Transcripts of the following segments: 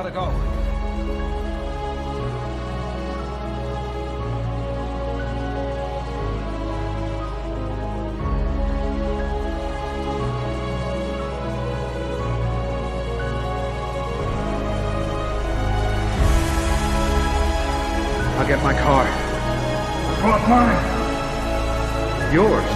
gotta go. I'll get my car. I brought mine. Yours.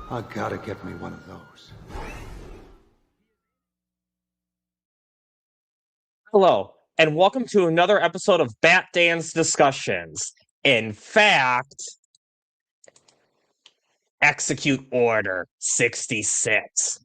I gotta get me one of those. Hello, and welcome to another episode of Bat Dan's Discussions. In fact, Execute Order 66.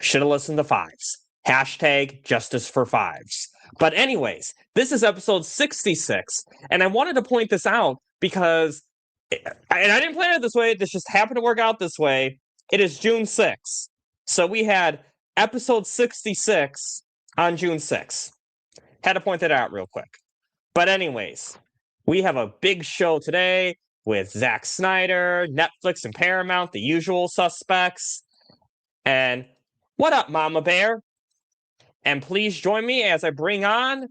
Should have listened to fives. Hashtag justice for fives. But anyways, this is episode 66, and I wanted to point this out because, and I didn't plan it this way, this just happened to work out this way. It is June 6th. So we had episode 66 on June 6th. Had to point that out real quick. But anyways, we have a big show today with Zack Snyder, Netflix, and Paramount, the usual suspects. And what up, Mama Bear? And please join me as I bring on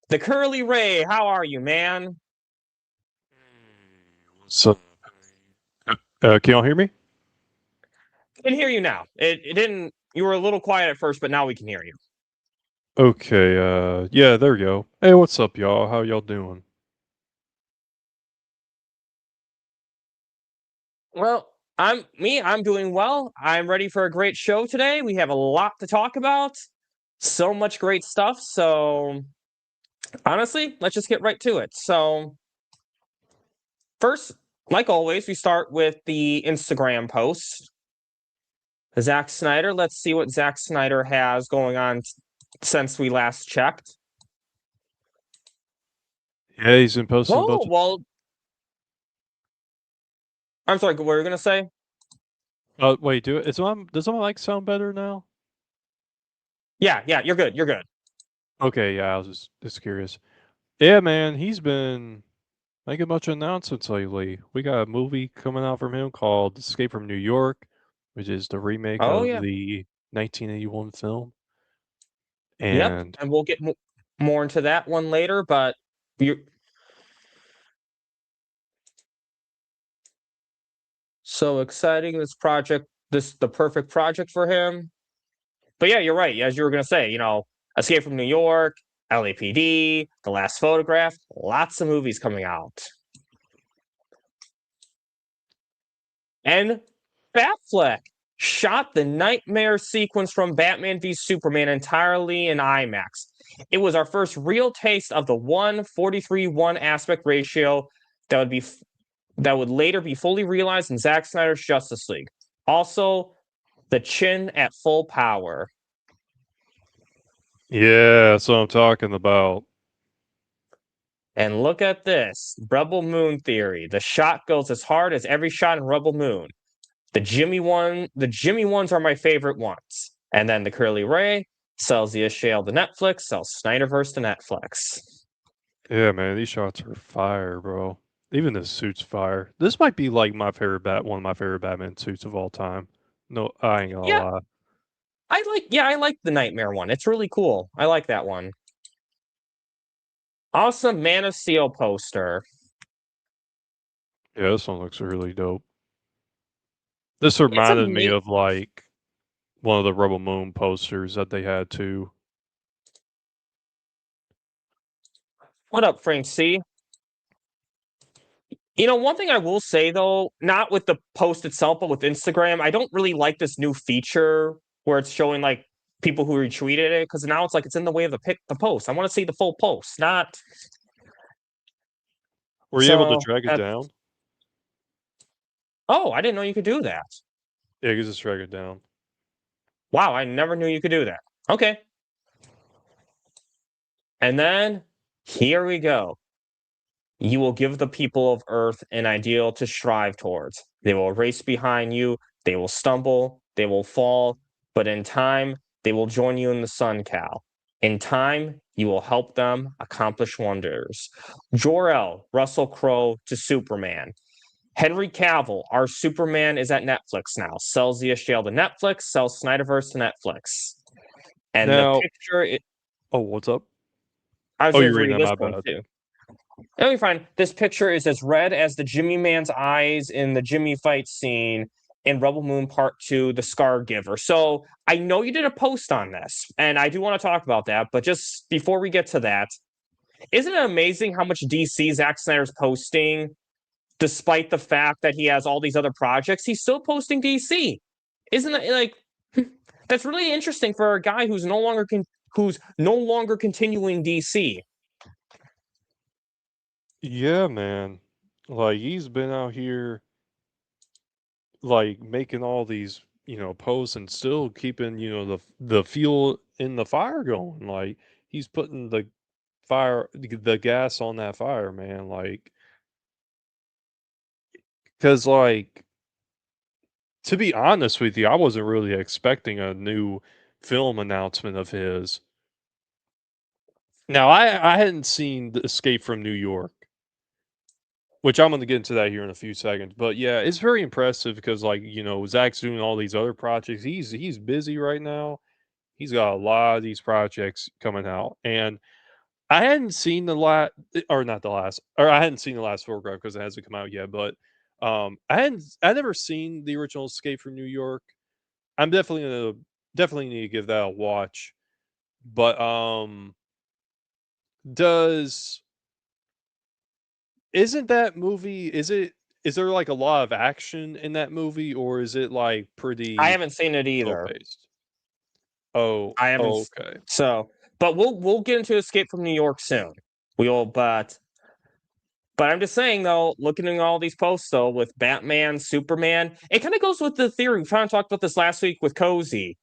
the Curly Ray. How are you, man? What's up? Can y'all hear me? I can hear you now. It didn't. You were a little quiet at first, but now we can hear you. Okay, yeah, there we go. Hey, what's up, y'all? How y'all doing? Well, I'm doing well. I'm ready for a great show today. We have a lot to talk about. So much great stuff. So honestly, let's just get right to it. So first, like always, we start with the Instagram post. Zack Snyder. Let's see what Zack Snyder has going on since we last checked. Yeah, he's been posting a bunch of... well, I'm sorry, what were you going to say? Wait, does my mic sound better now? Yeah, you're good. Okay, yeah, I was just curious. Yeah, man, he's been making a bunch of announcements lately. We got a movie coming out from him called Escape from New York, which is the remake of the 1981 film. And and we'll get more into that one later, but so exciting, this project, the perfect project for him. But yeah, you're right. As you were going to say, Escape from New York, LAPD, The Last Photograph, lots of movies coming out. And Batfleck shot the nightmare sequence from Batman v Superman entirely in IMAX. It was our first real taste of the 1:43:1 aspect ratio that would later be fully realized in Zack Snyder's Justice League. Also, the chin at full power. yeah, that's what I'm talking about. And look at this, Rebel Moon theory. The shot goes as hard as every shot in Rebel Moon. The Jimmy ones are my favorite ones. And then the Curly Ray sells the Ishale to Netflix, sells Snyderverse to Netflix. Yeah, man, these shots are fire, bro. Even the suit's fire. This might be like one of my favorite Batman suits of all time. No, I ain't gonna Yeah, lie. I like the Nightmare one. It's really cool. I like that one. Awesome Man of Steel poster. Yeah, this one looks really dope. This It's reminded me amazing. of like one of the Rebel Moon posters that they had too. What up, Frank C? You know, one thing I will say though, not with the post itself, but with Instagram, I don't really like this new feature where it's showing like people who retweeted it because now it's like it's in the way of the post. I want to see the full post, not Were you able to so. drag it down? Oh, I didn't know you could do that. Yeah, you can just drag it down. Wow, I never knew you could do that. Okay, and then here we go. You will give the people of Earth an ideal to strive towards. They will race behind you, they will stumble, they will fall, but in time, they will join you in the sun, Cal. In time, you will help them accomplish wonders. Jor-El, Russell Crowe to Superman. Henry Cavill, our Superman is at Netflix now. Sells the SGL to Netflix, sells Snyderverse to Netflix. And the Now, picture, oh, what's up? I was Oh, going you're to reading read that. this My one bad. too. Let me find this picture is as red as the Jimmy Man's eyes in the Jimmy fight scene in Rebel Moon Part 2, The Scar Giver. So I know you did a post on this, and I do want to talk about that, but just before we get to that, isn't it amazing how much DC Zack Snyder's posting, despite the fact that he has all these other projects, he's still posting DC. Isn't it like that's really interesting for a guy who's no longer continuing DC. Yeah, man. Like he's been out here like making all these, posts and still keeping, the fuel in the fire going. Like he's putting the gas on that fire, man. Like cuz like to be honest with you, I wasn't really expecting a new film announcement of his. Now, I hadn't seen the Escape from New York, which I'm going to get into that here in a few seconds. But yeah, it's very impressive because like, Zach's doing all these other projects. He's busy right now. He's got a lot of these projects coming out. And I hadn't seen the last or not the last or I hadn't seen the last photograph because it hasn't come out yet, but I never seen the original Escape from New York. I'm definitely need to give that a watch. But does isn't that movie is there like a lot of action in that movie or is it like I pretty haven't seen it slow either. paced? Oh, I haven't. okay. So, but we'll get into Escape from New York soon. We'll, but I'm just saying though, looking at all these posts though with Batman, Superman, it kind of goes with the theory. We kind of talked about this last week with Cozy.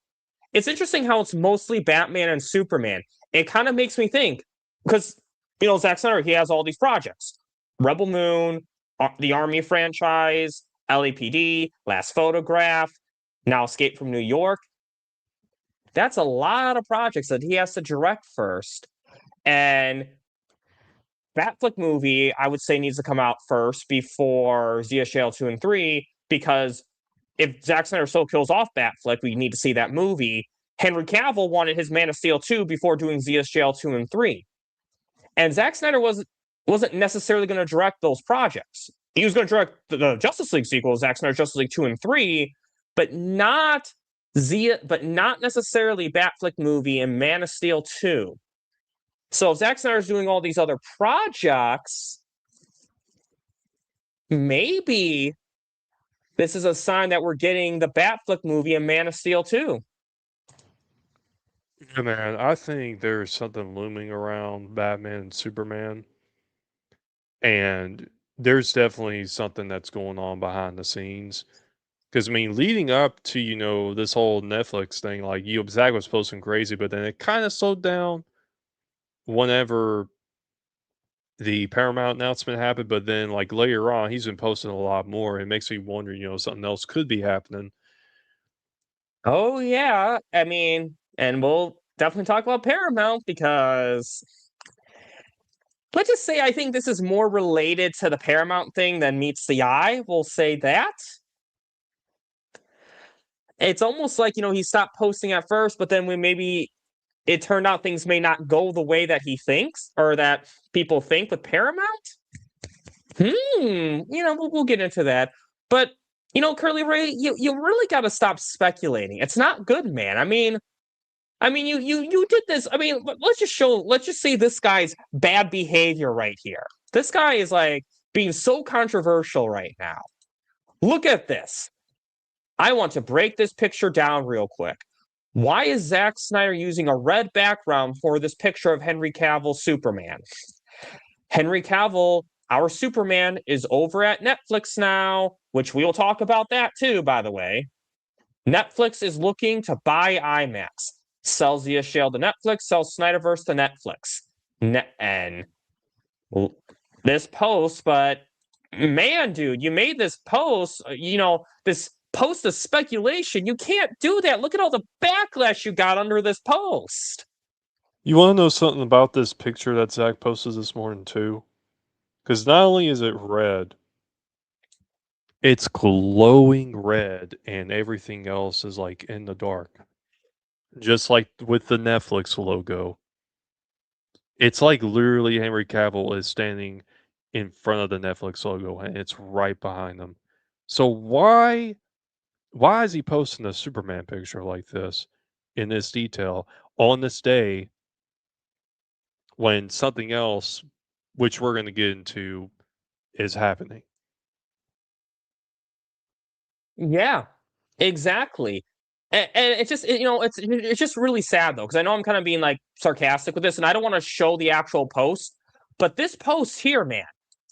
It's interesting how it's mostly Batman and Superman. It kind of makes me think because Zack Snyder he has all these projects: Rebel Moon, the Army franchise, LAPD, Last Photograph, now Escape from New York. That's a lot of projects that he has to direct first. And that flick movie, I would say, needs to come out first before ZSJL 2 and 3, because if Zack Snyder so kills off Batfleck, we need to see that movie. Henry Cavill wanted his Man of Steel 2 before doing ZSJL 2 and 3. And Zack Snyder wasn't necessarily going to direct those projects. He was going to direct the Justice League sequel, Zack Snyder Justice League 2 and 3, but not not necessarily Batfleck movie and Man of Steel 2. So if Zack Snyder's doing all these other projects, maybe this is a sign that we're getting the Batfleck movie and Man of Steel 2. Yeah, man, I think there's something looming around Batman and Superman, and there's definitely something that's going on behind the scenes. Because I mean, leading up to this whole Netflix thing, like Zach was posting crazy, but then it kind of slowed down whenever the Paramount announcement happened. But then like later on, he's been posting a lot more. It makes me wonder, something else could be happening. Oh, yeah. I mean, and we'll definitely talk about Paramount because let's just say I think this is more related to the Paramount thing than meets the eye. We'll say that. It's almost like, he stopped posting at first, but then when maybe it turned out things may not go the way that he thinks or that people think with Paramount. We'll get into that. But, Curly Ray, you really got to stop speculating. It's not good, man. I mean, you did this. I mean, let's just say this guy's bad behavior right here. This guy is like being so controversial right now. Look at this. I want to break this picture down real quick. Why is Zack Snyder using a red background for this picture of Henry Cavill Superman? Henry Cavill, our Superman, is over at Netflix now, which we will talk about that too, by the way. Netflix is looking to buy IMAX. Sells the shell to Netflix, sells Snyderverse to Netflix. And this post, but man, dude, you made this post, this post of speculation. You can't do that. Look at all the backlash you got under this post. You want to know something about this picture that Zach posted this morning too? Because not only is it red, it's glowing red and everything else is like in the dark. Just like with the Netflix logo. It's like literally Henry Cavill is standing in front of the Netflix logo and it's right behind him. So why is he posting a Superman picture like this in this detail on this day when something else, which we're going to get into, is happening? Yeah, exactly. And it's just, it's just really sad though, because I know I'm kind of being like sarcastic with this, and I don't want to show the actual post, but this post here, man,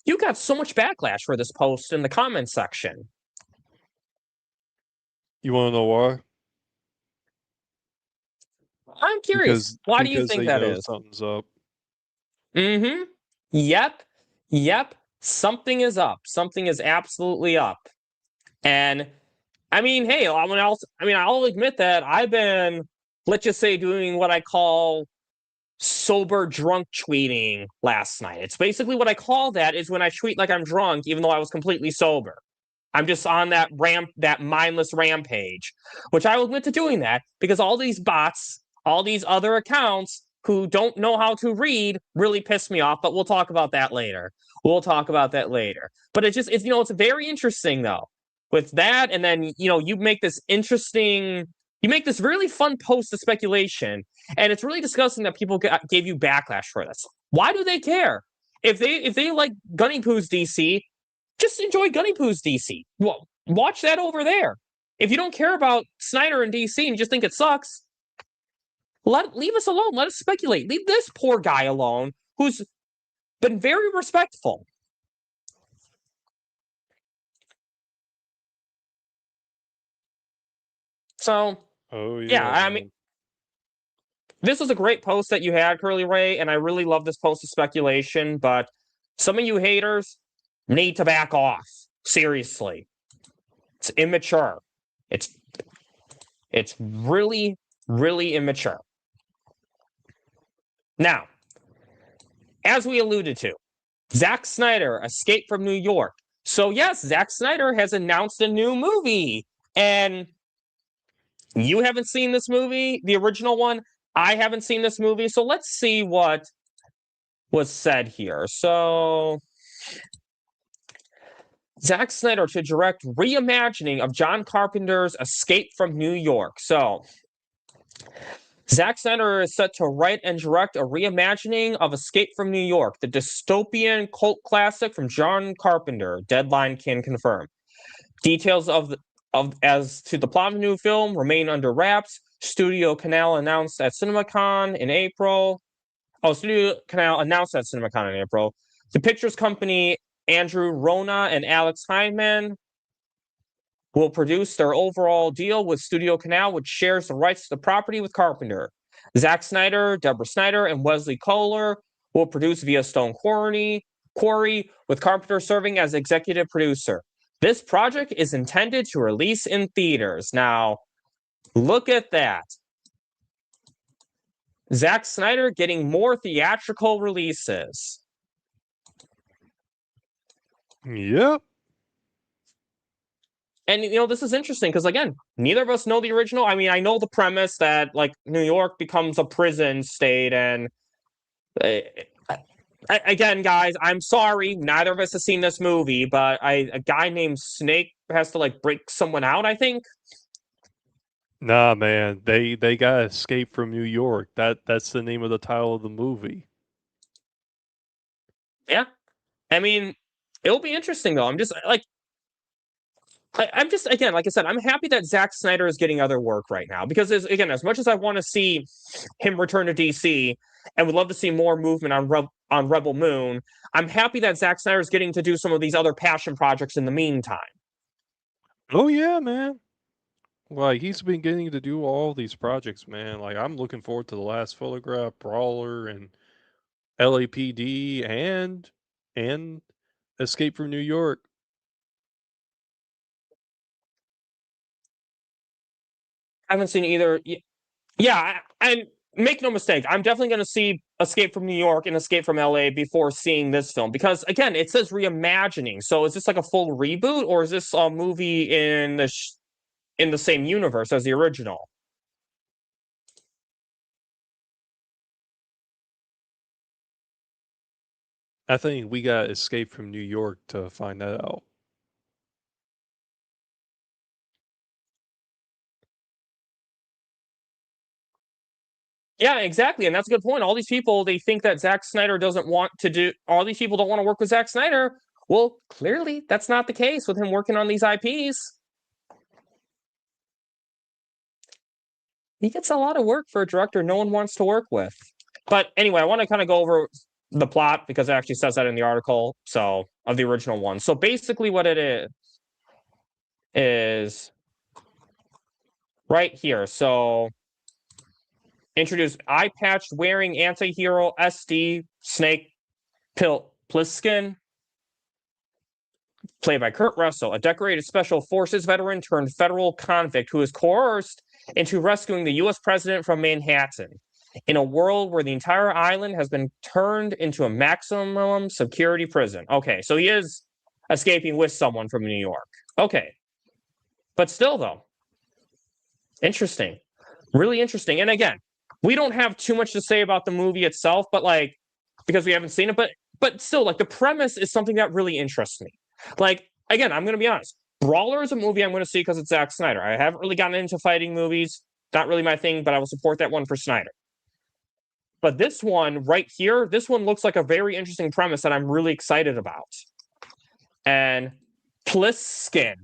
you got so much backlash for this post in the comments section. You want to know why? I'm curious. Why do you think that is? Something's up. Yep. Something is up. Something is absolutely up. And I mean, hey, I'll admit that I've been, let's just say, doing what I call sober drunk tweeting last night. It's basically what I call that is when I tweet like I'm drunk, even though I was completely sober. I'm just on that mindless rampage, which I will admit to doing that because all these bots, all these other accounts who don't know how to read really piss me off, but we'll talk about that later. But it's very interesting though with that. And then, you make this really fun post of speculation, and it's really disgusting that people gave you backlash for this. Why do they care? If they like Gunny Poo's DC, just enjoy Gunny Poo's DC. Well, watch that over there. If you don't care about Snyder and DC and you just think it sucks, leave us alone. Let us speculate. Leave this poor guy alone who's been very respectful. So, I mean, this was a great post that you had, Curly Ray, and I really love this post of speculation, but some of you haters need to back off. Seriously. It's immature. It's really, really immature. Now, as we alluded to, Zack Snyder, Escape from New York. So yes, Zack Snyder has announced a new movie, and you haven't seen this movie, the original one. I haven't seen this movie, so let's see what was said here. So, Zack Snyder to direct reimagining of John Carpenter's Escape from New York. So, Zack Snyder is set to write and direct a reimagining of Escape from New York, the dystopian cult classic from John Carpenter. Deadline can confirm. Details as to the plot of the new film remain under wraps. Studio Canal announced at CinemaCon in April. Studio Canal announced at CinemaCon in April. The pictures company Andrew Rona and Alex Hyndman will produce their overall deal with Studio Canal, which shares the rights to the property with Carpenter. Zack Snyder, Deborah Snyder, and Wesley Kohler will produce via Stone Quarry, with Carpenter serving as executive producer. This project is intended to release in theaters. Now, look at that. Zack Snyder getting more theatrical releases. Yep. And this is interesting because again, neither of us know the original. I mean, I know the premise that like New York becomes a prison state, and again, guys, I'm sorry, neither of us has seen this movie, but a guy named Snake has to like break someone out, I think. Nah, man, they got Escape from New York. That's the name of the title of the movie. Yeah, I mean, it'll be interesting though. I'm just like, I'm just again, like I said, I'm happy that Zack Snyder is getting other work right now because as much as I want to see him return to DC and would love to see more movement on Rebel Moon, I'm happy that Zack Snyder is getting to do some of these other passion projects in the meantime. Oh yeah, man. Like he's been getting to do all these projects, man. Like I'm looking forward to the Last Photograph, Brawler, and LAPD, and Escape from New York. I haven't seen either. Yeah, and make no mistake, I'm definitely going to see Escape from New York and Escape from LA before seeing this film because again, it says reimagining. So is this like a full reboot or is this a movie in the same universe as the original? I think we got Escape from New York to find that out. Yeah, exactly. And that's a good point. All these people, they think that Zack Snyder doesn't want to do, all these people don't want to work with Zack Snyder. Well, clearly that's not the case with him working on these IPs. He gets a lot of work for a director no one wants to work with. But anyway, I want to kind of go over the plot because it actually says that in the article, so of the original one. So basically what it is right here. So introduce eye-patched wearing anti-hero SD Snake Plissken, played by Kurt Russell, a decorated special forces veteran turned federal convict who is coerced into rescuing the U.S. president from Manhattan in a world where the entire island has been turned into a maximum security prison. Okay, so he is escaping with someone from New York. Okay, but still, though, interesting, really interesting. And again, we don't have too much to say about the movie itself, but like because we haven't seen it, but still, like the premise is something that really interests me. Like again, I'm going to be honest. Brawler is a movie I'm going to see because it's Zack Snyder. I haven't really gotten into fighting movies. Not really my thing, but I will support that one for Snyder. But this one right here, this one looks like a very interesting premise that I'm really excited about. And Plissken.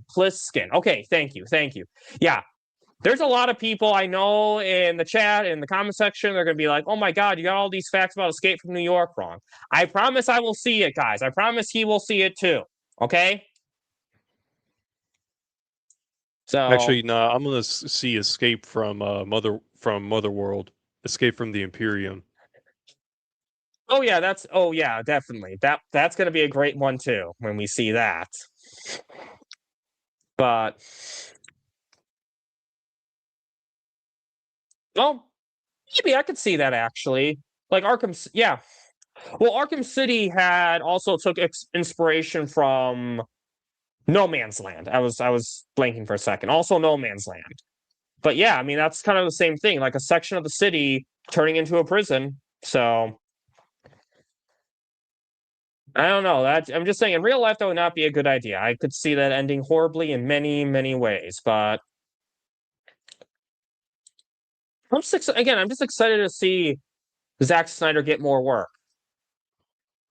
Okay, thank you. Yeah, there's a lot of people I know in the chat, in the comment section, they're going to be like, oh my God, you got all these facts about Escape from New York wrong. I promise I will see it, guys. I promise he will see it too. Okay? So Actually, nah, I'm gonna see Escape from Motherworld, Escape from the Imperium. oh yeah, definitely. That's going to be a great one too when we see that. But well, maybe I could see that actually. Like Arkham, yeah. Well, Arkham City had also took inspiration from No Man's Land. I was blanking for a second. Also No Man's Land. But yeah, I mean that's kind of the same thing, like a section of the city turning into a prison. So I don't know. That I'm just saying in real life that would not be a good idea. I could see that ending horribly in many, many ways, but I'm just excited to see Zack Snyder get more work.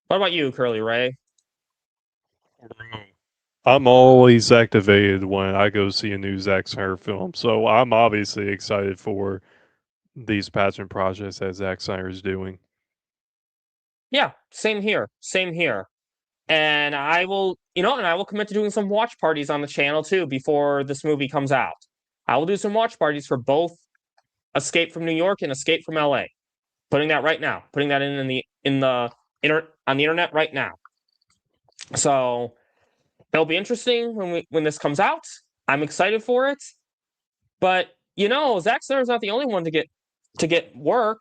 What about you, Curly Ray? I'm always activated when I go see a new Zack Snyder film, so I'm obviously excited for these passion projects that Zack Snyder is doing. Yeah, same here. And I will, and I will commit to doing some watch parties on the channel too before this movie comes out. I will do some watch parties for both Escape from New York and Escape from LA. Putting that right now. Putting that on the internet right now. So it'll be interesting when this comes out. I'm excited for it. But Zack Snyder's not the only one to get work.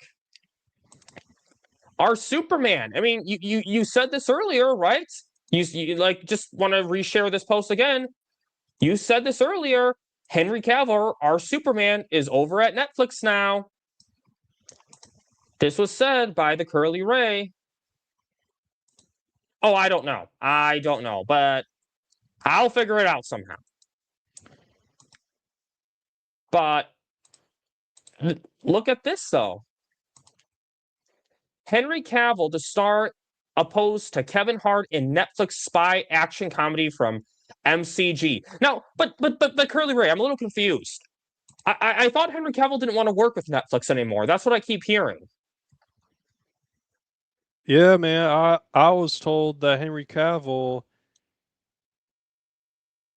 Our Superman. I mean, you said this earlier, right? You like just want to reshare this post again. You said this earlier. Henry Cavill, our Superman, is over at Netflix now. This was said by TheCurlyRay. Oh, I don't know, but I'll figure it out somehow. But look at this, though. Henry Cavill to star opposed to Kevin Hart in Netflix spy action comedy from MCG. Now, but TheCurlyRay, I'm a little confused. I thought Henry Cavill didn't want to work with Netflix anymore. That's what I keep hearing. Yeah, man. I was told that Henry Cavill,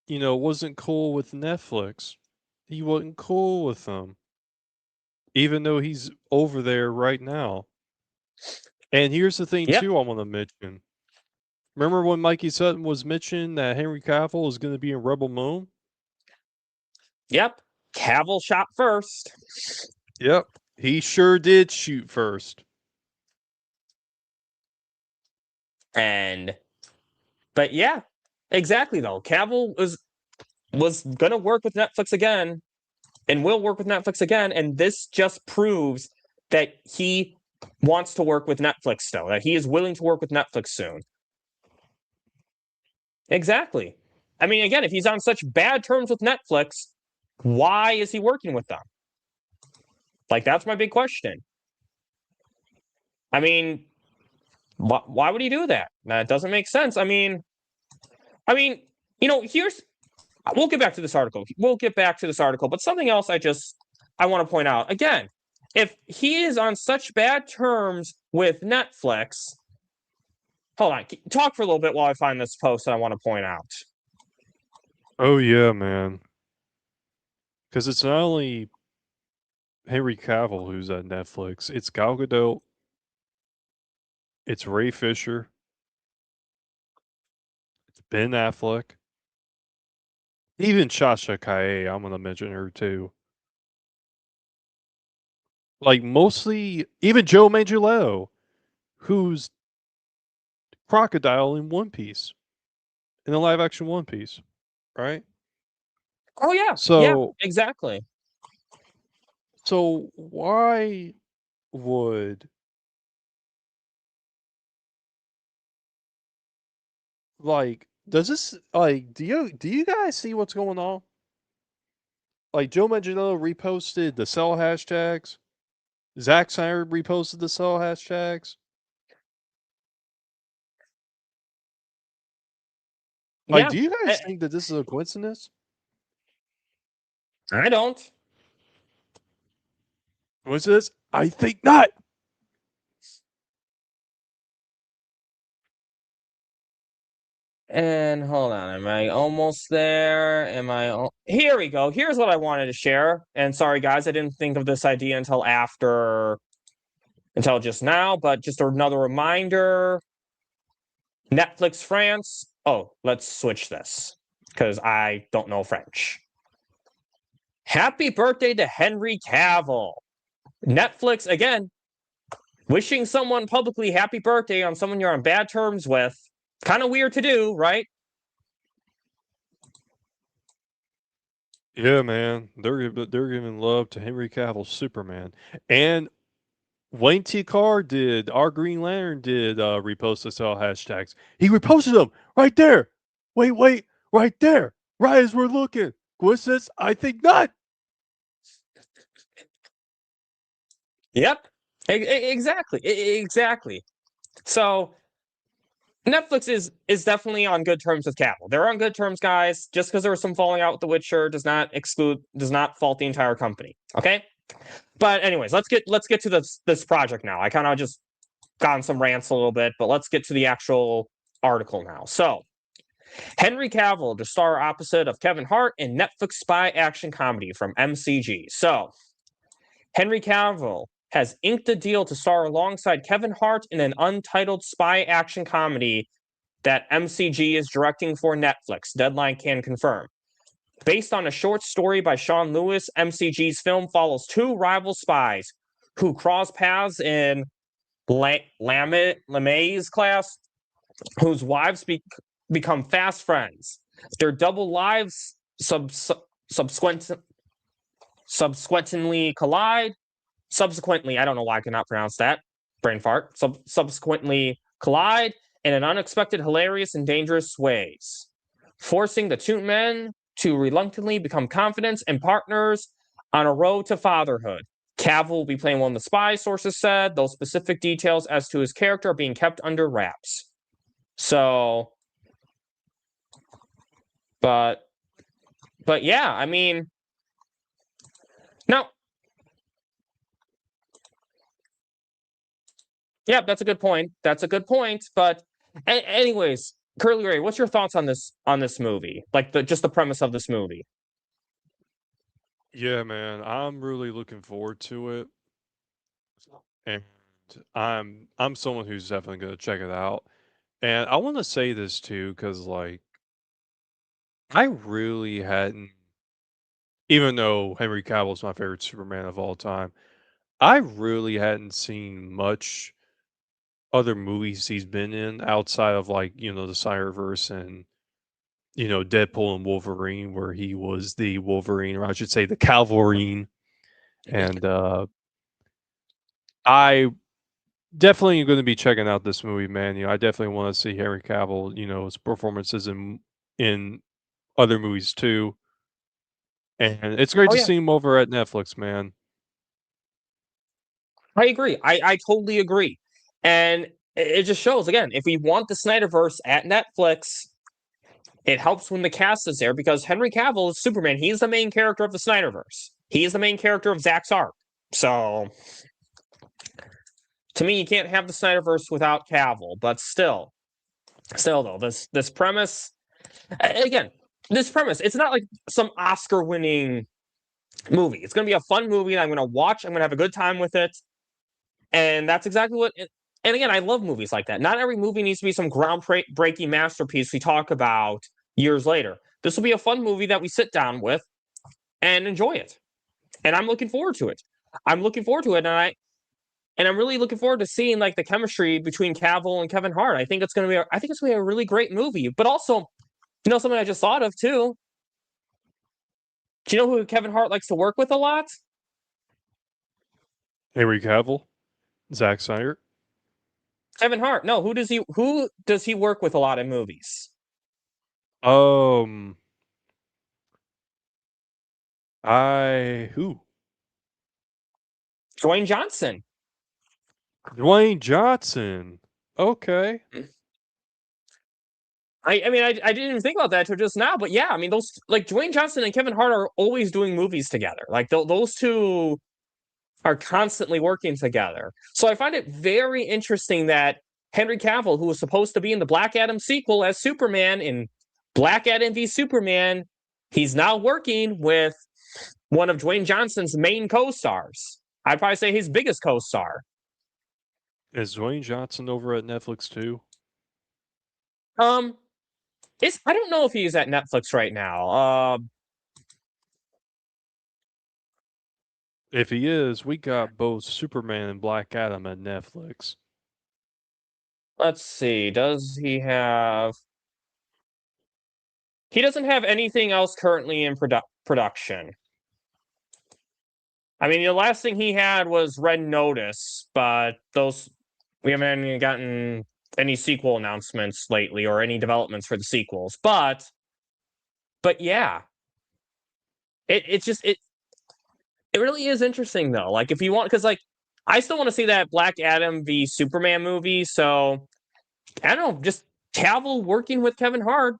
wasn't cool with Netflix. He wasn't cool with them, even though he's over there right now. And here's the thing, Yep. too, I want to mention. Remember when Mikey Sutton was mentioning that Henry Cavill is going to be in Rebel Moon? Yep. Cavill shot first. Yep. He sure did shoot first. But yeah, exactly though. Cavill was gonna work with Netflix again, and will work with Netflix again, and this just proves that he wants to work with Netflix still, that he is willing to work with Netflix soon. Exactly. I mean, again, if he's on such bad terms with Netflix, why is he working with them? Like, that's my big question. I mean, why would he do that? That doesn't make sense. I mean, here's we'll get back to this article. But something else I want to point out. Again, if he is on such bad terms with Netflix, hold on, talk for a little bit while I find this post that I want to point out. Oh, yeah, man. Because it's not only Henry Cavill who's at Netflix, it's Gal Gadot, it's Ray Fisher, it's Ben Affleck, even Sasha Calle, I'm going to mention her too. Like, mostly, even Joe Manganiello, who's Crocodile in One Piece, in the live-action One Piece, right? Oh yeah, So, exactly. So why would does this do you guys see what's going on? Like Joe Manganiello reposted the sell hashtags. Zack Snyder reposted the sell hashtags. Like, Yeah, do you guys think that this is a coincidence? I don't. Coincidence? I think not. And hold on, am I almost there? Here we go. Here's what I wanted to share. And sorry, guys, I didn't think of this idea until just now, but just another reminder. Netflix France. Oh, let's switch this because I don't know French. Happy birthday to Henry Cavill. Netflix, again, wishing someone publicly happy birthday on someone you're on bad terms with. Kind of weird to do, right? Yeah, man. They're giving love to Henry Cavill Superman. And Wayne T. Carr did, our Green Lantern did repost the sell hashtags. He reposted them right there. Wait, right there. Right as we're looking. Coincidence? I think not. Yep. Exactly. So Netflix is definitely on good terms with Cavill. They're on good terms, guys. Just because there was some falling out with The Witcher does not fault the entire company. Okay. But anyways, let's get to this project now. I kind of just got on some rants a little bit, but let's get to the actual article now. So, Henry Cavill to star opposite of Kevin Hart in Netflix spy action comedy from MCG. So, Henry Cavill has inked a deal to star alongside Kevin Hart in an untitled spy action comedy that MCG is directing for Netflix. Deadline can confirm. Based on a short story by Sean Lewis, MCG's film follows two rival spies who cross paths in LeMay's class whose wives become fast friends. Their double lives subsequently collide. Subsequently, I don't know why I cannot pronounce that. Brain fart. Subsequently collide in an unexpected, hilarious, and dangerous ways, forcing the two men to reluctantly become confidants and partners on a road to fatherhood. Cavill will be playing one of the spies, sources said. Those specific details as to his character are being kept under wraps. So, but yeah, I mean, no. Yeah, that's a good point. That's a good point. But anyways, Curly Ray, what's your thoughts on this movie? Like just the premise of this movie. Yeah, man, I'm really looking forward to it, and I'm someone who's definitely gonna check it out. And I want to say this too, because like I really hadn't, even though Henry Cavill's my favorite Superman of all time, I really hadn't seen much other movies he's been in outside of like the Snyderverse and Deadpool and Wolverine, where he was the Wolverine, or I should say the Calvorine. And I definitely going to be checking out this movie, man. I definitely want to see Henry Cavill, his performances in other movies too. And it's great Oh to yeah, see him over at Netflix, man. I agree. I totally agree. And it just shows again, if we want the Snyderverse at Netflix, it helps when the cast is there because Henry Cavill is Superman. He's the main character of the Snyderverse. He is the main character of Zack's arc. So to me, you can't have the Snyderverse without Cavill. But still though, this premise again, this premise, it's not like some Oscar-winning movie. It's going to be a fun movie that I'm going to watch. I'm going to have a good time with it. And that's exactly what and again, I love movies like that. Not every movie needs to be some groundbreaking masterpiece we talk about years later. This will be a fun movie that we sit down with and enjoy it. And I'm looking forward to it. I'm looking forward to it, and I'm really looking forward to seeing like the chemistry between Cavill and Kevin Hart. I think it's going to be a really great movie. But also, something I just thought of too. Do you know who Kevin Hart likes to work with a lot? Henry Cavill, Zack Snyder. Kevin Hart. No, who does he work with a lot in movies? Um, who? Dwayne Johnson. Dwayne Johnson. Okay. I mean, I didn't even think about that until just now, but yeah, I mean, those like Dwayne Johnson and Kevin Hart are always doing movies together. Like those two are constantly working together. So I find it very interesting that Henry Cavill, who was supposed to be in the Black Adam sequel as Superman in Black Adam v Superman, he's now working with one of Dwayne Johnson's main co-stars. I'd probably say his biggest co-star. Is Dwayne Johnson over at Netflix too? Um, I don't know if he's at Netflix right now. If he is, we got both Superman and Black Adam at Netflix. Let's see. Does he have? He doesn't have anything else currently in production. I mean, the last thing he had was Red Notice, but we haven't even gotten any sequel announcements lately or any developments for the sequels. But yeah, it really is interesting though. Like if you want, because like I still want to see that Black Adam v Superman movie. So I don't know, just Cavill working with Kevin Hart.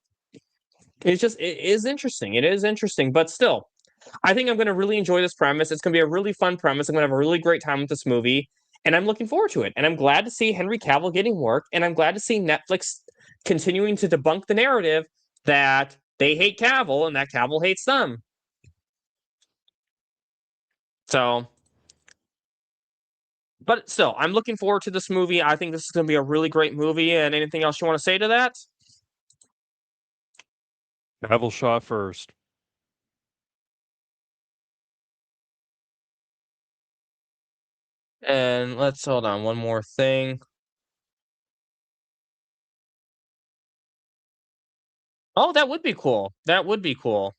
It is interesting. It is interesting, but still, I think I'm going to really enjoy this premise. It's going to be a really fun premise. I'm going to have a really great time with this movie, and I'm looking forward to it. And I'm glad to see Henry Cavill getting work, and I'm glad to see Netflix continuing to debunk the narrative that they hate Cavill and that Cavill hates them. So, but still, I'm looking forward to this movie. I think this is going to be a really great movie. And anything else you want to say to that? Cavill shot first. And let's hold on one more thing. Oh, that would be cool. That would be cool.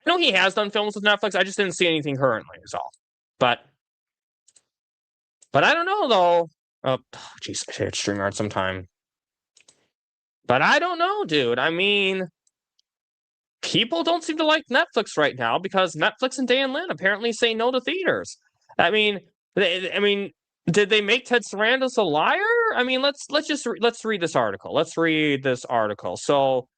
I know he has done films with Netflix. I just didn't see anything currently, is all. But I don't know though. Oh, jeez, I should hit StreamYard sometime. But I don't know, dude. I mean, people don't seem to like Netflix right now because Netflix and Dan Lin apparently say no to theaters. I mean, did they make Ted Sarandos a liar? I mean, let's read this article. Let's read this article. So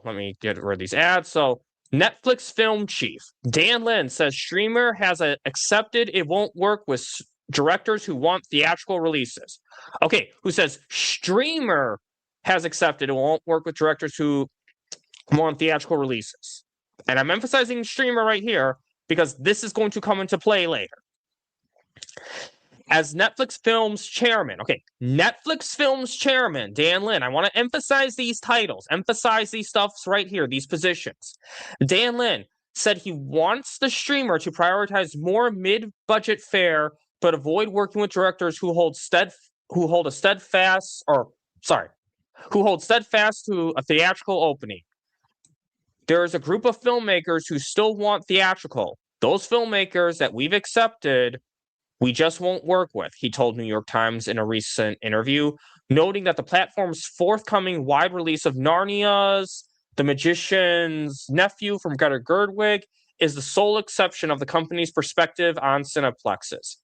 let me get rid of these ads. So Netflix film chief Dan Lin says streamer has accepted it won't work with directors who want theatrical releases. Okay, who says streamer has accepted it won't work with directors who want theatrical releases. And I'm emphasizing streamer right here because this is going to come into play later. As Netflix Films chairman, Netflix Films chairman, Dan Lin, I want to emphasize these titles, emphasize these stuffs right here, these positions. Dan Lin said he wants the streamer to prioritize more mid-budget fare, but avoid working with directors who hold steadfast to a theatrical opening. There is a group of filmmakers who still want theatrical. Those filmmakers that we've accepted, we just won't work with, he told New York Times in a recent interview, noting that the platform's forthcoming wide release of Narnia's The Magician's Nephew from Greta Gerwig is the sole exception of the company's perspective on cineplexes.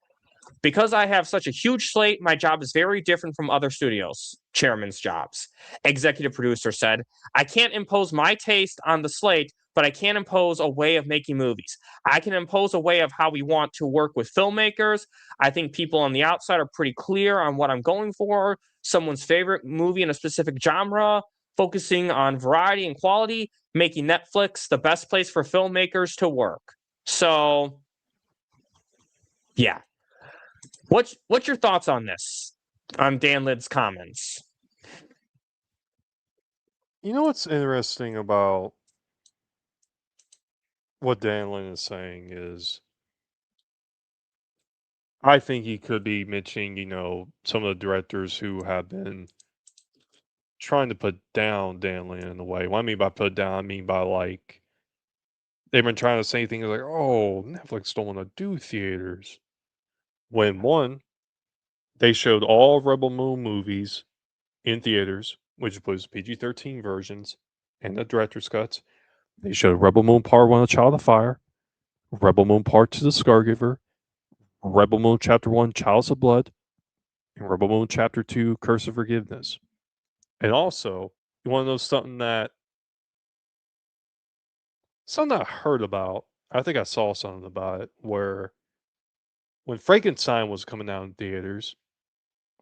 Because I have such a huge slate, my job is very different from other studios' chairman's jobs. Executive producer said, I can't impose my taste on the slate, but I can impose a way of making movies. I can impose a way of how we want to work with filmmakers. I think people on the outside are pretty clear on what I'm going for. Someone's favorite movie in a specific genre, focusing on variety and quality, making Netflix the best place for filmmakers to work. So, yeah. What's your thoughts on this? On Dan Lin's comments? You know what's interesting about what Dan Lin is saying is I think he could be mentioning, some of the directors who have been trying to put down Dan Lin in a way. What I mean by put down, I mean by like they've been trying to say things like, "Oh, Netflix don't want to do theaters." When one, they showed all Rebel Moon movies in theaters, which was PG-13 versions and the director's cuts. They showed Rebel Moon Part 1, The Child of Fire, Rebel Moon Part 2, The Scargiver, Rebel Moon Chapter 1, Chalice of Blood, and Rebel Moon Chapter 2, Curse of Forgiveness. And also, you want to know something that I heard about? I think I saw something about it where when Frankenstein was coming out in theaters,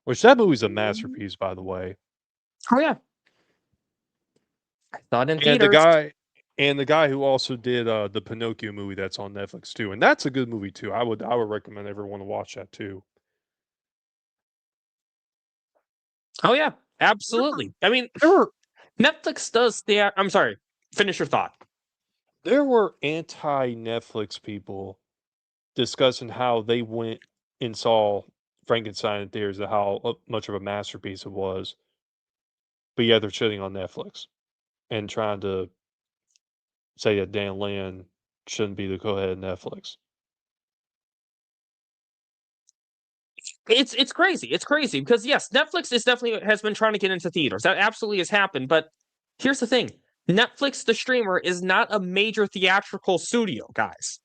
which that movie's a masterpiece, by the way. Oh yeah, I thought in And theaters. the guy who also did the Pinocchio movie that's on Netflix too, and that's a good movie too. I would recommend everyone to watch that too. Oh yeah, absolutely. I mean, Netflix does the. I'm sorry. Finish your thought. There were anti-Netflix people discussing how they went and saw Frankenstein in theaters and how much of a masterpiece it was, but yeah, they're shitting on Netflix and trying to say that Dan Lin shouldn't be the co-head of Netflix. It's crazy. It's crazy because yes, Netflix is definitely has been trying to get into theaters. That absolutely has happened. But here's the thing: Netflix, the streamer, is not a major theatrical studio, guys.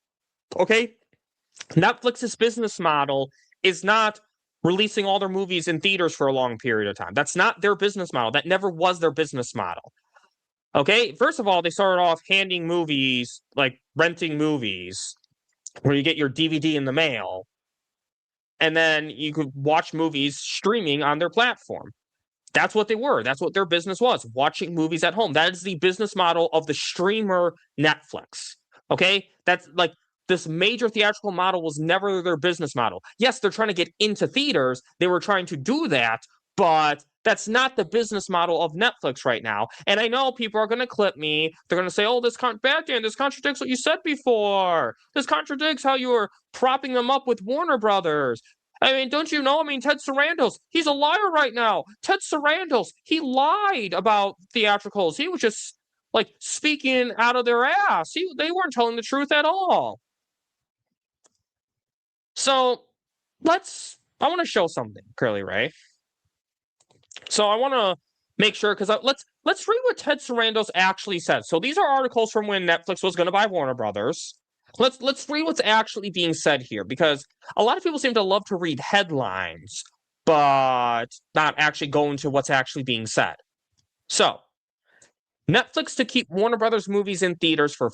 Okay, Netflix's business model is not releasing all their movies in theaters for a long period of time. That's not their business model. That never was their business model. Okay, first of all, they started off handing movies, like renting movies, where you get your DVD in the mail, and then you could watch movies streaming on their platform. That's what they were. That's what their business was, watching movies at home. That is the business model of the streamer Netflix. Okay? That's like this major theatrical model was never their business model. Yes, they're trying to get into theaters. They were trying to do that, but that's not the business model of Netflix right now. And I know people are going to clip me. They're going to say, oh, this contradicts what you said before. This contradicts how you were propping them up with Warner Brothers. I mean, don't you know? I mean, Ted Sarandos, he's a liar right now. Ted Sarandos, he lied about theatricals. He was just like speaking out of their ass. They weren't telling the truth at all. So I want to show something, Curly Ray. So I want to make sure, because let's read what Ted Sarandos actually said. So these are articles from when Netflix was going to buy Warner Brothers. Let's read what's actually being said here, because a lot of people seem to love to read headlines, but not actually go into what's actually being said. So, Netflix to keep Warner Brothers movies in theaters for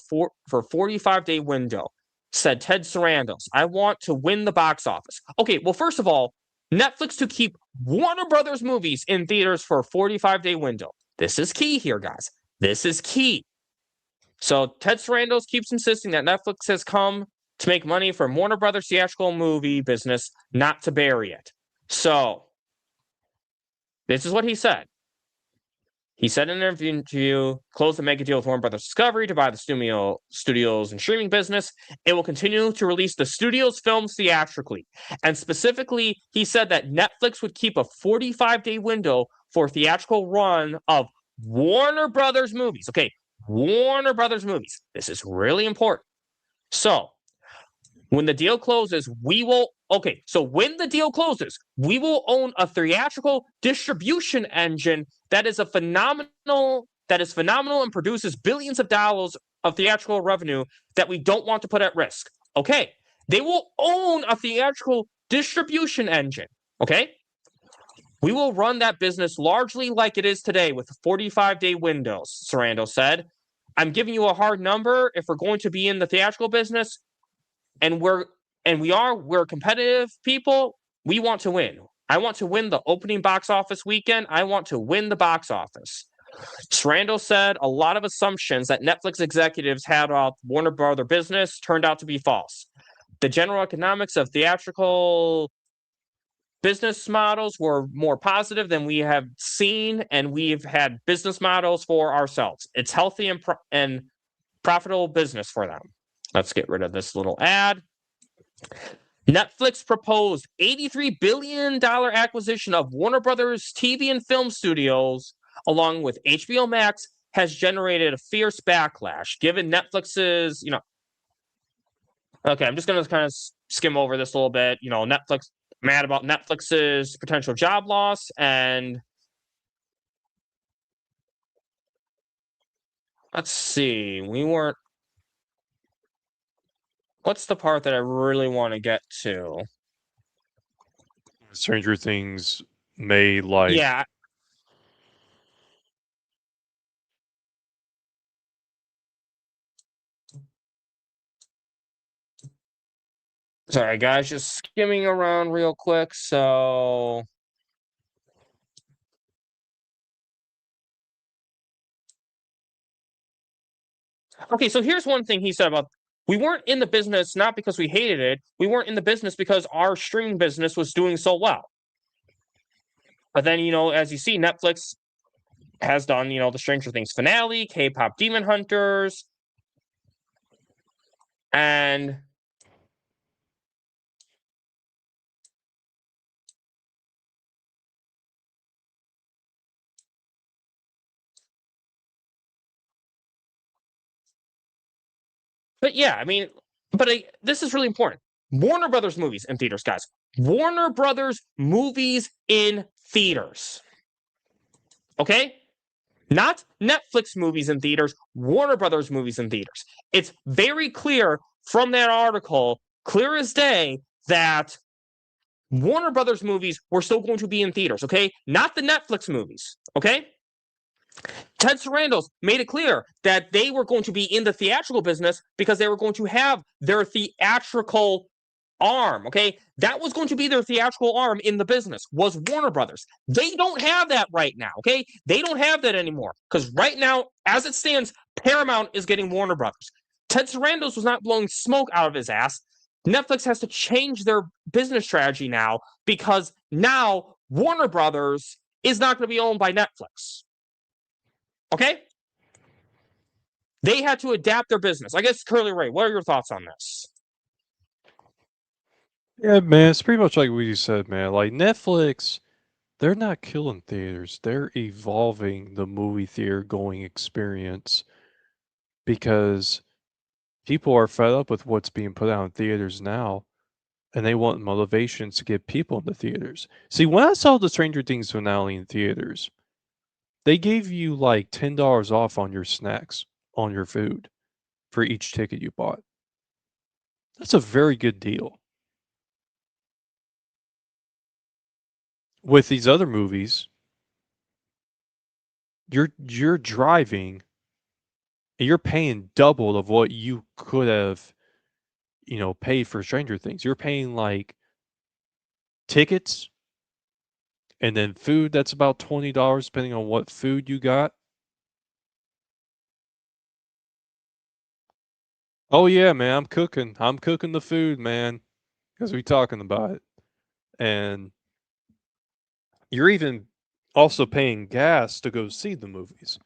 45-day window, said Ted Sarandos. I want to win the box office. Okay, well, first of all, Netflix to keep Warner Brothers movies in theaters for a 45-day window. This is key here, guys. This is key. So Ted Sarandos keeps insisting that Netflix has come to make money from Warner Brothers theatrical movie business, not to bury it. So this is what he said. He said in an interview, close the mega deal with Warner Brothers Discovery to buy the studios and streaming business. It will continue to release the studio's films theatrically. And specifically, he said that Netflix would keep a 45-day window for theatrical run of Warner Brothers movies. Okay, Warner Brothers movies. This is really important. So, when the deal closes, when the deal closes, we will own a theatrical distribution engine that is phenomenal and produces billions of dollars of theatrical revenue that we don't want to put at risk. Okay, they will own a theatrical distribution engine. Okay, we will run that business largely like it is today with 45-day windows, Sarandos said. I'm giving you a hard number. If we're going to be in the theatrical business, and we're competitive people, we want to win. I want to win the opening box office weekend. I want to win the box office. Sarandos said a lot of assumptions that Netflix executives had about Warner Brothers business turned out to be false. The general economics of theatrical business models were more positive than we have seen, and we've had business models for ourselves. It's healthy and profitable business for them. Let's get rid of this little ad. Netflix proposed $83 billion acquisition of Warner Brothers TV and film studios, along with HBO Max, has generated a fierce backlash, given Netflix's, Okay, I'm just going to kind of skim over this a little bit. Netflix, mad about Netflix's potential job loss, and let's see, what's the part that I really want to get to? Stranger Things may like. Yeah. Sorry, guys, just skimming around real quick. So, okay, so here's one thing he said about, we weren't in the business not because we hated it. We weren't in the business because our streaming business was doing so well. But then, as you see, Netflix has done, the Stranger Things finale, K-pop Demon Hunters, and this is really important. Warner Brothers movies in theaters, guys. Warner Brothers movies in theaters. Okay? Not Netflix movies in theaters, Warner Brothers movies in theaters. It's very clear from that article, clear as day, that Warner Brothers movies were still going to be in theaters, okay? Not the Netflix movies, okay? Ted Sarandos made it clear that they were going to be in the theatrical business because they were going to have their theatrical arm, okay? That was going to be their theatrical arm in the business, was Warner Brothers. They don't have that right now, okay? They don't have that anymore, because right now, as it stands, Paramount is getting Warner Brothers. Ted Sarandos was not blowing smoke out of his ass. Netflix has to change their business strategy now, because now Warner Brothers is not going to be owned by Netflix. Okay? They had to adapt their business. I guess, Curly Ray, what are your thoughts on this? Yeah, man, it's pretty much like what you said, man. Like Netflix, they're not killing theaters. They're evolving the movie theater going experience because people are fed up with what's being put out in theaters now, and they want motivations to get people into theaters. See, when I saw the Stranger Things finale in theaters, they gave you like $10 off on your snacks, on your food, for each ticket you bought. That's a very good deal. With these other movies, you're driving and you're paying double of what you could have, paid for Stranger Things. You're paying like tickets and then food that's about $20 depending on what food you got. Oh yeah, man, I'm cooking. I'm cooking the food, man, because we talking about it. And you're even also paying gas to go see the movies.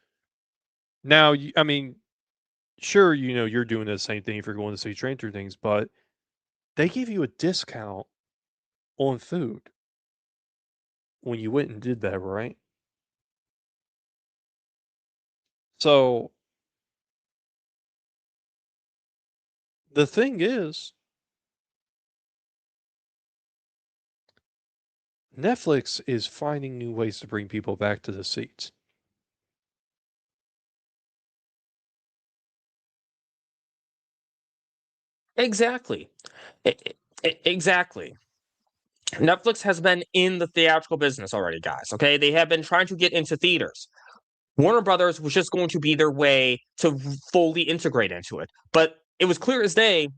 Now, I mean, sure, you're doing the same thing if you're going to see Stranger Things, but they give you a discount on food when you went and did that, right? So the thing is, Netflix is finding new ways to bring people back to the seats. Exactly. Exactly. Netflix has been in the theatrical business already, guys. Okay, they have been trying to get into theaters. Warner Brothers was just going to be their way to fully integrate into it, but it was clear as day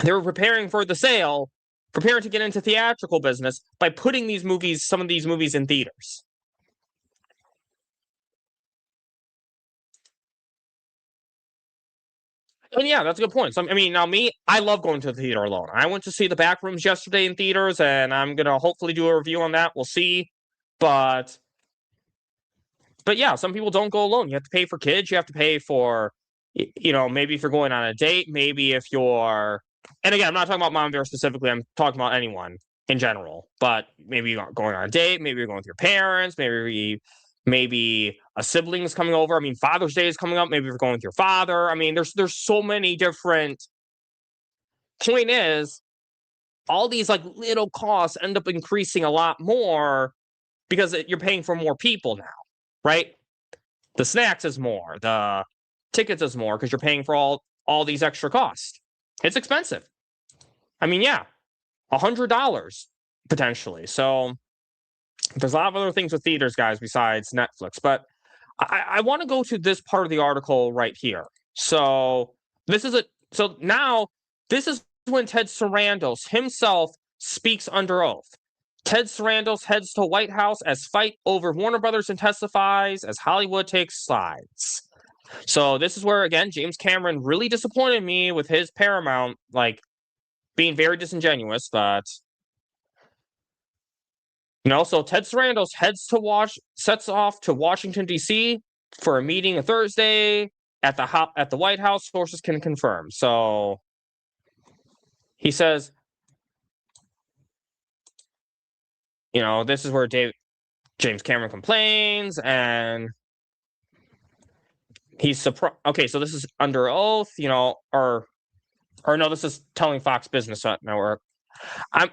they were preparing for the sale, preparing to get into theatrical business by putting some of these movies in theaters. And yeah, that's a good point. So, I mean, now I love going to the theater alone. I went to see The Backrooms yesterday in theaters, and I'm gonna hopefully do a review on that. We'll see, but yeah, some people don't go alone. You have to pay for kids. You have to pay for, maybe if you're going on a date, maybe if you're, and again, I'm not talking about mom bear specifically. I'm talking about anyone in general. But maybe you're going on a date. Maybe you're going with your parents. Maybe a sibling is coming over. I mean, Father's Day is coming up. Maybe you're going with your father. I mean, there's so many different. Point is, all these like little costs end up increasing a lot more because you're paying for more people now, right? The snacks is more, the tickets is more because you're paying for all these extra costs. It's expensive. I mean, yeah, $100 potentially. So there's a lot of other things with theaters, guys, besides Netflix. But I want to go to this part of the article right here. So now this is when Ted Sarandos himself speaks under oath. Ted Sarandos heads to White House as fight over Warner Brothers intensifies as Hollywood takes sides. So this is where, again, James Cameron really disappointed me with his Paramount, like, being very disingenuous, but so Ted Sarandos sets off to Washington, D.C. for a meeting on Thursday at the White House, sources can confirm. So he says, this is where James Cameron complains, and he's surprised. Okay, so this is under oath, or no, this is telling Fox Business Network. I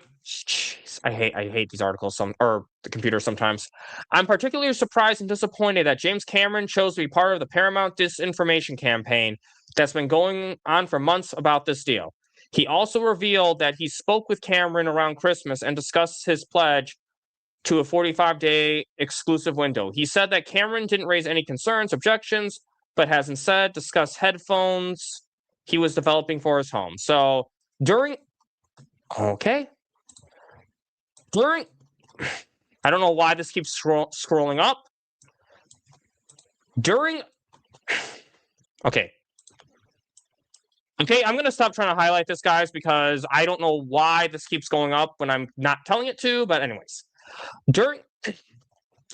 hate these articles or the computer sometimes. I'm particularly surprised and disappointed that James Cameron chose to be part of the Paramount disinformation campaign that's been going on for months about this deal. He also revealed that he spoke with Cameron around Christmas and discussed his pledge to a 45-day exclusive window. He said that Cameron didn't raise any concerns, objections, but has instead discussed headphones he was developing for his home. So during, I don't know why this keeps scrolling up. Okay, I'm going to stop trying to highlight this, guys, because I don't know why this keeps going up when I'm not telling it to, but anyways. During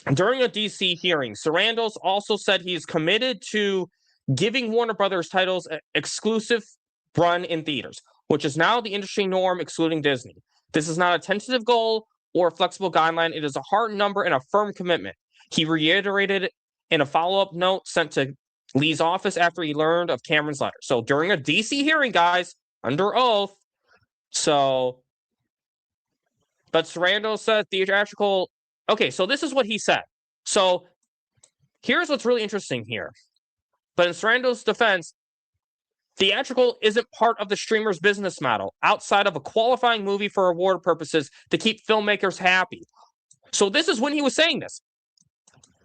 a DC hearing, Sarandos also said he is committed to giving Warner Brothers titles exclusive run in theaters, which is now the industry norm, excluding Disney. This is not a tentative goal or a flexible guideline. It is a hard number and a firm commitment. He reiterated in a follow-up note sent to Lee's office after he learned of Cameron's letter. So during a DC hearing, guys, under oath. So, but Sarandon said theatrical. Okay, so this is what he said. So here's what's really interesting here. But in Sarandon's defense, theatrical isn't part of the streamer's business model outside of a qualifying movie for award purposes to keep filmmakers happy. So this is when he was saying this.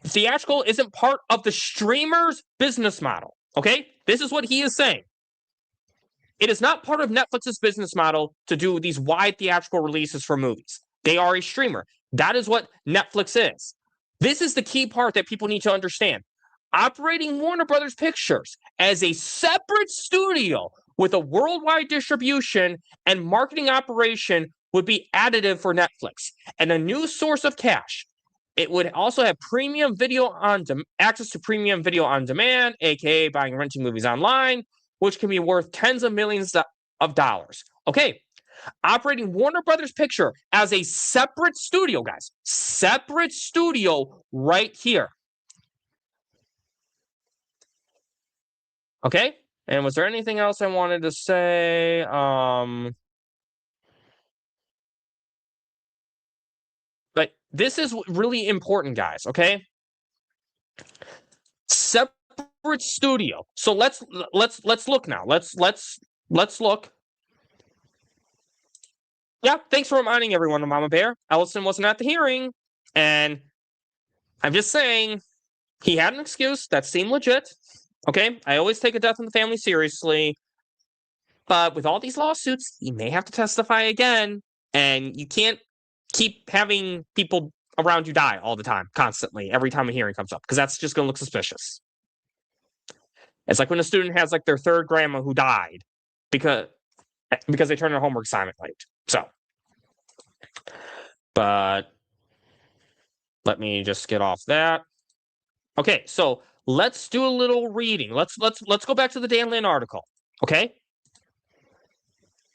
Theatrical isn't part of the streamer's business model. Okay? This is what he is saying. It is not part of Netflix's business model to do these wide theatrical releases for movies. They are a streamer. That is what Netflix is. This is the key part that people need to understand. Operating Warner Brothers Pictures as a separate studio with a worldwide distribution and marketing operation would be additive for Netflix and a new source of cash. It would also have premium video on access to premium video on demand, aka buying and renting movies online, which can be worth tens of millions of dollars. Okay, operating Warner Brothers Picture as a separate studio, guys. Separate studio right here. Okay, and was there anything else I wanted to say? But this is really important, guys, okay? Separate studio. So let's look now. Let's look. Yeah, thanks for reminding everyone of Mama Bear. Ellison wasn't at the hearing, and I'm just saying he had an excuse that seemed legit. Okay, I always take a death in the family seriously, but with all these lawsuits, he may have to testify again, and you can't keep having people around you die all the time, constantly, every time a hearing comes up, because that's just going to look suspicious. It's like when a student has like their third grandma who died because they turned their homework assignment late. So, but let me just get off that. Okay, so let's do a little reading. Let's go back to the Dan Lin article. Okay.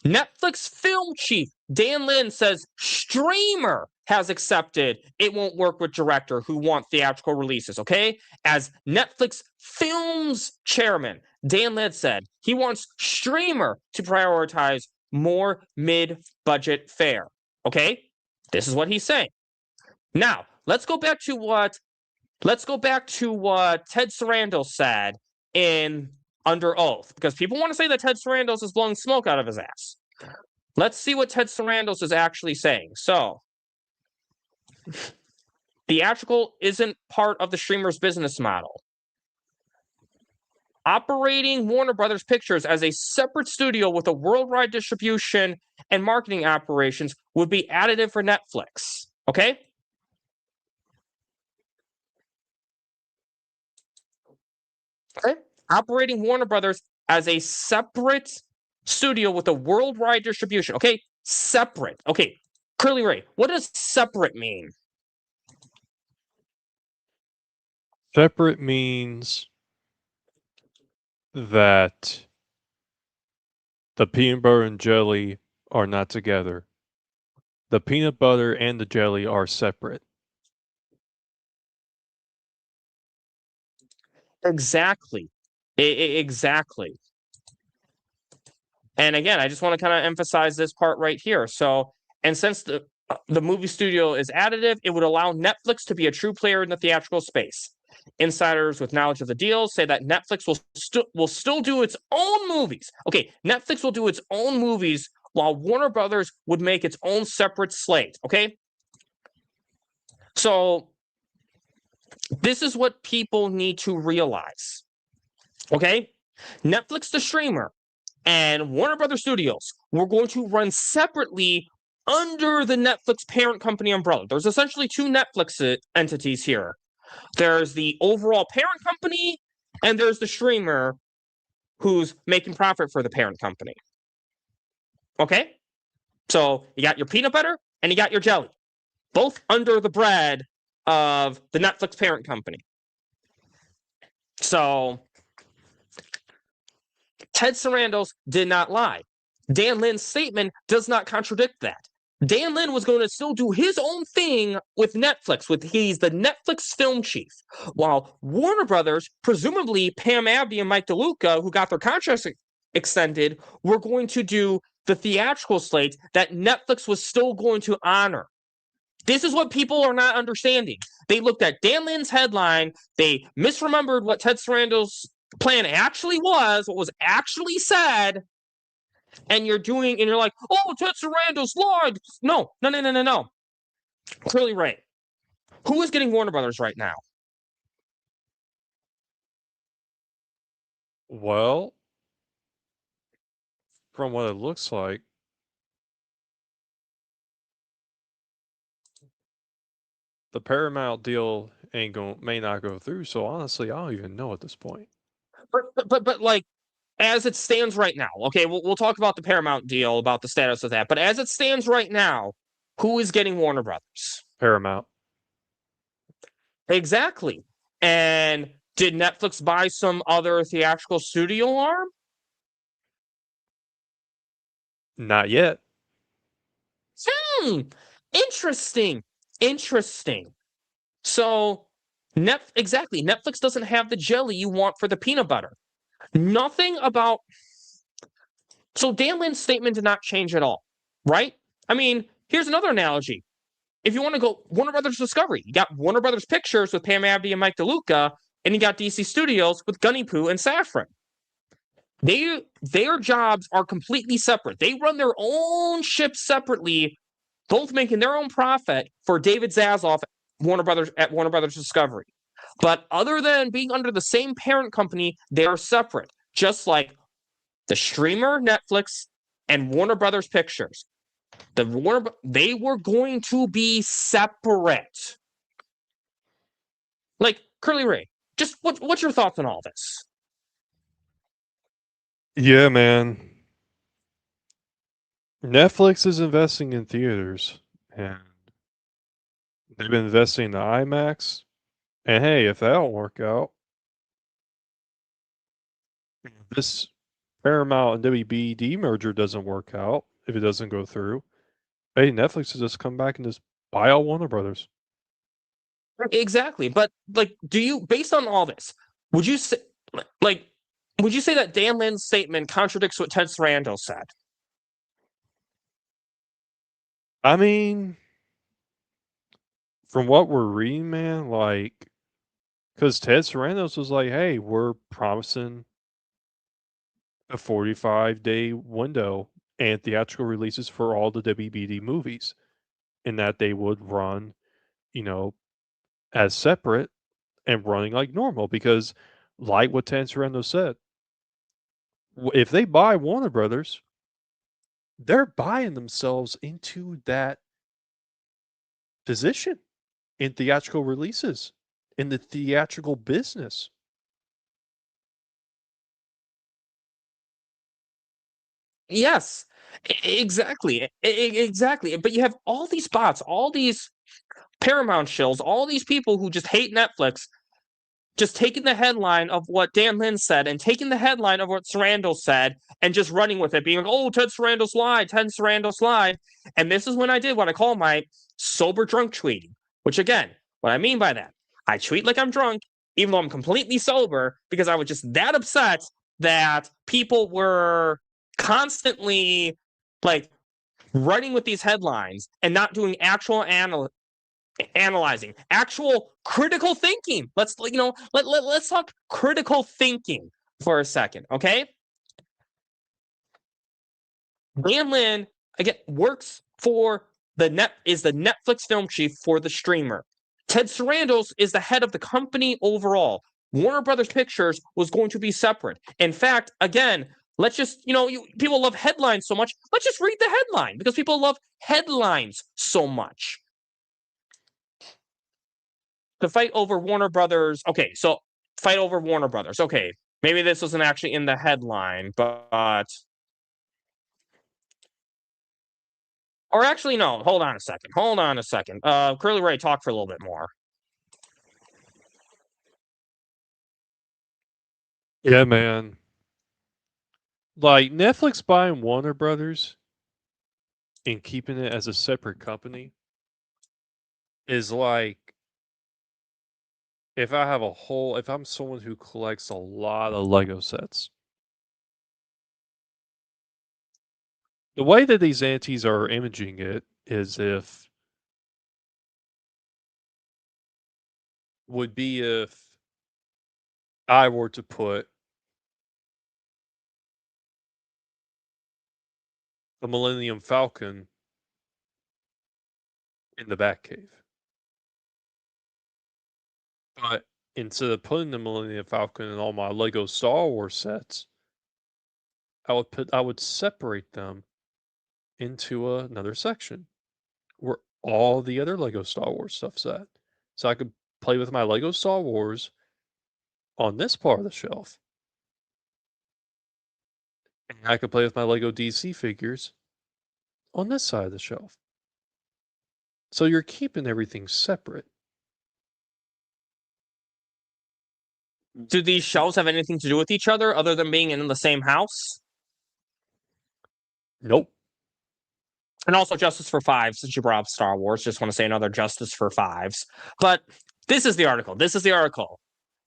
Netflix film chief Dan Lin says streamer has accepted it won't work with director who want theatrical releases. Okay, as Netflix films chairman, Dan Lin said he wants streamer to prioritize more mid-budget fare. Okay, this is what he's saying. Now let's go back to what Ted Sarandon said in Under Oath, because people want to say that Ted Sarandon is blowing smoke out of his ass. Let's see what Ted Sarandon is actually saying. So, theatrical isn't part of the streamer's business model. Operating Warner Brothers Pictures as a separate studio with a worldwide distribution and marketing operations would be additive for Netflix. Okay? Okay. Operating Warner Brothers as a separate studio with a worldwide distribution. Okay, separate. Okay, Curly Ray, what does separate mean? Separate means that the peanut butter and jelly are not together. The peanut butter and the jelly are separate. Exactly. Exactly. And again, I just want to kind of emphasize this part right here. So, and since the movie studio is additive, it would allow Netflix to be a true player in the theatrical space. Insiders with knowledge of the deal say that Netflix will still do its own movies. Okay, Netflix will do its own movies while Warner Brothers would make its own separate slate. Okay, so this is what people need to realize. Okay, Netflix, the streamer, and Warner Brothers Studios were going to run separately under the Netflix parent company umbrella. There's essentially two Netflix entities here. There's the overall parent company, and there's the streamer who's making profit for the parent company. Okay? So you got your peanut butter and you got your jelly, both under the bread of the Netflix parent company. So Ted Sarandon did not lie. Dan Lin's statement does not contradict that. Dan Lin was going to still do his own thing with Netflix, he's the Netflix film chief, while Warner Brothers, presumably Pam Abdy and Mike DeLuca, who got their contracts extended, were going to do the theatrical slate that Netflix was still going to honor. This is what people are not understanding. They looked at Dan Lin's headline, they misremembered what Ted Sarando's plan actually was, what was actually said, and you're like, oh, Ted Sarando's lied. No. Curly Ray. Who is getting Warner Brothers right now? Well, from what it looks like, the Paramount deal may not go through. So honestly, I don't even know at this point. But like, as it stands right now, okay, we'll talk about the Paramount deal, about the status of that. But as it stands right now, who is getting Warner Brothers? Paramount. Exactly. And did Netflix buy some other theatrical studio arm? Not yet. Interesting. So, exactly. Netflix doesn't have the jelly you want for the peanut butter. Nothing about. So Dan Lin's statement did not change at all, right? I mean, here's another analogy. If you want to go Warner Brothers Discovery, you got Warner Brothers Pictures with Pam Abdy and Mike DeLuca, and you got DC Studios with Gunny Poo and Safran. Their jobs are completely separate. They run their own ship separately, both making their own profit for David Zaslav at Warner Brothers Discovery. But other than being under the same parent company, they are separate, just like the streamer Netflix and Warner Brothers Pictures. They were going to be separate. Like, Curly Ray, just what's your thoughts on all this? Yeah, man. Netflix is investing in theaters, and they've been investing in the IMAX. And hey, if that don't work out, this Paramount and WBD merger doesn't work out, if it doesn't go through, hey, Netflix will just come back and just buy out Warner Brothers. Exactly. But like, based on all this, would you say that Dan Lin's statement contradicts what Ted Sarando said? I mean, from what we're reading, man, like, because Ted Sarandos was like, hey, we're promising a 45-day window and theatrical releases for all the WBD movies, and that they would run, as separate and running like normal. Because, like what Ted Sarandos said, if they buy Warner Brothers, they're buying themselves into that position in theatrical releases, in the theatrical business. Yes, exactly. Exactly. But you have all these bots, all these Paramount shills, all these people who just hate Netflix, just taking the headline of what Dan Lin said and taking the headline of what Sarandon said and just running with it, being like, oh, Ted Sarandos lied, Ted Sarandos lied. And this is when I did what I call my sober drunk tweeting, which again, what I mean by that, I tweet like I'm drunk, even though I'm completely sober, because I was just that upset that people were constantly like running with these headlines and not doing actual analyzing, actual critical thinking. Let's talk critical thinking for a second, okay? Dan Lin again works for is the Netflix film chief for the streamer. Ted Sarandos is the head of the company overall. Warner Brothers Pictures was going to be separate. In fact, again, let's just, people love headlines so much. Let's just read the headline because people love headlines so much. The fight over Warner Brothers. Okay, so fight over Warner Brothers. Okay, maybe this wasn't actually in the headline, but. Or actually, no. Hold on a second. Curly Ray, talk for a little bit more. Yeah, man. Like, Netflix buying Warner Brothers and keeping it as a separate company is like if I'm someone who collects a lot of Lego sets. The way that these entities are imaging it is if I were to put the Millennium Falcon in the Batcave. But instead of putting the Millennium Falcon in all my Lego Star Wars sets, I would separate them into another section where all the other Lego Star Wars stuff's at. So I could play with my Lego Star Wars on this part of the shelf. And I could play with my Lego DC figures on this side of the shelf. So you're keeping everything separate. Do these shelves have anything to do with each other other than being in the same house? Nope. And also Justice for Fives, since you brought up Star Wars. Just want to say another Justice for Fives. But this is the article.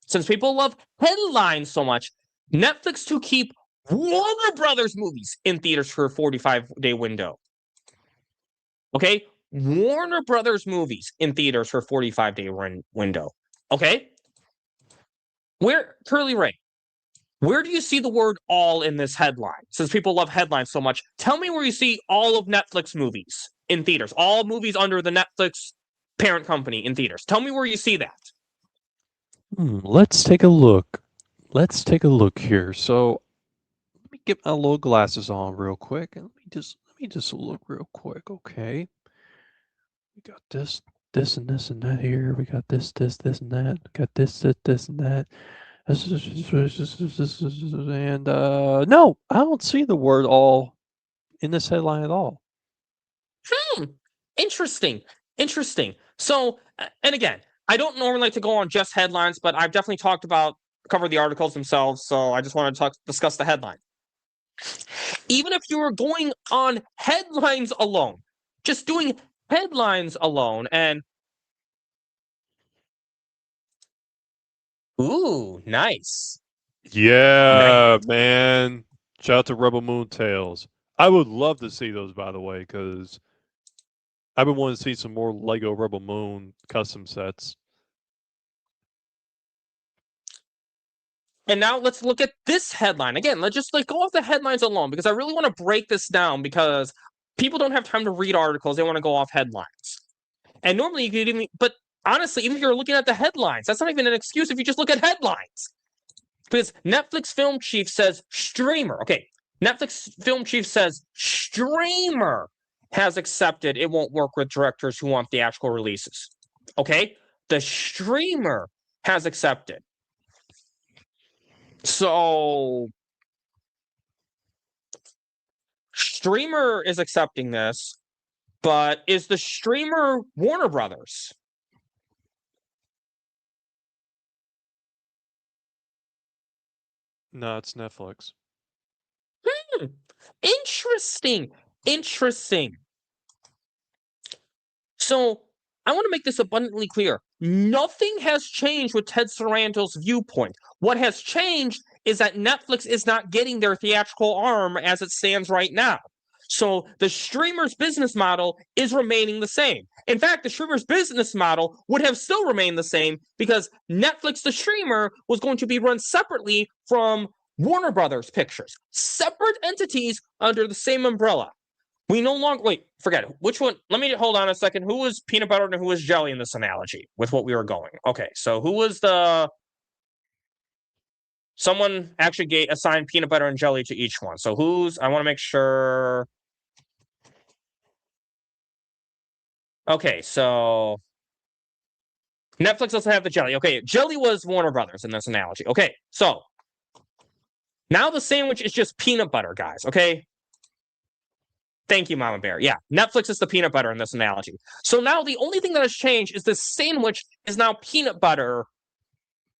Since people love headlines so much, Netflix to keep Warner Brothers movies in theaters for a 45-day window. Okay? Warner Brothers movies in theaters for a 45-day window. Okay? Curly Ray, where do you see the word all in this headline? Since people love headlines so much, tell me where you see all of Netflix movies in theaters. All movies under the Netflix parent company in theaters. Tell me where you see that. Let's take a look. Let's take a look here. So let me get my little glasses on real quick, and let me just look real quick. Okay, we got this, and this, and that here. We got this, and that. Got this, and that. And no, I don't see the word all in this headline at all. Interesting. So, and again, I don't normally like to go on just headlines, but I've definitely covered the articles themselves, so I just want to discuss the headline. Even if you were going on headlines alone, just doing headlines alone, and ooh, nice. Yeah, man. Shout out to Rebel Moon Tales. I would love to see those, by the way, because I've been wanting to see some more Lego Rebel Moon custom sets. And now let's look at this headline. Again, let's just go off the headlines alone, because I really want to break this down, because people don't have time to read articles. They want to go off headlines. And normally you could but honestly, even if you're looking at the headlines, that's not even an excuse if you just look at headlines. Because Netflix film chief says streamer. Okay, Netflix film chief says streamer has accepted it won't work with directors who want theatrical releases. Okay, the streamer has accepted. So streamer is accepting this, but is the streamer Warner Brothers? No, it's Netflix. Interesting. So I want to make this abundantly clear. Nothing has changed with Ted Saranto's viewpoint. What has changed is that Netflix is not getting their theatrical arm as it stands right now. So the streamer's business model is remaining the same. In fact, the streamer's business model would have still remained the same, because Netflix, the streamer, was going to be run separately from Warner Brothers Pictures. Separate entities under the same umbrella. We no longer... Wait, forget it. Which one? Let me hold on a second. Who was peanut butter and who was jelly in this analogy with what we were going? Okay, so who was the... Someone actually assigned peanut butter and jelly to each one. So who's... I want to make sure... Okay, so... Netflix doesn't have the jelly. Okay, jelly was Warner Brothers in this analogy. Okay, so... Now the sandwich is just peanut butter, guys, okay? Thank you, Mama Bear. Yeah, Netflix is the peanut butter in this analogy. So now the only thing that has changed is this sandwich is now peanut butter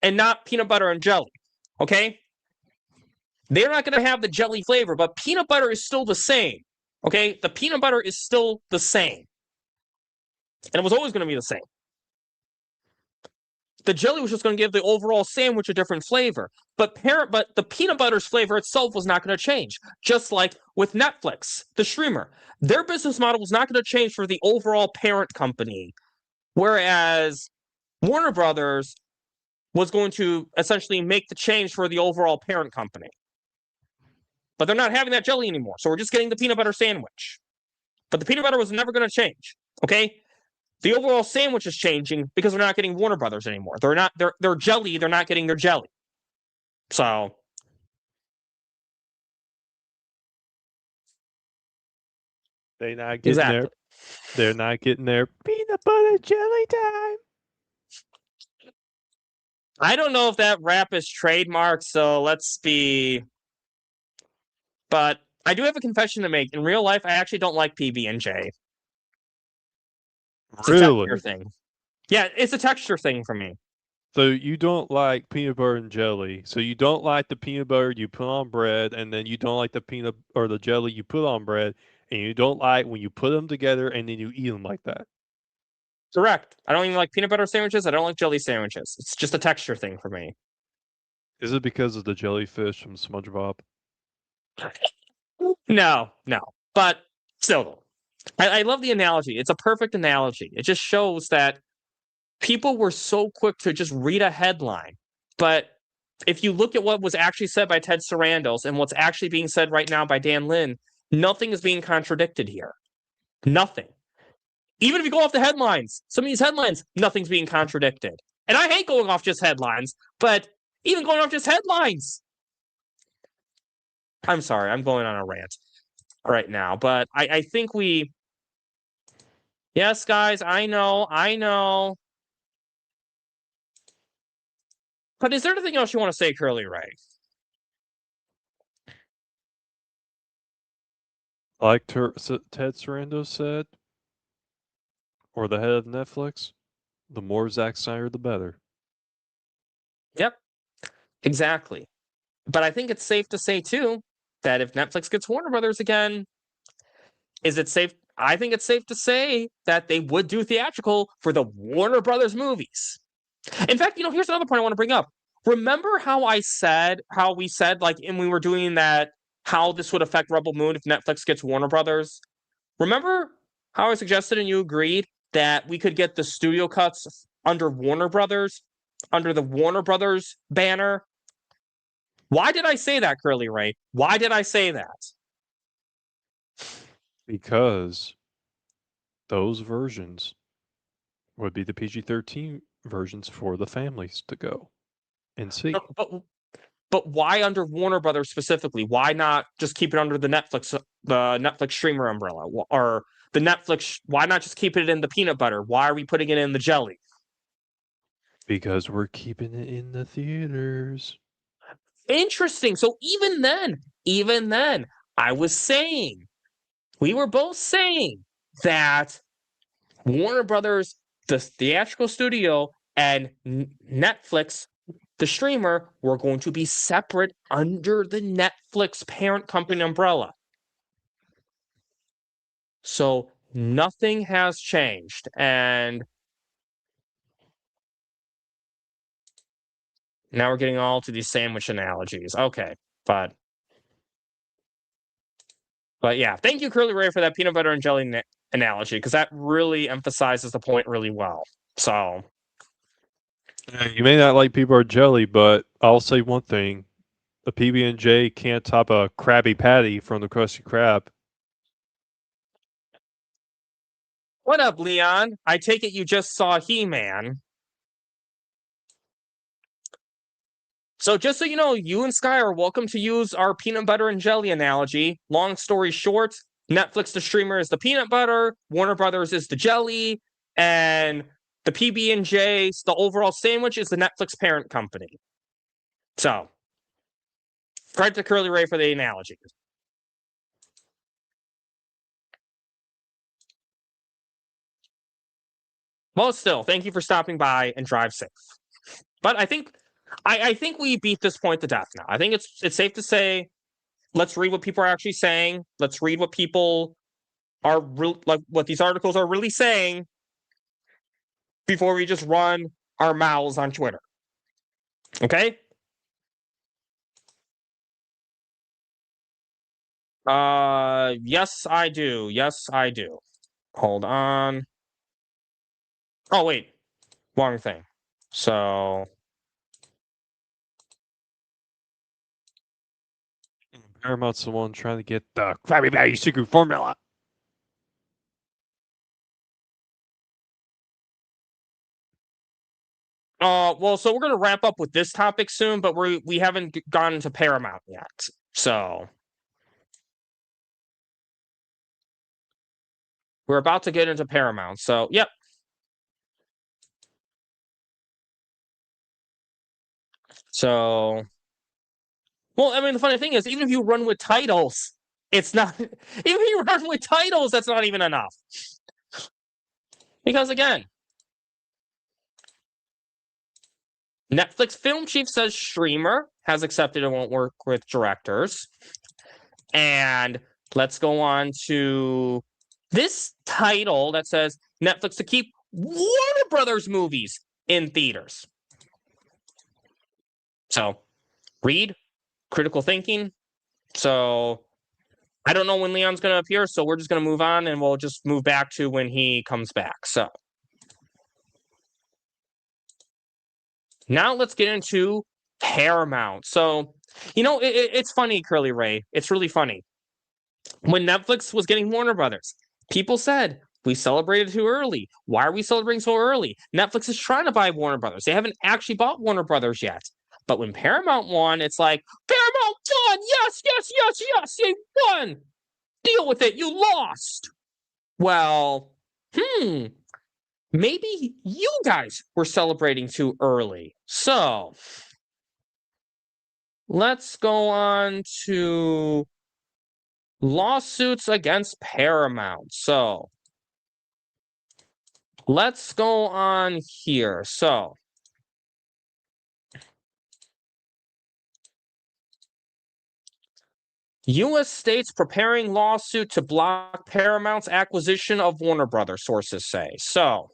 and not peanut butter and jelly, okay? They're not going to have the jelly flavor, but peanut butter is still the same. Okay, the peanut butter is still the same. And it was always going to be the same. The jelly was just going to give the overall sandwich a different flavor. But the peanut butter's flavor itself was not going to change. Just like with Netflix, the streamer. Their business model was not going to change for the overall parent company. Whereas Warner Brothers was going to essentially make the change for the overall parent company. But they're not having that jelly anymore. So we're just getting the peanut butter sandwich. But the peanut butter was never going to change. Okay? The overall sandwich is changing because they're not getting Warner Brothers anymore. They're jelly, they're not getting their jelly. So they're not getting their peanut butter jelly time. I don't know if that rap is trademarked, so let's be. But I do have a confession to make. In real life, I actually don't like PB&J. It's a texture thing. Yeah, it's a texture thing for me. So you don't like peanut butter and jelly. So you don't like the peanut butter you put on bread, and then you don't like the peanut or the jelly you put on bread, and you don't like when you put them together and then you eat them like that. Correct. I don't even like peanut butter sandwiches. I don't like jelly sandwiches. It's just a texture thing for me. Is it because of the jellyfish from SpongeBob? No. But still, I love the analogy. It's a perfect analogy. It just shows that people were so quick to just read a headline. But if you look at what was actually said by Ted Sarandos and what's actually being said right now by Dan Lin, nothing is being contradicted here. Nothing. Even if you go off the headlines, some of these headlines, nothing's being contradicted. And I hate going off just headlines, but even going off just headlines. I'm sorry, I'm going on a rant right now, but I think we. Yes, guys, I know. But is there anything else you want to say, Curly Ray? Like Ted Sarandos said, or the head of Netflix, the more Zack Snyder, the better. Yep, exactly. But I think it's safe to say, too, that if Netflix gets Warner Brothers again, is it safe? I think it's safe to say that they would do theatrical for the Warner Brothers movies. In fact, here's another point I want to bring up. Remember how we said, like, and we were doing that, how this would affect Rebel Moon if Netflix gets Warner Brothers? Remember how I suggested and you agreed that we could get the studio cuts under Warner Brothers, under the Warner Brothers banner? Why did I say that, Curly Ray? Why did I say that? Because those versions would be the PG-13 versions for the families to go and see. But why under Warner Brothers specifically? Why not just keep it under the Netflix streamer umbrella? Or the Netflix, why not just keep it in the peanut butter? Why are we putting it in the jelly? Because we're keeping it in the theaters. Interesting. So even then, we were both saying that Warner Brothers, the theatrical studio, and Netflix, the streamer, were going to be separate under the Netflix parent company umbrella. So nothing has changed. And now we're getting all to these sandwich analogies. Okay, but yeah, thank you, Curly Ray, for that peanut butter and jelly analogy, because that really emphasizes the point really well. So you may not like peanut butter jelly, but I'll say one thing: a PB&J can't top a Krabby Patty from the Krusty Krab. what up, Leon? I take it you just saw He-Man. So just so you know, you and Sky are welcome to use our peanut butter and jelly analogy. Long story short, Netflix, the streamer, is the peanut butter, Warner Brothers is the jelly, and the PB&J, the overall sandwich, is the Netflix parent company. So, credit to Curly Ray for the analogy. Well, still, thank you for stopping by and drive safe. But I think we beat this point to death now. I think it's safe to say let's read what people are actually saying. Let's read what people are what these articles are really saying before we just run our mouths on Twitter. Okay? Yes, I do. Yes, I do. Hold on. Oh, wait. Wrong thing. So Paramount's the one trying to get the Krabby Patty secret formula. well, so we're gonna wrap up with this topic soon, but we haven't gone into Paramount yet. So we're about to get into Paramount. So yep. So, well, I mean, the funny thing is, even if you run with titles, it's not. Even if you run with titles, that's not even enough. Because again, Netflix film chief says streamer has accepted it won't work with directors. And let's go on to this title that says Netflix to keep Warner Brothers movies in theaters. So, read, critical thinking. So, I don't know when Leon's going to appear, so we're just going to move on and we'll just move back to when he comes back. So, now let's get into Paramount. So, you know, it's funny, Curly Ray. It's really funny. When Netflix was getting Warner Brothers, people said, we celebrated too early. Why are we celebrating so early? Netflix is trying to buy Warner Brothers. They haven't actually bought Warner Brothers yet. But when Paramount won, it's like, Paramount won! Yes, yes, yes, yes, you won! Deal with it, you lost! Well, maybe you guys were celebrating too early. So, let's go on to lawsuits against Paramount. So, let's go on here. So, U.S. states preparing lawsuit to block Paramount's acquisition of Warner Brothers, sources say. So,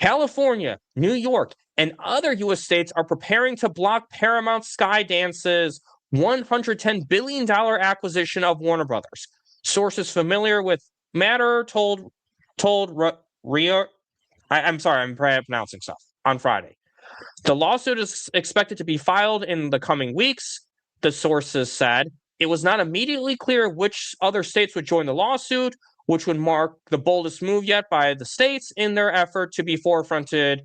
California, New York, and other U.S. states are preparing to block Paramount Skydance's $110 billion acquisition of Warner Brothers. Sources familiar with matter told Rio. I'm sorry, I'm pronouncing stuff on Friday. The lawsuit is expected to be filed in the coming weeks, the sources said. It was not immediately clear which other states would join the lawsuit, which would mark the boldest move yet by the states in their effort to be forefronted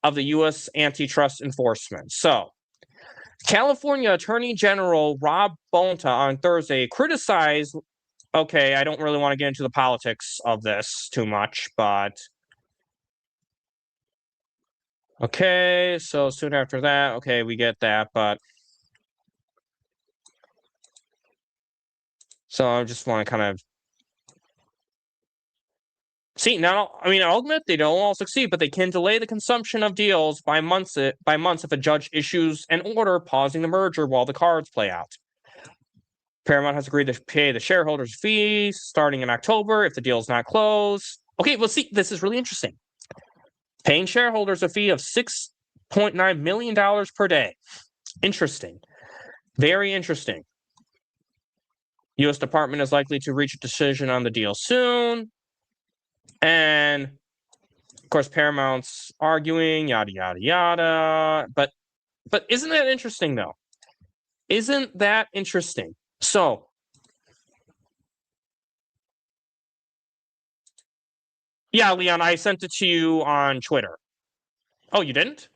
of the U.S. antitrust enforcement. So, California Attorney General Rob Bonta on Thursday criticized, okay, I don't really want to get into the politics of this too much, but okay, so soon after that, okay, we get that, but so I just want to kind of see now. I mean, I'll admit they don't all succeed, but they can delay the consumption of deals by months if a judge issues an order pausing the merger while the cards play out. Paramount has agreed to pay the shareholders' fees starting in October if the deal is not closed. Okay, well, see, this is really interesting. Paying shareholders a fee of $6.9 million per day. Interesting. Very interesting. U.S. Department is likely to reach a decision on the deal soon. And, of course, Paramount's arguing, yada, yada, yada. But isn't that interesting, though? Isn't that interesting? So, yeah, Leon, I sent it to you on Twitter. Oh, you didn't?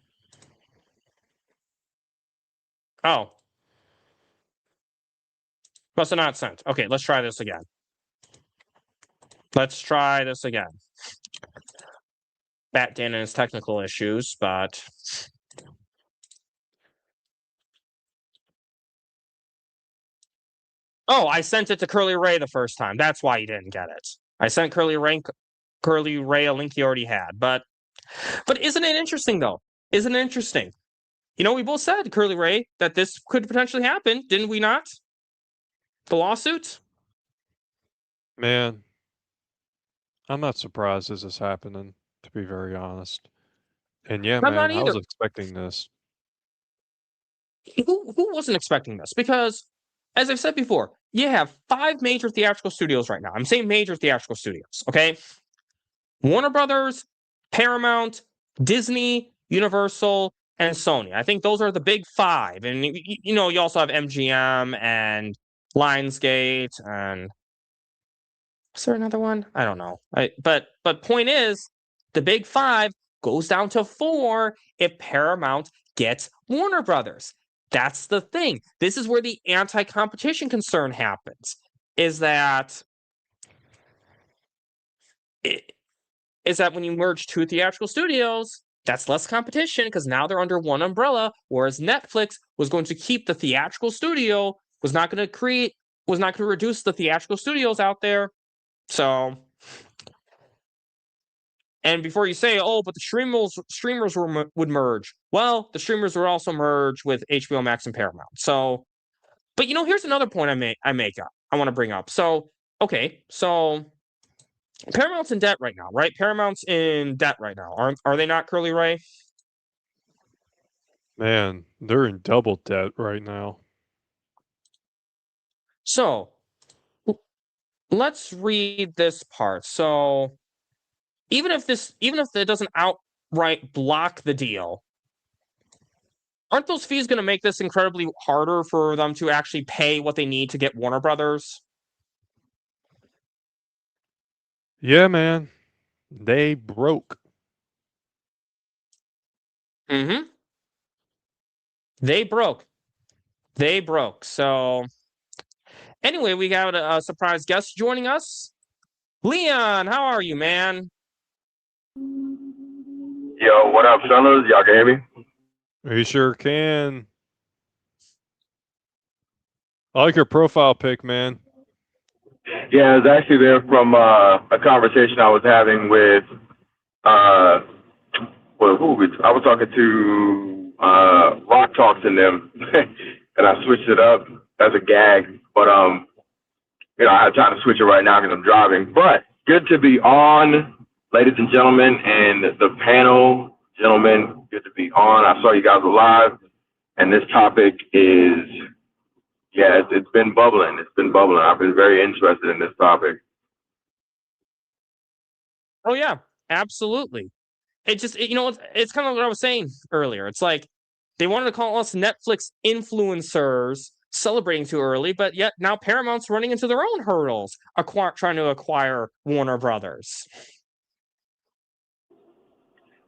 Oh. Must have not sent. Okay, let's try this again. Let's try this again. Bat Dan and his technical issues, but oh, I sent it to Curly Ray the first time. That's why you didn't get it. I sent Curly Ray a link he already had. But isn't it interesting though? Isn't it interesting? You know, we both said, Curly Ray, that this could potentially happen, didn't we not? The lawsuits? Man, I'm not surprised this is happening, to be very honest. And yeah, I'm not man, I either. was expecting this. Who wasn't expecting this? Because, as I've said before, you have 5 major theatrical studios right now. I'm saying major theatrical studios, okay? Warner Brothers, Paramount, Disney, Universal, and Sony. I think those are the big 5. And, you know, you also have MGM and Lionsgate. And is there another one? I don't know. But point is, the big 5 goes down to 4 if Paramount gets Warner Brothers. That's the thing. This is where the anti-competition concern happens. Is that when you merge 2 theatrical studios, that's less competition because now they're under one umbrella. Whereas Netflix was going to keep the theatrical studio, was not going to reduce the theatrical studios out there. So, and before you say, oh, but the streamers would merge. Well, the streamers would also merge with HBO Max and Paramount. So, but you know, here's another point I want to bring up. So, okay, so Paramount's in debt right now, right? Paramount's in debt right now. Are they not, Curly Ray? Man, they're in double debt right now. So, let's read this part. So, even if it doesn't outright block the deal, aren't those fees going to make this incredibly harder for them to actually pay what they need to get Warner Brothers? Yeah, man. They broke. Mm-hmm. They broke. So, anyway, we got a surprise guest joining us. Leon, how are you, man? Yo, what up, fellas? Y'all can hear me? You sure can. I like your profile pic, man. Yeah, it's actually there from a conversation I was having with, I was talking to Rock Talks and them, and I switched it up as a gag. But, you know, I have time to switch it right now because I'm driving. But good to be on, ladies and gentlemen, and the panel, gentlemen, good to be on. I saw you guys were live, and this topic is... yeah, it's been bubbling. It's been bubbling. I've been very interested in this topic. Oh yeah, absolutely. You know, it's kind of what I was saying earlier. It's like they wanted to call us Netflix influencers celebrating too early, but yet now Paramount's running into their own hurdles, trying to acquire Warner Brothers.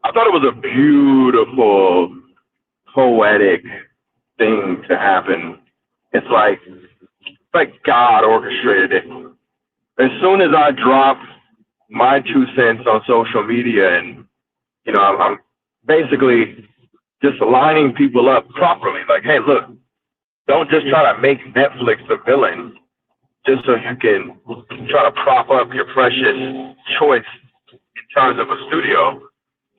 I thought it was a beautiful, poetic thing to happen. It's like God orchestrated it. As soon as I drop my 2 cents on social media, and you know, I'm basically just lining people up properly. Like, hey, look, don't just try to make Netflix the villain just so you can try to prop up your precious choice in terms of a studio.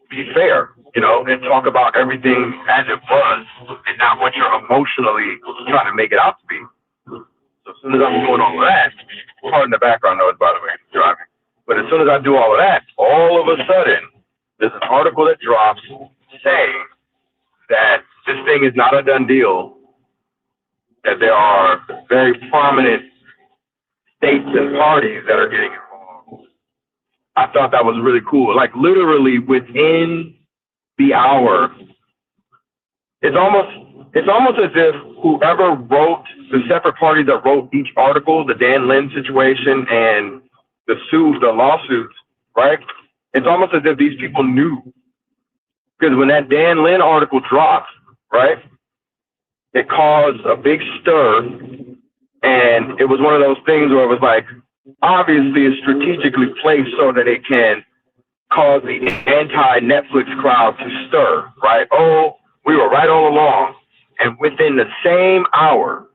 Be fair, you know, and talk about everything as it was and not what you're emotionally trying to make it out to be. So as soon as I'm doing all of that, pardon the background noise, by the way, driving. But as soon as I do all of that, all of a sudden, there's an article that drops saying that this thing is not a done deal, that there are very prominent states and parties that are getting involved. I thought that was really cool. Like literally within the hour, it's almost as if whoever wrote the separate parties that wrote each article, the Dan Lin situation and the lawsuits, right? It's almost as if these people knew. Because when that Dan Lin article dropped, right, it caused a big stir. And it was one of those things where it was like, obviously it's strategically placed so that it can cause the anti-Netflix crowd to stir, right? Oh, we were right all along. And within the same hour,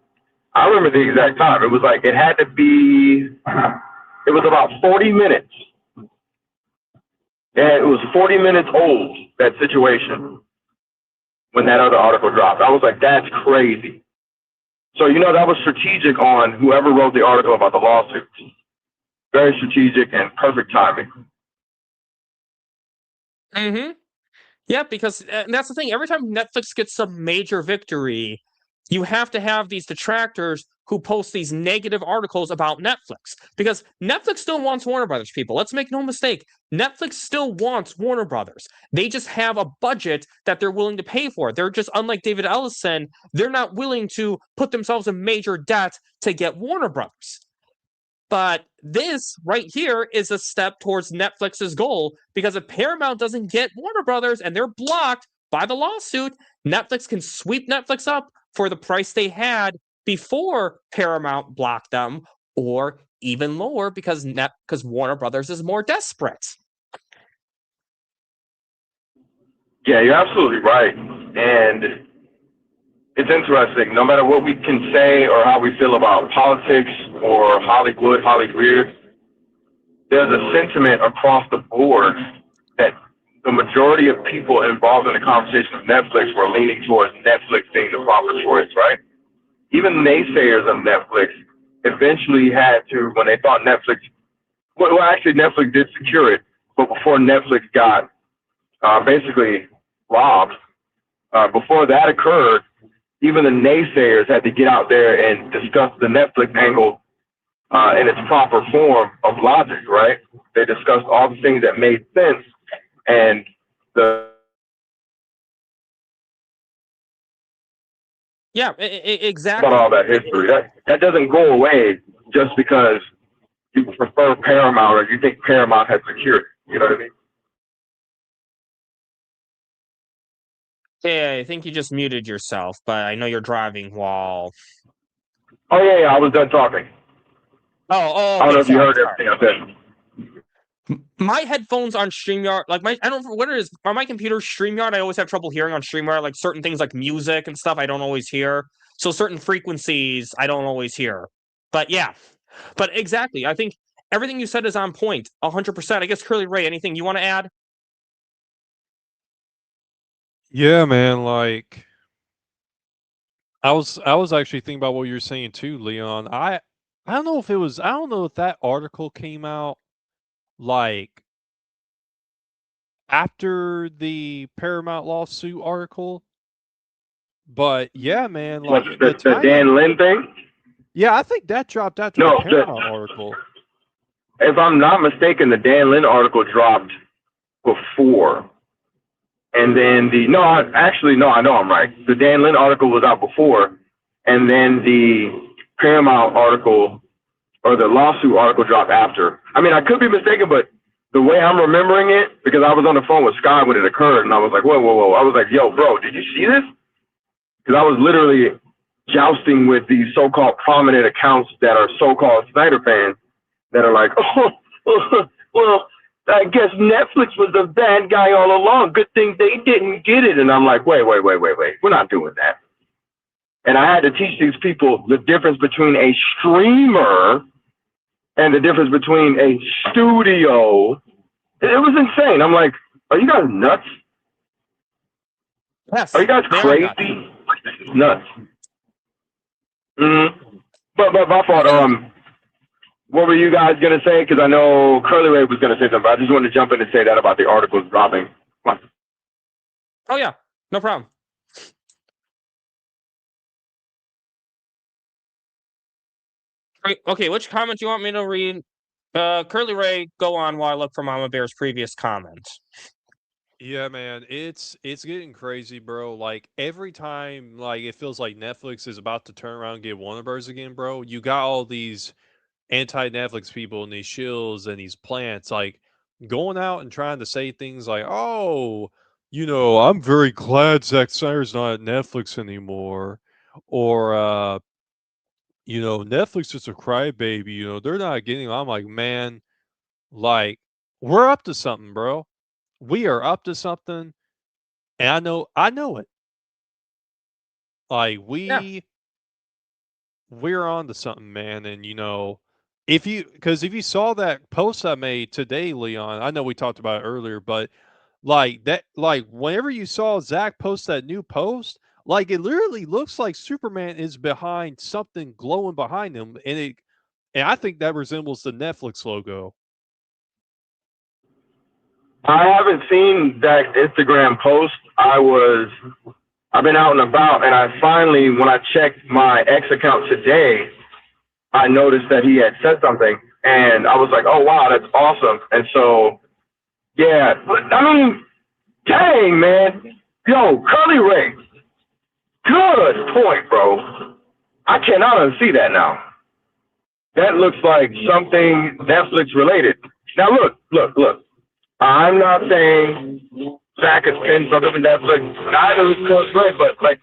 I remember the exact time. It was like, it was about 40 minutes. And it was 40 minutes old, that situation, when that other article dropped. I was like, that's crazy. So, that was strategic on whoever wrote the article about the lawsuit. Very strategic and perfect timing. Mm-hmm. Yeah, because and that's the thing. Every time Netflix gets some major victory, you have to have these detractors who post these negative articles about Netflix. Because Netflix still wants Warner Brothers, people. Let's make no mistake. Netflix still wants Warner Brothers. They just have a budget that they're willing to pay for. They're just, unlike David Ellison, they're not willing to put themselves in major debt to get Warner Brothers. But this right here is a step towards Netflix's goal, because if Paramount doesn't get Warner Brothers and they're blocked by the lawsuit, Netflix can sweep Netflix up for the price they had before Paramount blocked them, or even lower because Warner Brothers is more desperate. Yeah, you're absolutely right. And it's interesting. No matter what we can say or how we feel about politics or Hollywood, there's a sentiment across the board that the majority of people involved in the conversation of Netflix were leaning towards Netflix being the proper choice, right? Even naysayers of Netflix eventually had to, when they thought Netflix, well, actually Netflix did secure it, but before Netflix got basically robbed, before that occurred, even the naysayers had to get out there and discuss the Netflix angle in its proper form of logic, right? They discussed all the things that made sense, and exactly. About all that history. That doesn't go away just because you prefer Paramount or you think Paramount has security. You know what I mean? Yeah, I think you just muted yourself, but I know you're driving while... Oh, yeah, I was done talking. Oh, I don't know if you heard everything I said. My headphones on StreamYard, like I don't know what it is. On my computer, StreamYard, I always have trouble hearing on StreamYard, like certain things like music and stuff I don't always hear. So certain frequencies I don't always hear. But yeah, but exactly. I think everything you said is on point, 100%. I guess Curly Ray, anything you want to add? Yeah, man, like I was actually thinking about what you're saying too, Leon. I don't know if that article came out like after the Paramount lawsuit article. But yeah, man, like What's the Dan Lin thing? Yeah, I think that dropped after the Paramount article. If I'm not mistaken, the Dan Lin article dropped before. And then I know I'm right. The Dan Lin article was out before, and then the Paramount article or the lawsuit article dropped after. I mean, I could be mistaken, but the way I'm remembering it, because I was on the phone with Sky when it occurred, and I was like, whoa. I was like, yo, bro, did you see this? Because I was literally jousting with these so-called prominent accounts that are so-called Snyder fans that are like, well, I guess Netflix was the bad guy all along. Good thing they didn't get it. And I'm like, wait. We're not doing that. And I had to teach these people the difference between a streamer and the difference between a studio. It was insane. I'm like, are you guys nuts? Yes. Are you guys crazy? Nuts. Mm-hmm. But my fault. What were you guys going to say? Because I know Curly Ray was going to say something, but I just wanted to jump in and say that about the articles dropping. Oh, yeah. No problem. Okay, which comment do you want me to read? Curly Ray, go on while I look for Mama Bear's previous comment. Yeah, man, it's getting crazy, bro. Like every time, like it feels like Netflix is about to turn around and get Warner Bros. Again, bro. You got all these anti-Netflix people and these shills and these plants like going out and trying to say things like, oh, I'm very glad Zack Snyder's not at Netflix anymore, or Netflix is a crybaby, they're not getting. I'm like, man, like we're up to something, bro. We are up to something, and I know it. Like we're on to something, man. And if you saw that post I made today, Leon, I know we talked about it earlier, but like whenever you saw Zach post that new post, Like it literally looks like Superman is behind something glowing behind him, and I think that resembles the Netflix logo. I haven't seen that Instagram post. I've been out and about, and I finally, when I checked my X account today, I noticed that he had said something, and I was like, oh, wow, that's awesome. And so, yeah, I mean, dang, man. Yo, Curly Ray, good point, bro. I cannot unsee that now. That looks like something Netflix related. Now, look. I'm not saying Zack has pinned something from Netflix. Neither is Curly Ray, but, like,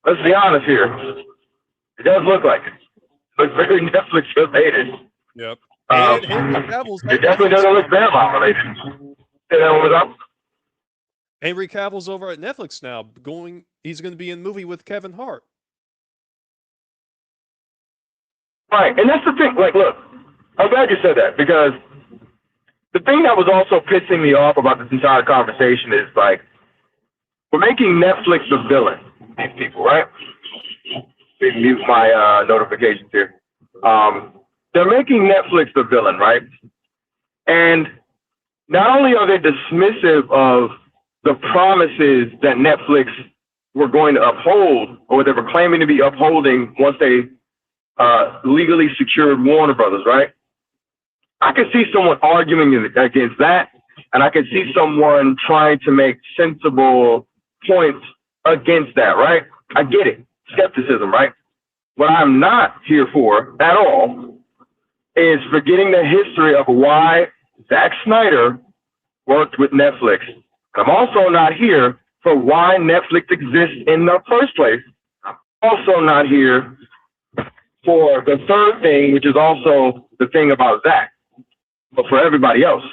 let's be honest here. It does look like it. Looks very Netflix related. Yep. It definitely doesn't look Paramount related. Say that one more time. Henry Cavill's over at Netflix now. He's going to be in a movie with Kevin Hart. Right, and that's the thing. Like, look, I'm glad you said that, because the thing that was also pissing me off about this entire conversation is, like, we're making Netflix the villain. These people, right? Let me mute my notifications here. They're making Netflix the villain, right? And not only are they dismissive of the promises that Netflix were going to uphold, or they were claiming to be upholding once they legally secured Warner Brothers, right? I could see someone arguing against that, and I could see someone trying to make sensible points against that, right? I get it. Skepticism, right? What I'm not here for at all is forgetting the history of why Zack Snyder worked with Netflix. I'm also not here for why Netflix exists in the first place. I'm also not here for the third thing, which is also the thing about Zack, but for everybody else.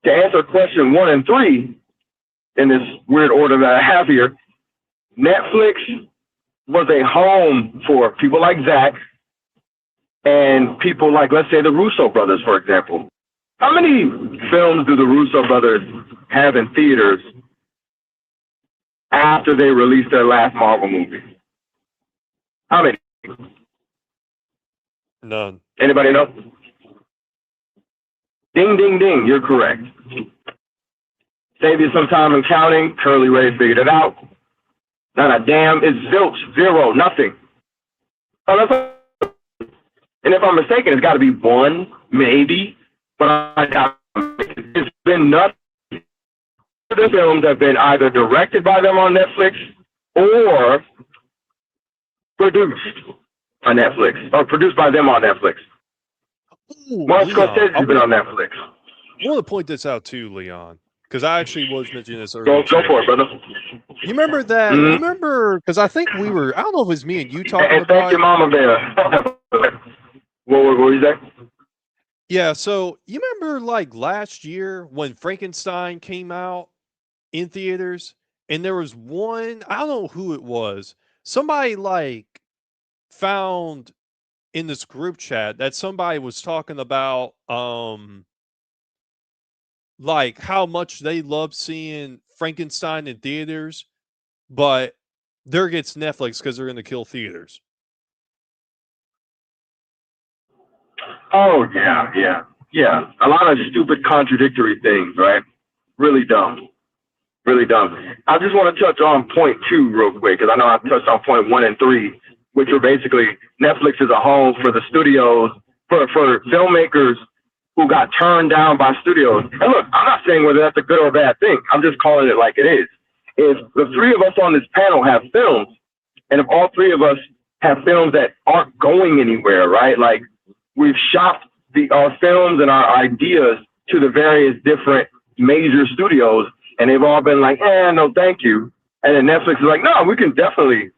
To answer question 1 and 3 in this weird order that I have here, Netflix was a home for people like Zack and people like, let's say, the Russo brothers, for example. How many films do the Russo brothers have in theaters after they released their last Marvel movie? How many? None. Anybody know? Ding, ding, ding. You're correct. Save you some time in counting. Curly Ray figured it out. Not a damn. It's zilch. Zero. Nothing. And if I'm mistaken, it's got to be one, maybe. But it's been nothing. The films have been either directed by them on Netflix or produced on Netflix, or produced by them on Netflix. Mark Scorsese has been on Netflix. I want to point this out too, Leon, because I actually was mentioning this earlier. Go for it, brother. You remember that? Mm-hmm. You remember, because I think we were, I don't know if it was me and you talking and about. Thank you, Mama Bear. What were you saying? Yeah, so you remember like last year when Frankenstein came out in theaters, and there was one, I don't know who it was, somebody like found in this group chat that somebody was talking about like how much they love seeing Frankenstein in theaters, but there against Netflix because they're going to kill theaters. Oh, yeah. A lot of stupid contradictory things, right? Really dumb. I just want to touch on point 2 real quick, because I know I touched on point 1 and 3, which were basically Netflix is a home for the studios, for filmmakers who got turned down by studios. And look, I'm not saying whether that's a good or bad thing. I'm just calling it like it is. If the 3 of us on this panel have films, and if all 3 of us have films that aren't going anywhere, right? Like, we've shopped our films and our ideas to the various different major studios, and they've all been like, no, thank you. And then Netflix is like, no, we can definitely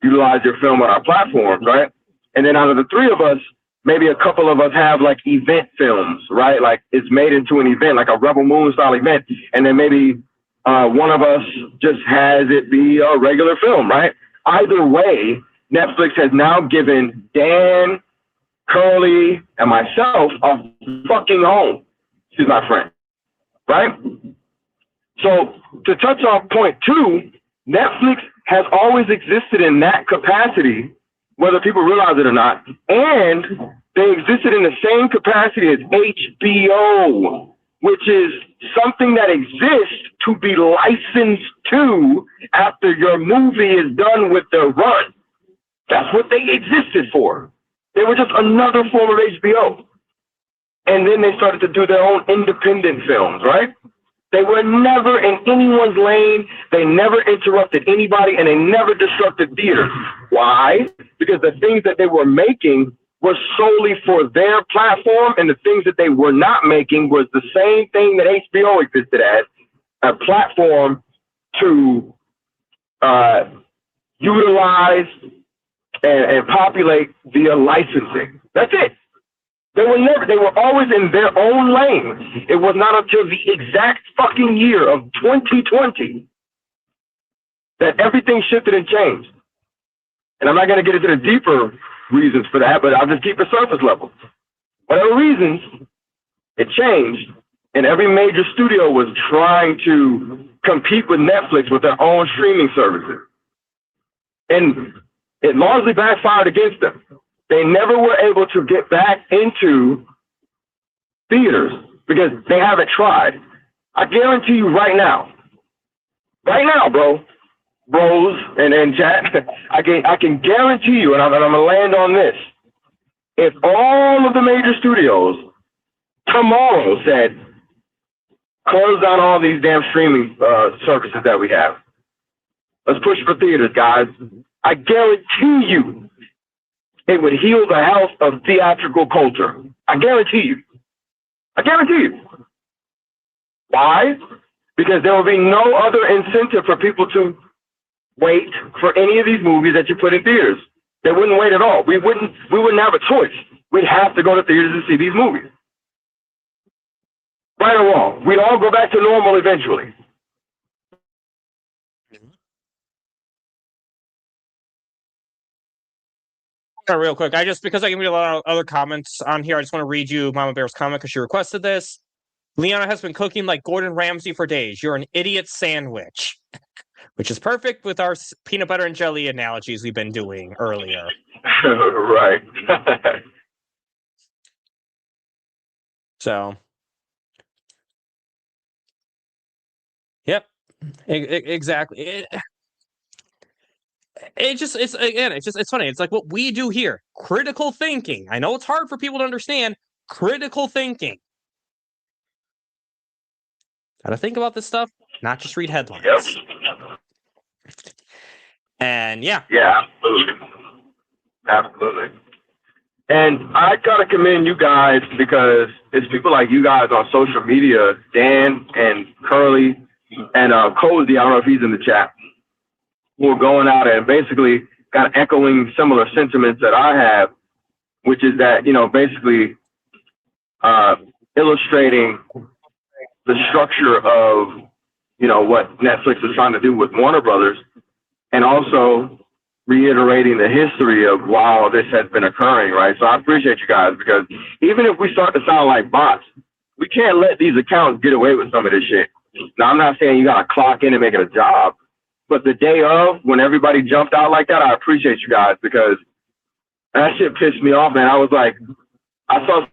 utilize your film on our platforms, right? And then out of the 3 of us, maybe a couple of us have like event films, right? Like it's made into an event, like a Rebel Moon style event. And then maybe one of us just has it be a regular film, right? Either way, Netflix has now given Dan, Curly, and myself a fucking home. She's my friend, right? So to touch on point 2, Netflix has always existed in that capacity, whether people realize it or not, and they existed in the same capacity as HBO, which is something that exists to be licensed to after your movie is done with their run. That's what they existed for. They were just another form of HBO. And then they started to do their own independent films, right? They were never in anyone's lane. They never interrupted anybody, and they never disrupted theaters. Why? Because the things that they were making were solely for their platform, and the things that they were not making was the same thing that HBO existed as, a platform to utilize and populate via licensing. That's it. They were always in their own lane. It was not until the exact fucking year of 2020 that everything shifted and changed. And I'm not going to get into the deeper reasons for that, but I'll just keep it surface level. Whatever reasons, it changed, and every major studio was trying to compete with Netflix with their own streaming services. And it largely backfired against them. They never were able to get back into theaters because they haven't tried. I guarantee you right now, bros and chat, I can guarantee you, and I'm gonna land on this. If all of the major studios tomorrow said, close down all these damn streaming services that we have, let's push for theaters, guys, I guarantee you it would heal the health of theatrical culture. I guarantee you. Why? Because there will be no other incentive for people to wait for any of these movies that you put in theaters. They wouldn't wait at all. We wouldn't have a choice. We'd have to go to theaters and see these movies. Right or wrong, we'd all go back to normal eventually. Real quick, because I can read a lot of other comments on here, I just want to read you Mama Bear's comment because she requested this. Leona has been cooking like Gordon Ramsay for days. You're an idiot sandwich. Which is perfect with our peanut butter and jelly analogies we've been doing earlier. Right. So, yep, exactly. It's funny. It's like what we do here. Critical thinking. I know it's hard for people to understand. Critical thinking. Gotta think about this stuff, not just read headlines. Yep. And yeah. Yeah, absolutely. And I gotta commend you guys because it's people like you guys on social media, Dan and Curly and Cozy, I don't know if he's in the chat, who are going out and basically kind of echoing similar sentiments that I have, which is that, basically illustrating the structure of, what Netflix is trying to do with Warner Brothers, and also reiterating the history of why all this has been occurring, right? So I appreciate you guys because even if we start to sound like bots, we can't let these accounts get away with some of this shit. Now, I'm not saying you got to clock in and make it a job, but the day of, when everybody jumped out like that, I appreciate you guys because that shit pissed me off, man. I was like, I saw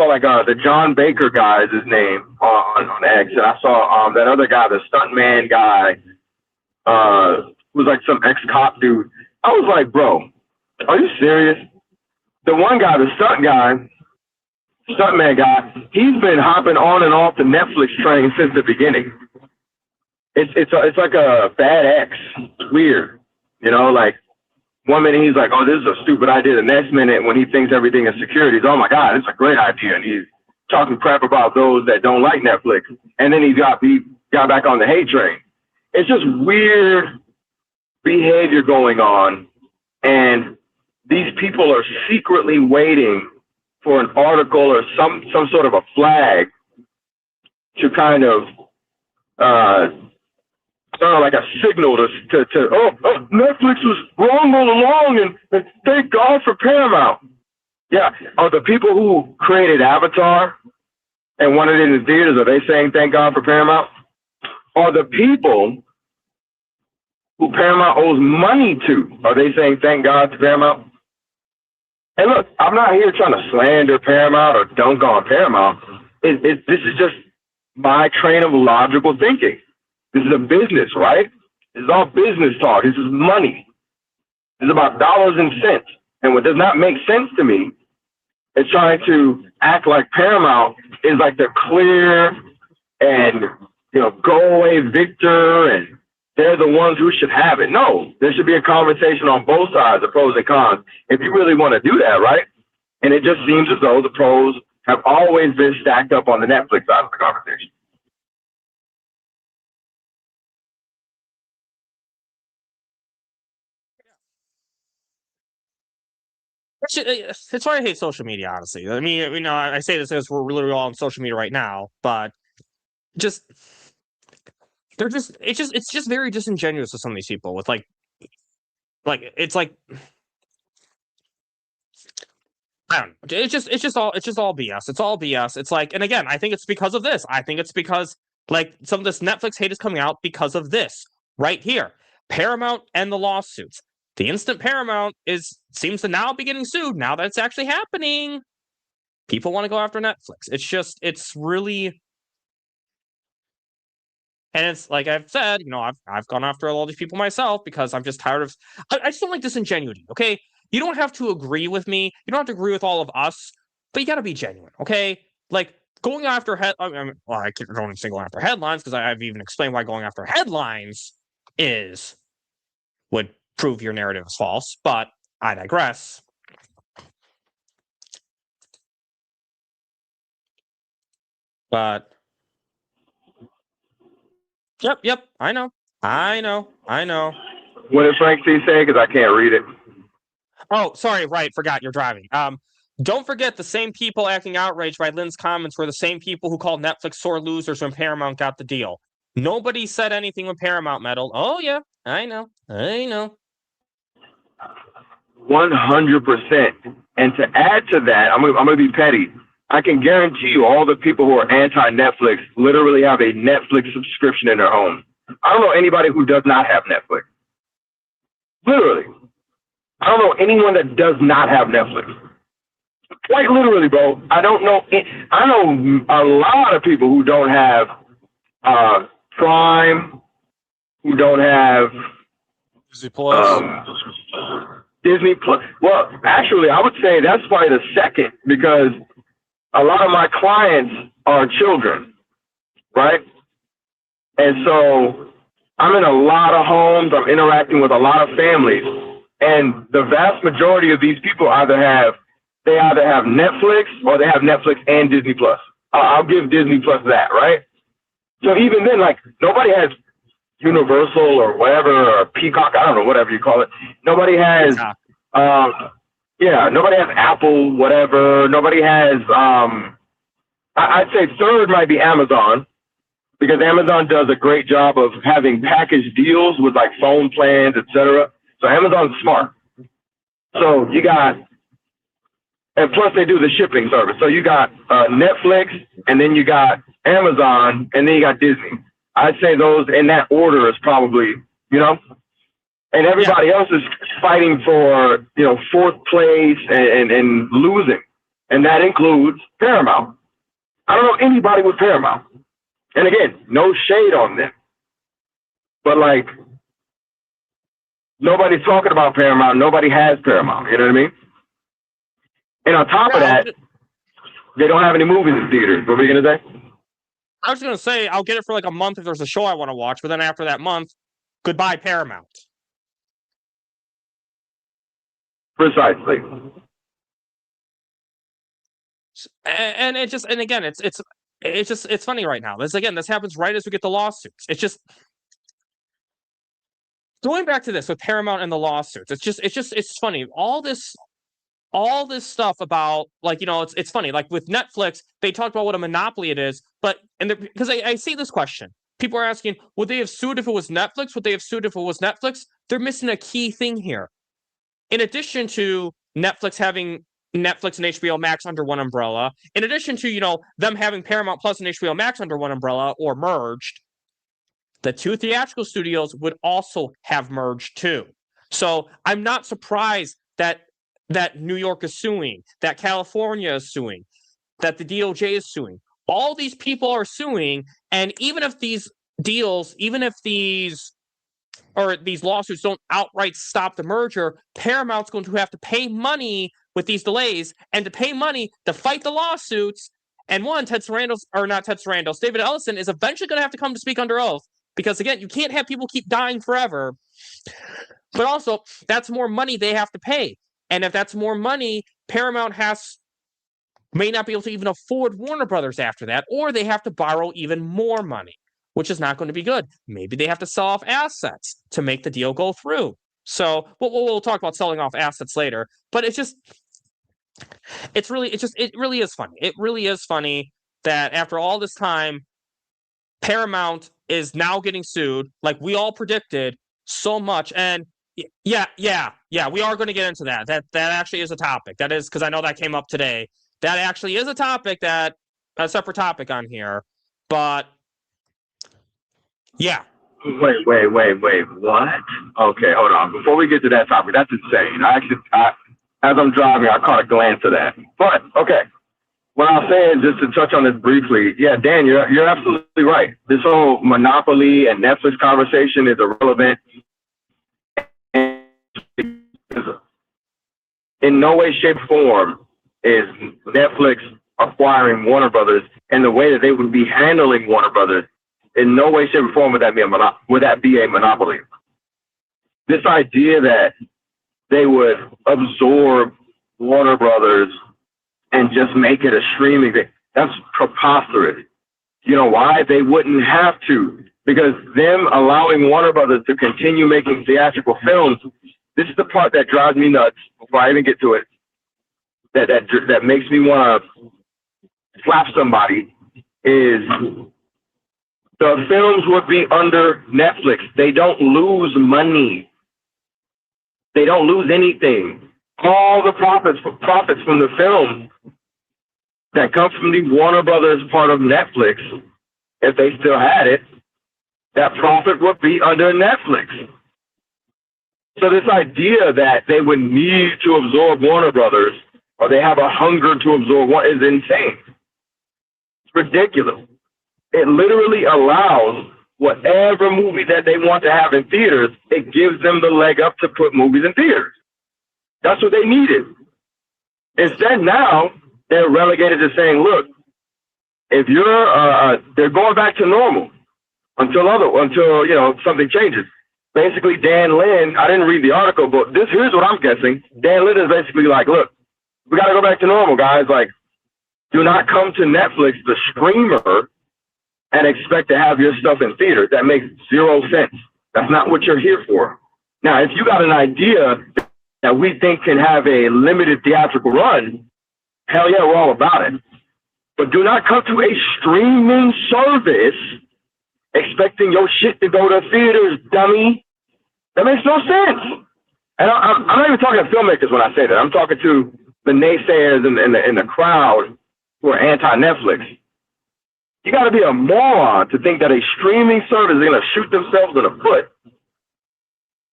like the John Baker guy is his name on X, and I saw that other guy, the stuntman guy, was like some ex-cop dude. I was like, bro, are you serious? The one guy, the stuntman guy, he's been hopping on and off the Netflix train since the beginning. It's like a bad ex. It's weird. Like 1 minute he's like, oh, this is a stupid idea. The next minute when he thinks everything is security, he's, oh my God, it's a great idea. And he's talking crap about those that don't like Netflix. And then he got back on the hate train. It's just weird behavior going on, and these people are secretly waiting for an article or some sort of a flag to kind of like a signal to Netflix was wrong all along, and thank God for Paramount. Yeah, are the people who created Avatar and wanted it in the theaters, are they saying thank God for Paramount? Are the people who Paramount owes money to. Are they saying thank God to Paramount? And look, I'm not here trying to slander Paramount or dunk on Paramount. This is just my train of logical thinking. This is a business, right? This is all business talk. This is money. This is about dollars and cents. And what does not make sense to me is trying to act like Paramount is like the clear and, go away victor and they're the ones who should have it. No, there should be a conversation on both sides, the pros and cons, if you really want to do that, right? And it just seems as though the pros have always been stacked up on the Netflix side of the conversation. It's why I hate social media, honestly. I mean, I say this because we're literally all on social media right now, but it's just very disingenuous with some of these people with it's like I don't know. It's just all BS. It's all BS. It's like, and again, I think it's because of this. I think it's because some of this Netflix hate is coming out because of this right here. Paramount and the lawsuits. The instant Paramount seems to now be getting sued. Now that it's actually happening, people want to go after Netflix. It's really, and it's like I've said, I've gone after all these people myself because I'm just tired of. I just don't like disingenuity. Okay, you don't have to agree with me. You don't have to agree with all of us, but you got to be genuine. Okay, like going after I don't even say going after headlines because I've even explained why going after headlines would prove your narrative is false, but I digress. But yep, I know. What did Frank C say? Because I can't read it. Oh, sorry, right, forgot you're driving. Don't forget the same people acting outraged by Lynn's comments were the same people who called Netflix sore losers when Paramount got the deal. Nobody said anything when Paramount meddled. Oh yeah, I know. 100%. And to add to that, I'm gonna be petty. I can guarantee you all the people who are anti-Netflix literally have a Netflix subscription in their home. I don't know anybody who does not have Netflix. Literally. I don't know anyone that does not have Netflix. Like literally, bro. I know a lot of people who don't have Prime, who don't have Disney Plus. Disney Plus. Well, actually, I would say that's probably the second because a lot of my clients are children, right? And so I'm in a lot of homes. I'm interacting with a lot of families. And the vast majority of these people either have Netflix or they have Netflix and Disney Plus. I'll give Disney Plus that, right? So even then, nobody has Universal or whatever, or Peacock, I don't know, whatever you call it. Nobody has, nobody has Apple, whatever. Nobody has, I'd say third might be Amazon, because Amazon does a great job of having package deals with phone plans, etc. So Amazon's smart. So you got, and plus they do the shipping service. So you got Netflix, and then you got Amazon, and then you got Disney. I'd say those in that order is probably, and everybody else is fighting for, fourth place and losing. And that includes Paramount. I don't know anybody with Paramount. And again, no shade on them. But nobody's talking about Paramount. Nobody has Paramount. You know what I mean? And on top of that, they don't have any movies in theaters. What were you going to say? I was going to say, I'll get it for a month if there's a show I want to watch, but then after that month, goodbye Paramount. Precisely. And it's funny right now. This happens right as we get the lawsuits. It's just going back to this with Paramount and the lawsuits. It's funny. All this stuff about it's funny. With Netflix, they talked about what a monopoly it is, because I see this question. People are asking, would they have sued if it was Netflix? Would they have sued if it was Netflix? They're missing a key thing here. In addition to Netflix having Netflix and HBO Max under one umbrella, in addition to them having Paramount Plus and HBO Max under one umbrella or merged, the two theatrical studios would also have merged too. So I'm not surprised that New York is suing, that California is suing, that the DOJ is suing. All these people are suing, and even if these deals, these lawsuits don't outright stop the merger, Paramount's going to have to pay money with these delays, and to pay money to fight the lawsuits. And David Ellison is eventually going to have to come to speak under oath, because again, you can't have people keep dying forever. But also, that's more money they have to pay. And if that's more money, Paramount may not be able to even afford Warner Brothers after that, or they have to borrow even more money, which is not going to be good. Maybe they have to sell off assets to make the deal go through. So we'll talk about selling off assets later. But it really is funny. It really is funny that after all this time, Paramount is now getting sued, like we all predicted so much. And yeah, we are going to get into that. That actually is a topic. That is, because I know that came up today. That actually is a topic, a separate topic on here. But yeah. Wait, what? Okay, hold on. Before we get to that topic, that's insane. As I'm driving, I caught a glance of that. But, okay. What I was saying, just to touch on this briefly, yeah, Dan, you're absolutely right. This whole Monopoly and Netflix conversation is irrelevant. In no way, shape, or form is Netflix acquiring Warner Brothers, and the way that they would be handling Warner Brothers, in no way, shape, or form would that be a monopoly. This idea that they would absorb Warner Brothers and just make it a streaming thing, that's preposterous. You know why? They wouldn't have to, because them allowing Warner Brothers to continue making theatrical films, this is the part that drives me nuts before I even get to it, that makes me want to slap somebody, is the films would be under Netflix. They don't lose money. They don't lose anything. All the profits from the film that come from the Warner Brothers part of Netflix, if they still had it, that profit would be under Netflix. So this idea that they would need to absorb Warner Brothers, or they have a hunger to absorb one, is insane. It's ridiculous. It literally allows whatever movie that they want to have in theaters, it gives them the leg up to put movies in theaters. That's what they needed. Instead, now they're relegated to saying, look, if you're, they're going back to normal until something changes. Basically, Dan Lin, I didn't read the article, but here's what I'm guessing. Dan Lin is basically like, look, we got to go back to normal, guys. Like, do not come to Netflix, the streamer, and expect to have your stuff in theaters. That makes zero sense. That's not what you're here for. Now, if you got an idea that we think can have a limited theatrical run, hell yeah, we're all about it. But do not come to a streaming service expecting your shit to go to theaters, dummy. That makes no sense. And I'm not even talking to filmmakers when I say that. I'm talking to the naysayers in the crowd who are anti-Netflix. You got to be a moron to think that a streaming service is going to shoot themselves in the foot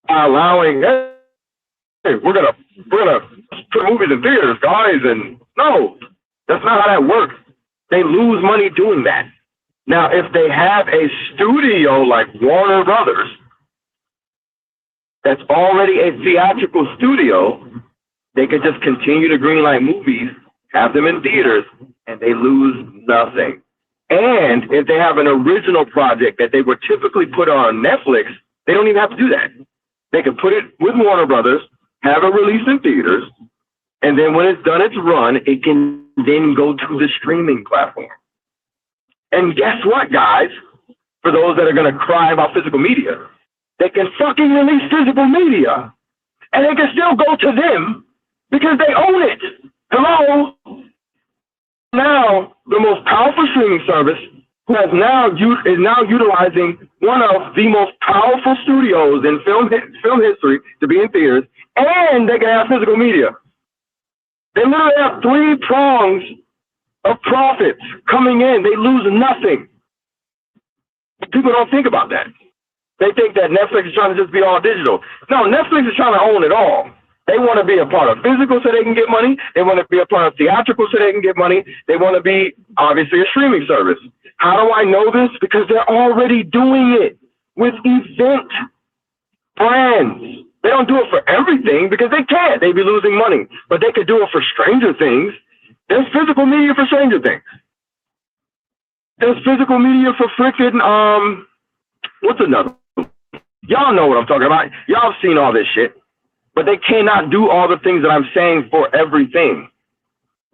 by allowing, hey, we're gonna put movies in theaters, guys. And no, that's not how that works. They lose money doing that. Now, if they have a studio like Warner Brothers that's already a theatrical studio, they could just continue to greenlight movies, have them in theaters, and they lose nothing. And if they have an original project that they would typically put on Netflix, they don't even have to do that. They can put it with Warner Brothers, have it released in theaters, and then when it's done its run, it can then go to the streaming platform. And guess what, guys? For those that are going to cry about physical media, they can fucking release physical media, and they can still go to them because they own it. Hello? Now, the most powerful streaming service is now utilizing one of the most powerful studios in film history to be in theaters, and they can have physical media. They literally have 3 prongs of profits coming in. They lose nothing. People don't think about that. They think that Netflix is trying to just be all digital. No, Netflix is trying to own it all. They want to be a part of physical so they can get money. They want to be a part of theatrical so they can get money. They want to be, obviously, a streaming service. How do I know this? Because they're already doing it with event brands. They don't do it for everything because they can't. They'd be losing money. But they could do it for Stranger Things. There's physical media for Stranger Things. There's physical media for freaking, what's another? Y'all know what I'm talking about. Y'all have seen all this shit. But they cannot do all the things that I'm saying for everything.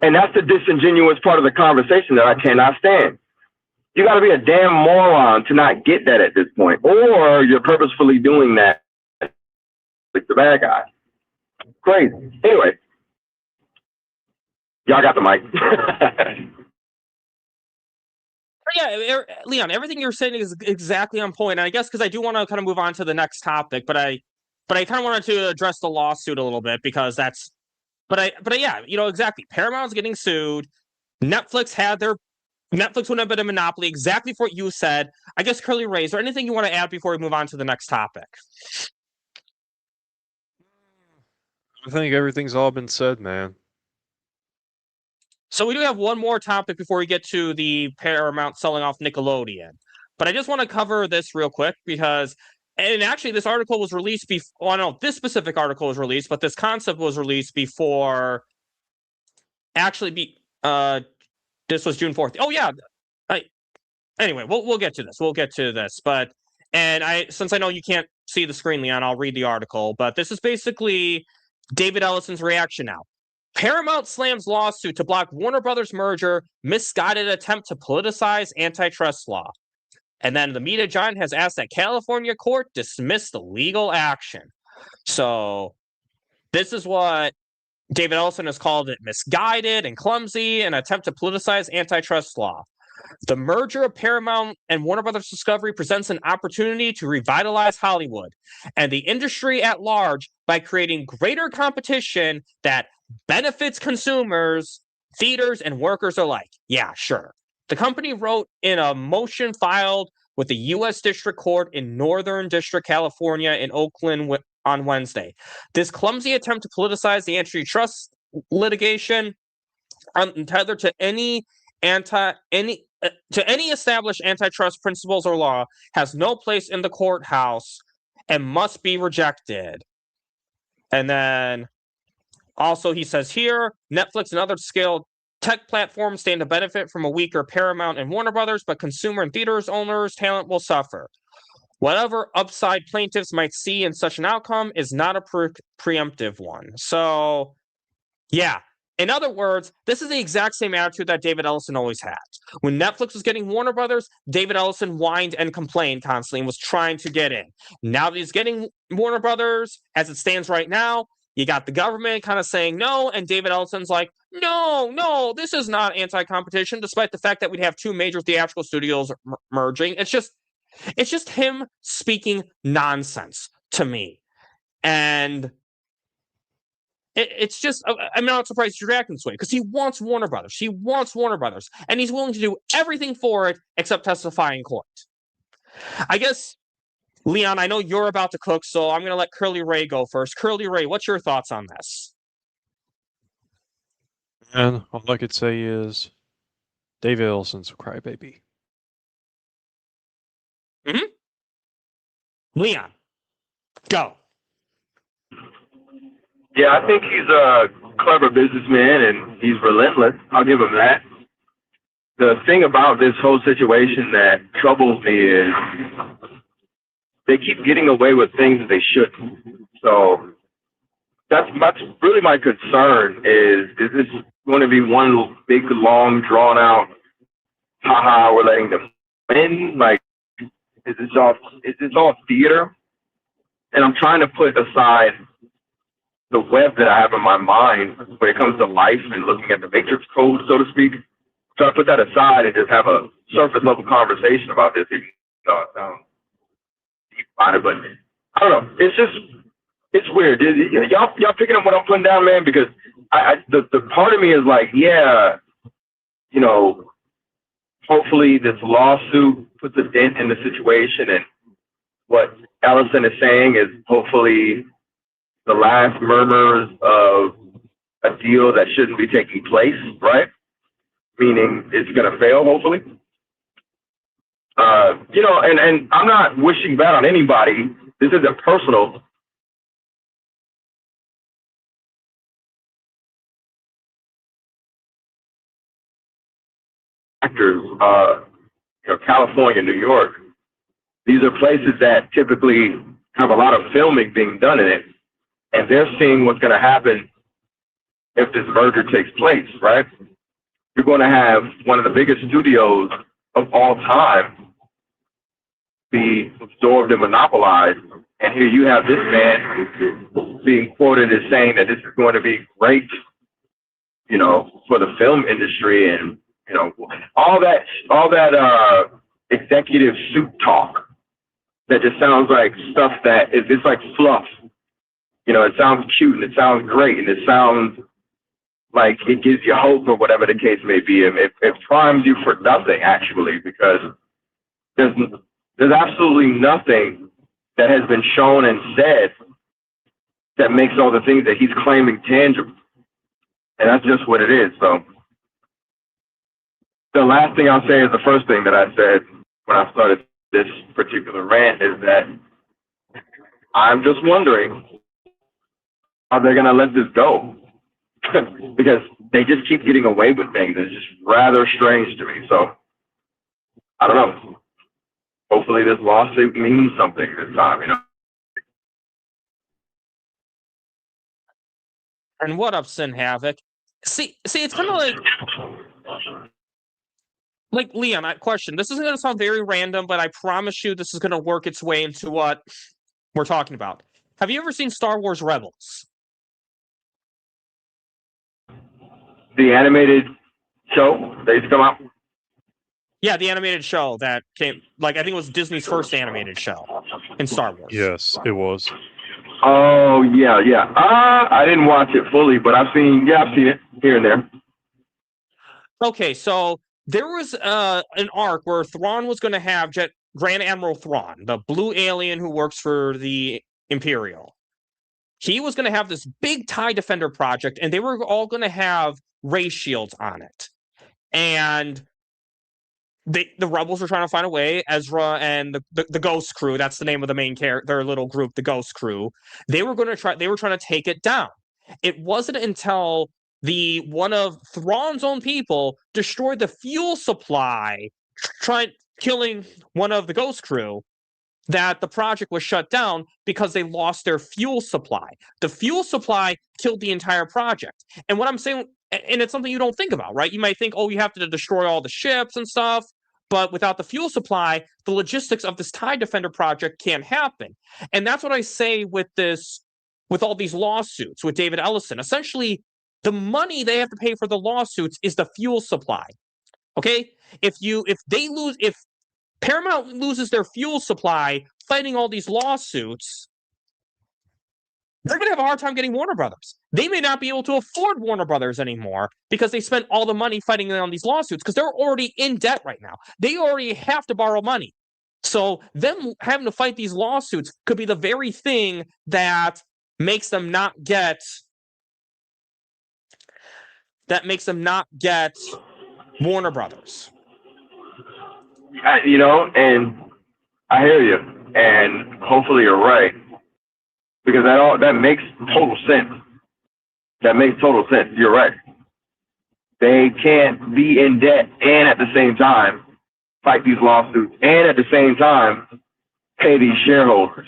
And that's the disingenuous part of the conversation that I cannot stand. You got to be a damn moron to not get that at this point. Or you're purposefully doing that like the bad guy. Crazy. Anyway, y'all got the mic. Yeah, Leon, everything you're saying is exactly on point. And I guess because I do want to kind of move on to the next topic, but I kind of wanted to address the lawsuit a little bit because that's, yeah, you know, exactly. Paramount's getting sued. Netflix wouldn't have been a monopoly, exactly for what you said. I guess, Curly Ray, is there anything you want to add before we move on to the next topic? I think everything's all been said, man. So we do have one more topic before we get to the Paramount selling off Nickelodeon. But I just want to cover this real quick because, and actually this article was released before, well, no, this specific article was released, but this concept was released before, this was June 4th. Oh, yeah. Anyway, we'll get to this. We'll get to this. But, since I know you can't see the screen, Leon, I'll read the article. But this is basically David Ellison's reaction now. Paramount slams lawsuit to block Warner Brothers merger, misguided attempt to politicize antitrust law. And then the media giant has asked that California court dismiss the legal action. So this is what David Ellison has called it: misguided and clumsy, an attempt to politicize antitrust law. The merger of Paramount and Warner Brothers Discovery presents an opportunity to revitalize Hollywood and the industry at large by creating greater competition that benefits consumers, theaters, and workers alike. Yeah, sure. The company wrote in a motion filed with the U.S. District Court in Northern District, California, in Oakland on Wednesday. This clumsy attempt to politicize the antitrust litigation, untethered to any established antitrust principles or law, has no place in the courthouse and must be rejected. And then also he says here, Netflix and other scale tech platforms stand to benefit from a weaker Paramount and Warner Brothers, but consumer and theaters owners' talent will suffer. Whatever upside plaintiffs might see in such an outcome is not a preemptive one. So, yeah. In other words, this is the exact same attitude that David Ellison always had. When Netflix was getting Warner Brothers, David Ellison whined and complained constantly and was trying to get in. Now that he's getting Warner Brothers, as it stands right now, you got the government kind of saying no, and David Ellison's like, no, this is not anti-competition, despite the fact that we'd have two major theatrical studios merging. It's just him speaking nonsense to me. And it's just, I'm not surprised he's reacting this way, because he wants Warner Brothers. He wants Warner Brothers, and he's willing to do everything for it except testify in court. I guess, Leon, I know you're about to cook, so I'm going to let Curly Ray go first. Curly Ray, what's your thoughts on this? And all I could say is, David Ellison's a crybaby. Leon, go. Yeah, I think he's a clever businessman and he's relentless. I'll give him that. The thing about this whole situation that troubles me is they keep getting away with things that they shouldn't. So that's really my concern is this going to be one big, long, drawn out, haha, we're letting them win? Like, is this all theater? And I'm trying to put aside the web that I have in my mind when it comes to life and looking at the matrix code, so to speak. Try to put that aside and just have a surface level conversation about this. Even though it sounds deep about it, but I don't know. It's weird. Y'all picking up what I'm putting down, man? Because the part of me is like, yeah, you know, hopefully this lawsuit puts a dent in the situation, and what Ellison is saying is hopefully the last murmurs of a deal that shouldn't be taking place, right? Meaning it's going to fail, hopefully. And I'm not wishing bad on anybody. This isn't personal. Actors, California, New York, these are places that typically have a lot of filming being done in it, and they're seeing what's going to happen if this merger takes place, right? You're going to have one of the biggest studios of all time be absorbed and monopolized, and here you have this man being quoted as saying that this is going to be great, for the film industry, and all that executive suit talk that just sounds like stuff that it's like fluff. It sounds cute and it sounds great and it sounds like it gives you hope or whatever the case may be. It primes you for nothing, actually, because there's absolutely nothing that has been shown and said that makes all the things that he's claiming tangible. And that's just what it is. So the last thing I'll say is the first thing that I said when I started this particular rant is that I'm just wondering how they're going to let this go. Because they just keep getting away with things. It's just rather strange to me. So, I don't know. Hopefully this lawsuit means something this time, And what up, Sin Havoc? See, it's kind of like Leon, question. This is going to sound very random, but I promise you this is going to work its way into what we're talking about. Have you ever seen Star Wars Rebels? The animated show that used to come out? Yeah, the animated show that came, I think it was Disney's first animated show in Star Wars. Yes, it was. Oh, yeah. I didn't watch it fully, but I've seen it here and there. Okay, so there was an arc where Thrawn was going to have Grand Admiral Thrawn, the blue alien who works for the Imperial. He was going to have this big TIE Defender project, and they were all going to have ray shields on it. And the rebels were trying to find a way. Ezra and the Ghost Crew, that's the name of the main character, their little group, the Ghost Crew. They were trying to take it down. It wasn't until one of Thrawn's own people destroyed the fuel supply, killing one of the Ghost Crew, that the project was shut down because they lost their fuel supply. The fuel supply killed the entire project. And what I'm saying, and it's something you don't think about, right? You might think, you have to destroy all the ships and stuff, but without the fuel supply, the logistics of this TIE Defender project can't happen. And that's what I say with all these lawsuits with David Ellison. Essentially, the money they have to pay for the lawsuits is the fuel supply. Okay? If Paramount loses their fuel supply fighting all these lawsuits, they're going to have a hard time getting Warner Brothers. They may not be able to afford Warner Brothers anymore because they spent all the money fighting on these lawsuits because they're already in debt right now. They already have to borrow money. So them having to fight these lawsuits could be the very thing that makes them not get Warner Brothers. And I hear you, and hopefully you're right, because that makes total sense. That makes total sense. You're right. They can't be in debt and at the same time fight these lawsuits and at the same time pay these shareholders,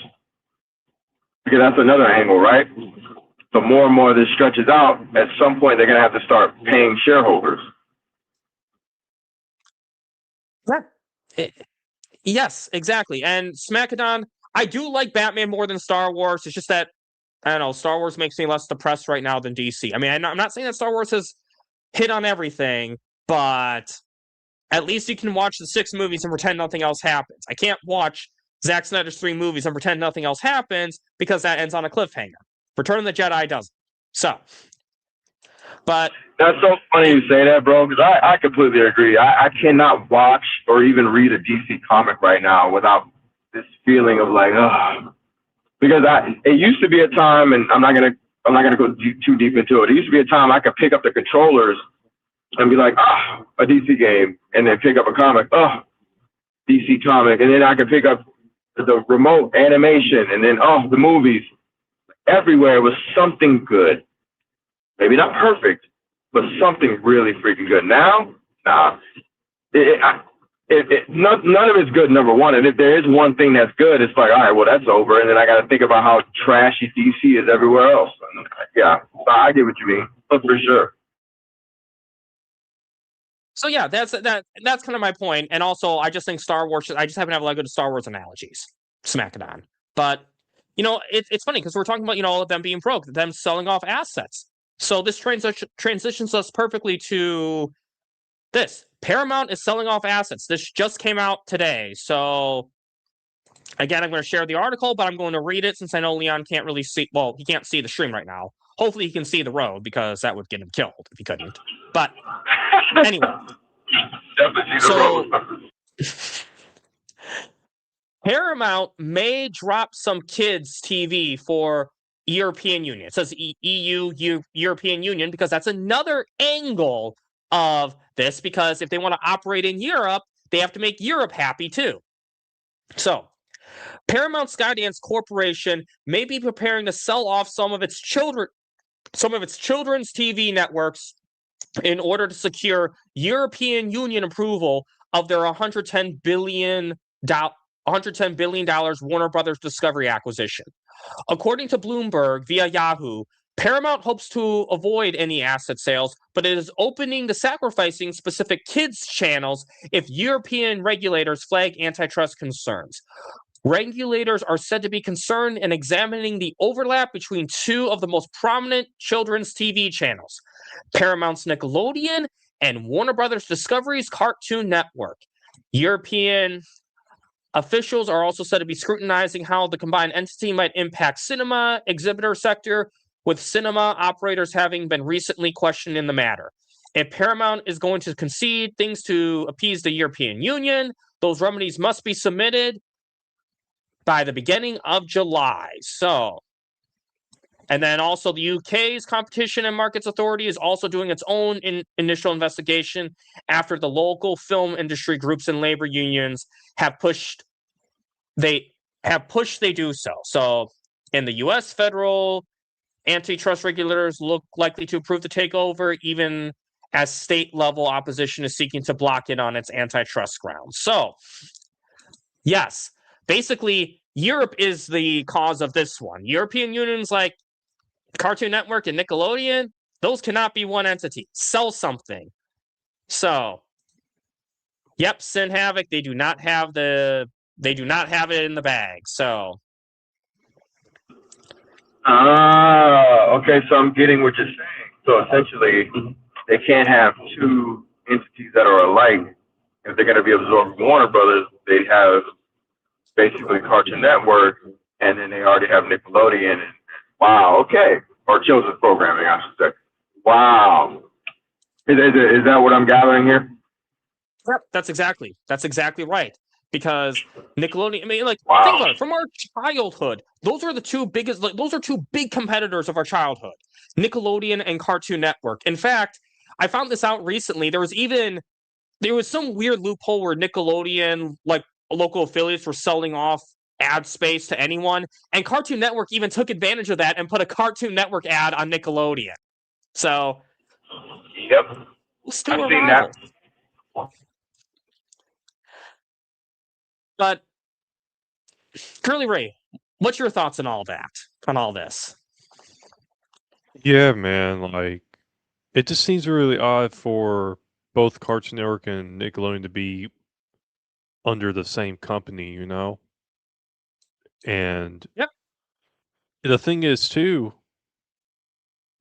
because that's another angle, right? The more and more this stretches out, at some point they're going to have to start paying shareholders. Yes, exactly. And Smackadon, I do like Batman more than Star Wars. It's just that, I don't know, Star Wars makes me less depressed right now than DC. I mean, I'm not saying that Star Wars has hit on everything, but at least you can watch the 6 movies and pretend nothing else happens. I can't watch Zack Snyder's 3 movies and pretend nothing else happens because that ends on a cliffhanger. Return of the Jedi doesn't. So, But That's so funny you say that, bro, because I completely agree. I cannot watch or even read a DC comic right now without this feeling of like, ugh. Because it used to be a time, and I'm not gonna go too deep into it. It used to be a time I could pick up the controllers and be like, a DC game, and then pick up a comic, DC comic, and then I could pick up the remote animation, and then the movies. Everywhere was something good. Maybe not perfect, but something really freaking good. Now, nah, none of it's good. Number one, and if there is one thing that's good, it's like, all right, well, that's over, and then I got to think about how trashy DC is everywhere else. Yeah, so I get what you mean, for sure. so yeah, that's kind of my point. And also, I just think Star Wars. I just happen to have a lot of good Star Wars analogies. Smack it on. But it's funny because we're talking about them being broke, them selling off assets. So this transitions us perfectly to this. Paramount is selling off assets. This just came out today. So again, I'm going to share the article, but I'm going to read it since I know Leon can't really see. Well, he can't see the stream right now. Hopefully he can see the road because that would get him killed if he couldn't. But anyway. So Paramount may drop some kids' TV for European Union. It says EU, European Union, because that's another angle of this, because if they want to operate in Europe, they have to make Europe happy too. So, Paramount Skydance Corporation may be preparing to sell off some of its children's TV networks in order to secure European Union approval of their $110 billion Warner Brothers Discovery acquisition. According to Bloomberg via Yahoo, Paramount hopes to avoid any asset sales, but it is open to sacrificing specific kids' channels if European regulators flag antitrust concerns. Regulators are said to be concerned in examining the overlap between two of the most prominent children's TV channels, Paramount's Nickelodeon and Warner Brothers Discovery's Cartoon Network. European officials are also said to be scrutinizing how the combined entity might impact cinema exhibitor sector, with cinema operators having been recently questioned in the matter. If Paramount is going to concede things to appease the European Union, those remedies must be submitted by the beginning of July. So, and then also the UK's Competition and Markets Authority is also doing its own initial investigation after the local film industry groups and labor unions have pushed they do so. So in the US, federal antitrust regulators look likely to approve the takeover, even as state level opposition is seeking to block it on its antitrust grounds. So yes, basically Europe is the cause of this one. European unions like Cartoon Network and Nickelodeon, those cannot be one entity. Sell something. So, yep, Sin Havoc, they do not have it in the bag. So, okay, so I'm getting what you're saying. So essentially, they can't have two entities that are alike. If they're going to be absorbed Warner Brothers, they have basically Cartoon Network, and then they already have Nickelodeon. And wow, okay, or children's programming, I should say. Wow, is that what I'm gathering here? yep, that's exactly right. Because Nickelodeon, I mean, like, Wow. think about it. From our childhood, those are the two biggest, those are two big competitors of our childhood, Nickelodeon and Cartoon Network. In fact, I found this out recently. There was some weird loophole where Nickelodeon, like, local affiliates were selling off ad space to anyone, and Cartoon Network even took advantage of that and put a Cartoon Network ad on Nickelodeon. So, Yep, let's do I've a seen rival. that. But Curly Ray, what's your thoughts on all that? On all this? Yeah, man, like it just seems really odd for both Cartoon Network and Nickelodeon to be under the same company, you know? And Yep. the thing is too,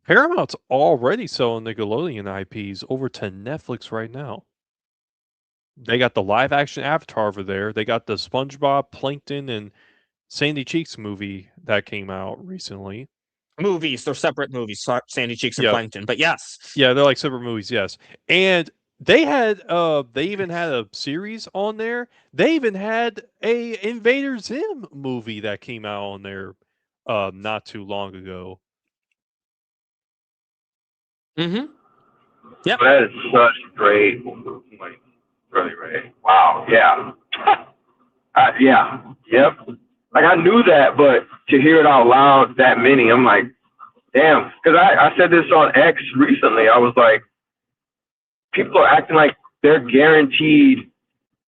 Paramount's already selling Nickelodeon IPs over to Netflix right now. They got the live action Avatar over there. They got the SpongeBob, Plankton, and Sandy Cheeks movie that came out recently. movies. They're separate movies, Sandy Cheeks and Yeah. Plankton. But yes. Yeah, they're like separate movies, yes. And they even had a series on there. They even had a Invader Zim movie that came out on there not too long ago. Mm-hmm. Yep. That is such great point. Really, Ray. Wow. Yeah. Yeah. Yep. Like I knew that, but to hear it out loud, that many, I'm like, damn. Because I said this on X recently. I was like, people are acting like they're guaranteed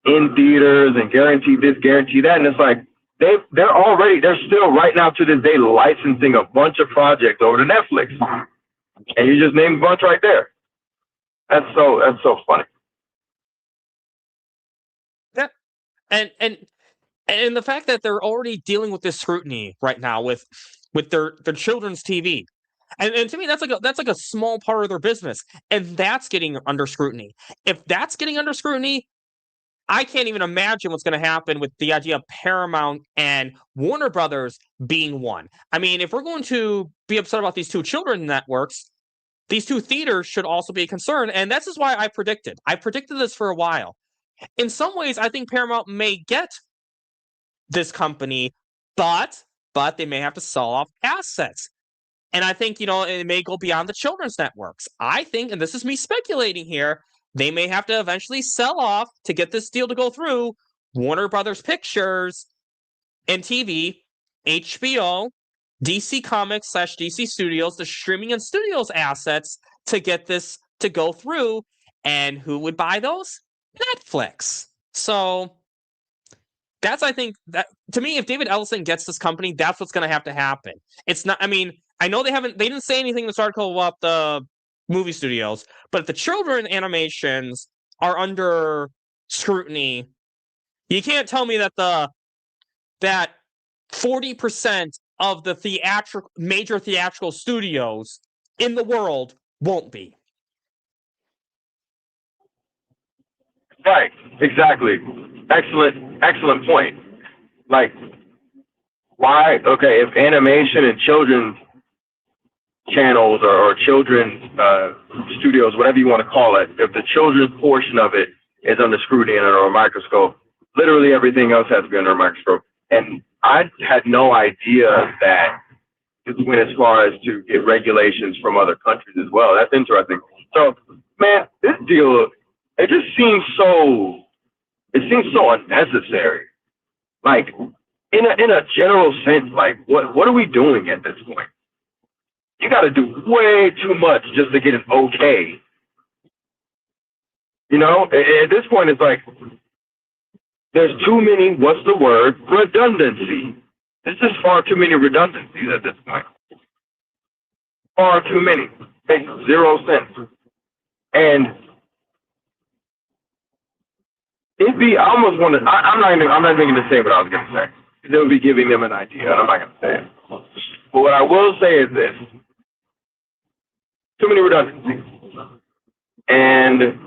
in theaters and guaranteed this, guaranteed that, and it's like they're still right now to this day licensing a bunch of projects over to Netflix, and you just named a bunch right there. That's so funny. Yeah, and the fact that they're already dealing with this scrutiny right now with their children's TV, and to me that's like a small part of their business, and that's getting under scrutiny. If that's getting under scrutiny, I can't even imagine what's going to happen with the idea of Paramount and Warner Brothers being one. I mean, if we're going to be upset about these two children networks, these two theaters should also be a concern. And this is why I predicted this for a while. In some ways, I think Paramount may get this company, but they may have to sell off assets. And I think, it may go beyond the children's networks. I think, and this is me speculating here, they may have to eventually sell off to get this deal to go through Warner Brothers Pictures and TV, HBO, DC Comics / DC Studios, the streaming and studios assets to get this to go through. And who would buy those? Netflix. So that's, I think, that to me, if David Ellison gets this company, that's what's going to have to happen. It's not, I mean, I know they didn't say anything in this article about the movie studios, but if the children animations are under scrutiny, you can't tell me that that 40% of the major theatrical studios in the world won't be. Right, exactly. Excellent point. Like, why? Okay, if animation and children's channels or children's studios, whatever you want to call it, if the children's portion of it is under scrutiny and under a microscope, literally everything else has to be under a microscope. And I had no idea that it went as far as to get regulations from other countries as well. That's interesting. So, man, this deal, it just seems so unnecessary. Like, in a general sense, like, what are we doing at this point? You got to do way too much just to get an okay. At this point, it's like, there's too many, what's the word? Redundancy. There's just far too many redundancies at this point. Far too many. Makes zero sense. And I almost want to, I'm not even going to say what I was going to say. It would be giving them an idea, and I'm not going to say it. But what I will say is this. Too many redundancies. And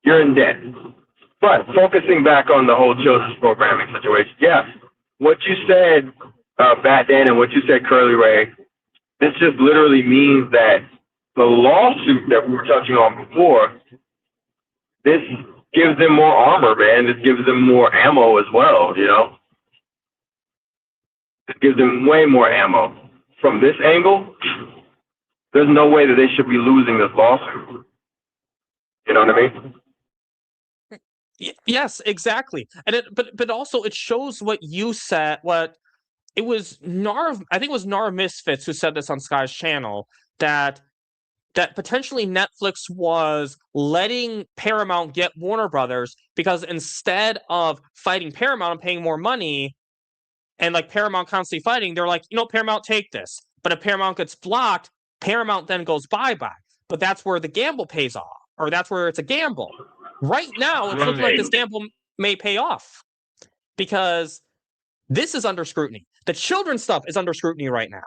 you're in debt. But focusing back on the whole children's programming situation, yes, what you said, Bat Dan, and what you said, Curly Ray, this just literally means that the lawsuit that we were touching on before, this gives them more armor, man. This gives them more ammo as well, It gives them way more ammo. From this angle, there's no way that they should be losing this lawsuit. You know what I mean? Yes, exactly. And but also it shows what you said. What it was I think it was Nar Misfits who said this on Sky's channel, that potentially Netflix was letting Paramount get Warner Brothers because instead of fighting Paramount and paying more money, and like Paramount constantly fighting, they're like, Paramount, take this. But if Paramount gets blocked, Paramount then goes bye-bye. But that's where the gamble pays off, or that's where it's a gamble. Right now, it's looking like this gamble may pay off because this is under scrutiny. The children's stuff is under scrutiny right now.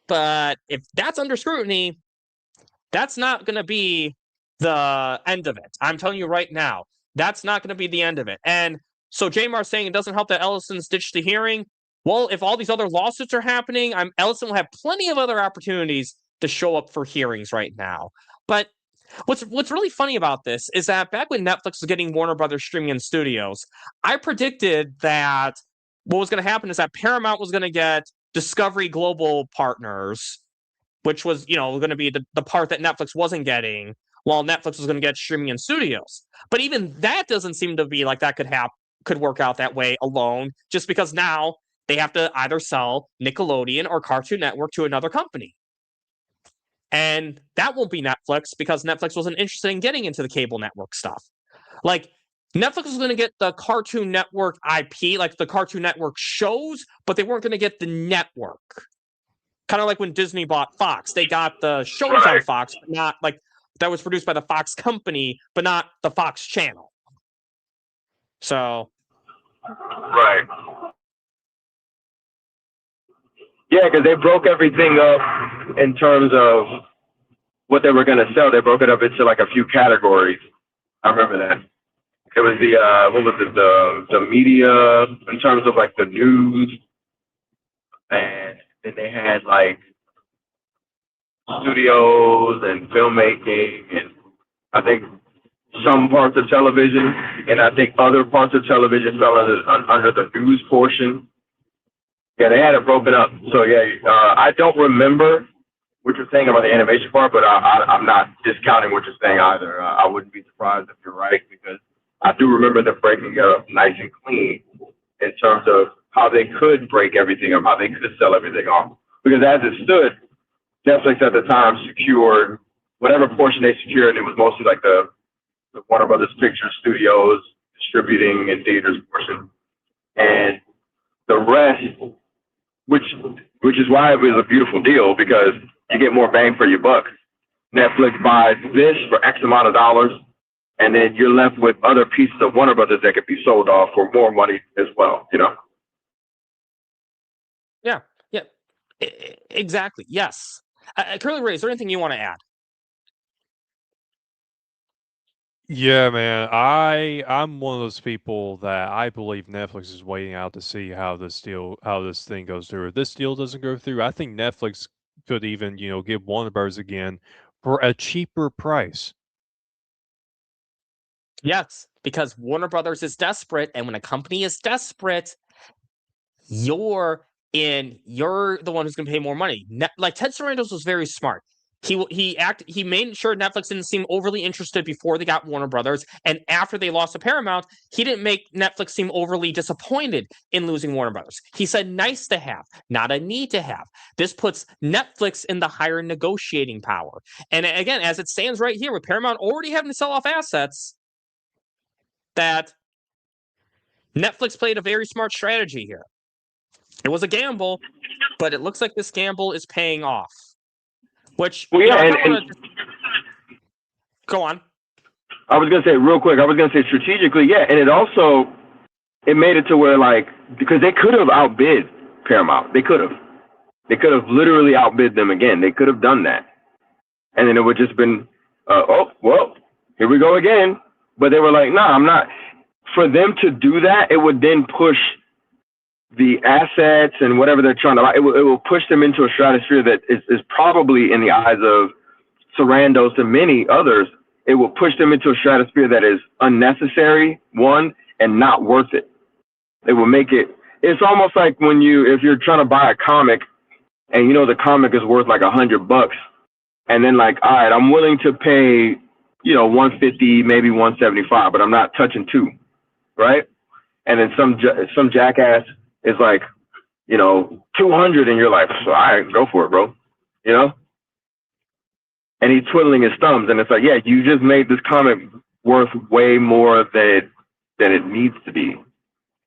But if that's under scrutiny, that's not going to be the end of it. I'm telling you right now, that's not going to be the end of it. And so Jamar saying it doesn't help that Ellison's ditched the hearing. well, if all these other lawsuits are happening, Ellison will have plenty of other opportunities to show up for hearings right now. But what's really funny about this is that back when Netflix was getting Warner Brothers streaming in studios, I predicted that what was going to happen is that Paramount was going to get Discovery Global Partners, which was, going to be the part that Netflix wasn't getting, while Netflix was going to get streaming in studios. But even that doesn't seem to be like that could work out that way alone, just because now they have to either sell Nickelodeon or Cartoon Network to another company. And that won't be Netflix because Netflix wasn't interested in getting into the cable network stuff. Like, Netflix was going to get the Cartoon Network IP, like the Cartoon Network shows, but they weren't going to get the network. Kind of like when Disney bought Fox. They got the shows on Fox, but not like that was produced by the Fox company, but not the Fox channel. So. Right. Yeah, because they broke everything up in terms of what they were going to sell. They broke it up into like a few categories. I remember that. It was the media in terms of like the news, and then they had like studios and filmmaking, and I think some parts of television, and I think other parts of television fell under the news portion. Yeah, they had it broken up. So yeah, I don't remember what you're saying about the animation part, but I'm not discounting what you're saying either. I wouldn't be surprised if you're right, because I do remember them breaking it up nice and clean in terms of how they could break everything up, how they could sell everything off. Because as it stood, Netflix at the time secured whatever portion they secured. It was mostly like the Warner Brothers Picture Studios distributing and theaters portion, and the rest, which is why it was a beautiful deal, because you get more bang for your buck. Netflix buys this for X amount of dollars, and then you're left with other pieces of Warner Brothers that could be sold off for more money as well, Yeah, exactly. Yes. Curly Ray, is there anything you want to add? Yeah, man. I'm one of those people that I believe Netflix is waiting out to see how this thing goes through. If this deal doesn't go through, I think Netflix could even, give Warner Bros. Again for a cheaper price. Yes, because Warner Brothers is desperate, and when a company is desperate, you're the one who's going to pay more money. Like Ted Sarandos was very smart. He made sure Netflix didn't seem overly interested before they got Warner Brothers, and after they lost to Paramount, he didn't make Netflix seem overly disappointed in losing Warner Brothers. He said nice to have, not a need to have. This puts Netflix in the higher negotiating power. And again, as it stands right here, with Paramount already having to sell off assets, that Netflix played a very smart strategy here. It was a gamble, but it looks like this gamble is paying off. Which, well, yeah, go on. I was going to say real quick, strategically, yeah, and it made it to where, like, because they could have outbid Paramount. They could have literally outbid them again. They could have done that. And then it would just been, here we go again. But they were like, I'm not. For them to do that, it would then push the assets and whatever they're trying to buy. It will push them into a stratosphere that is probably, in the eyes of Sarandos and many others, it will push them into a stratosphere that is unnecessary, one, and not worth it. It will make it. It's almost like if you're trying to buy a comic, and the comic is worth like $100, and then like, all right, I'm willing to pay, $150, maybe $175, but I'm not touching $2, right? And then some jackass is like, $200, and you're like, all right, go for it, bro, And he's twiddling his thumbs, and it's like, yeah, you just made this comic worth way more than it needs to be.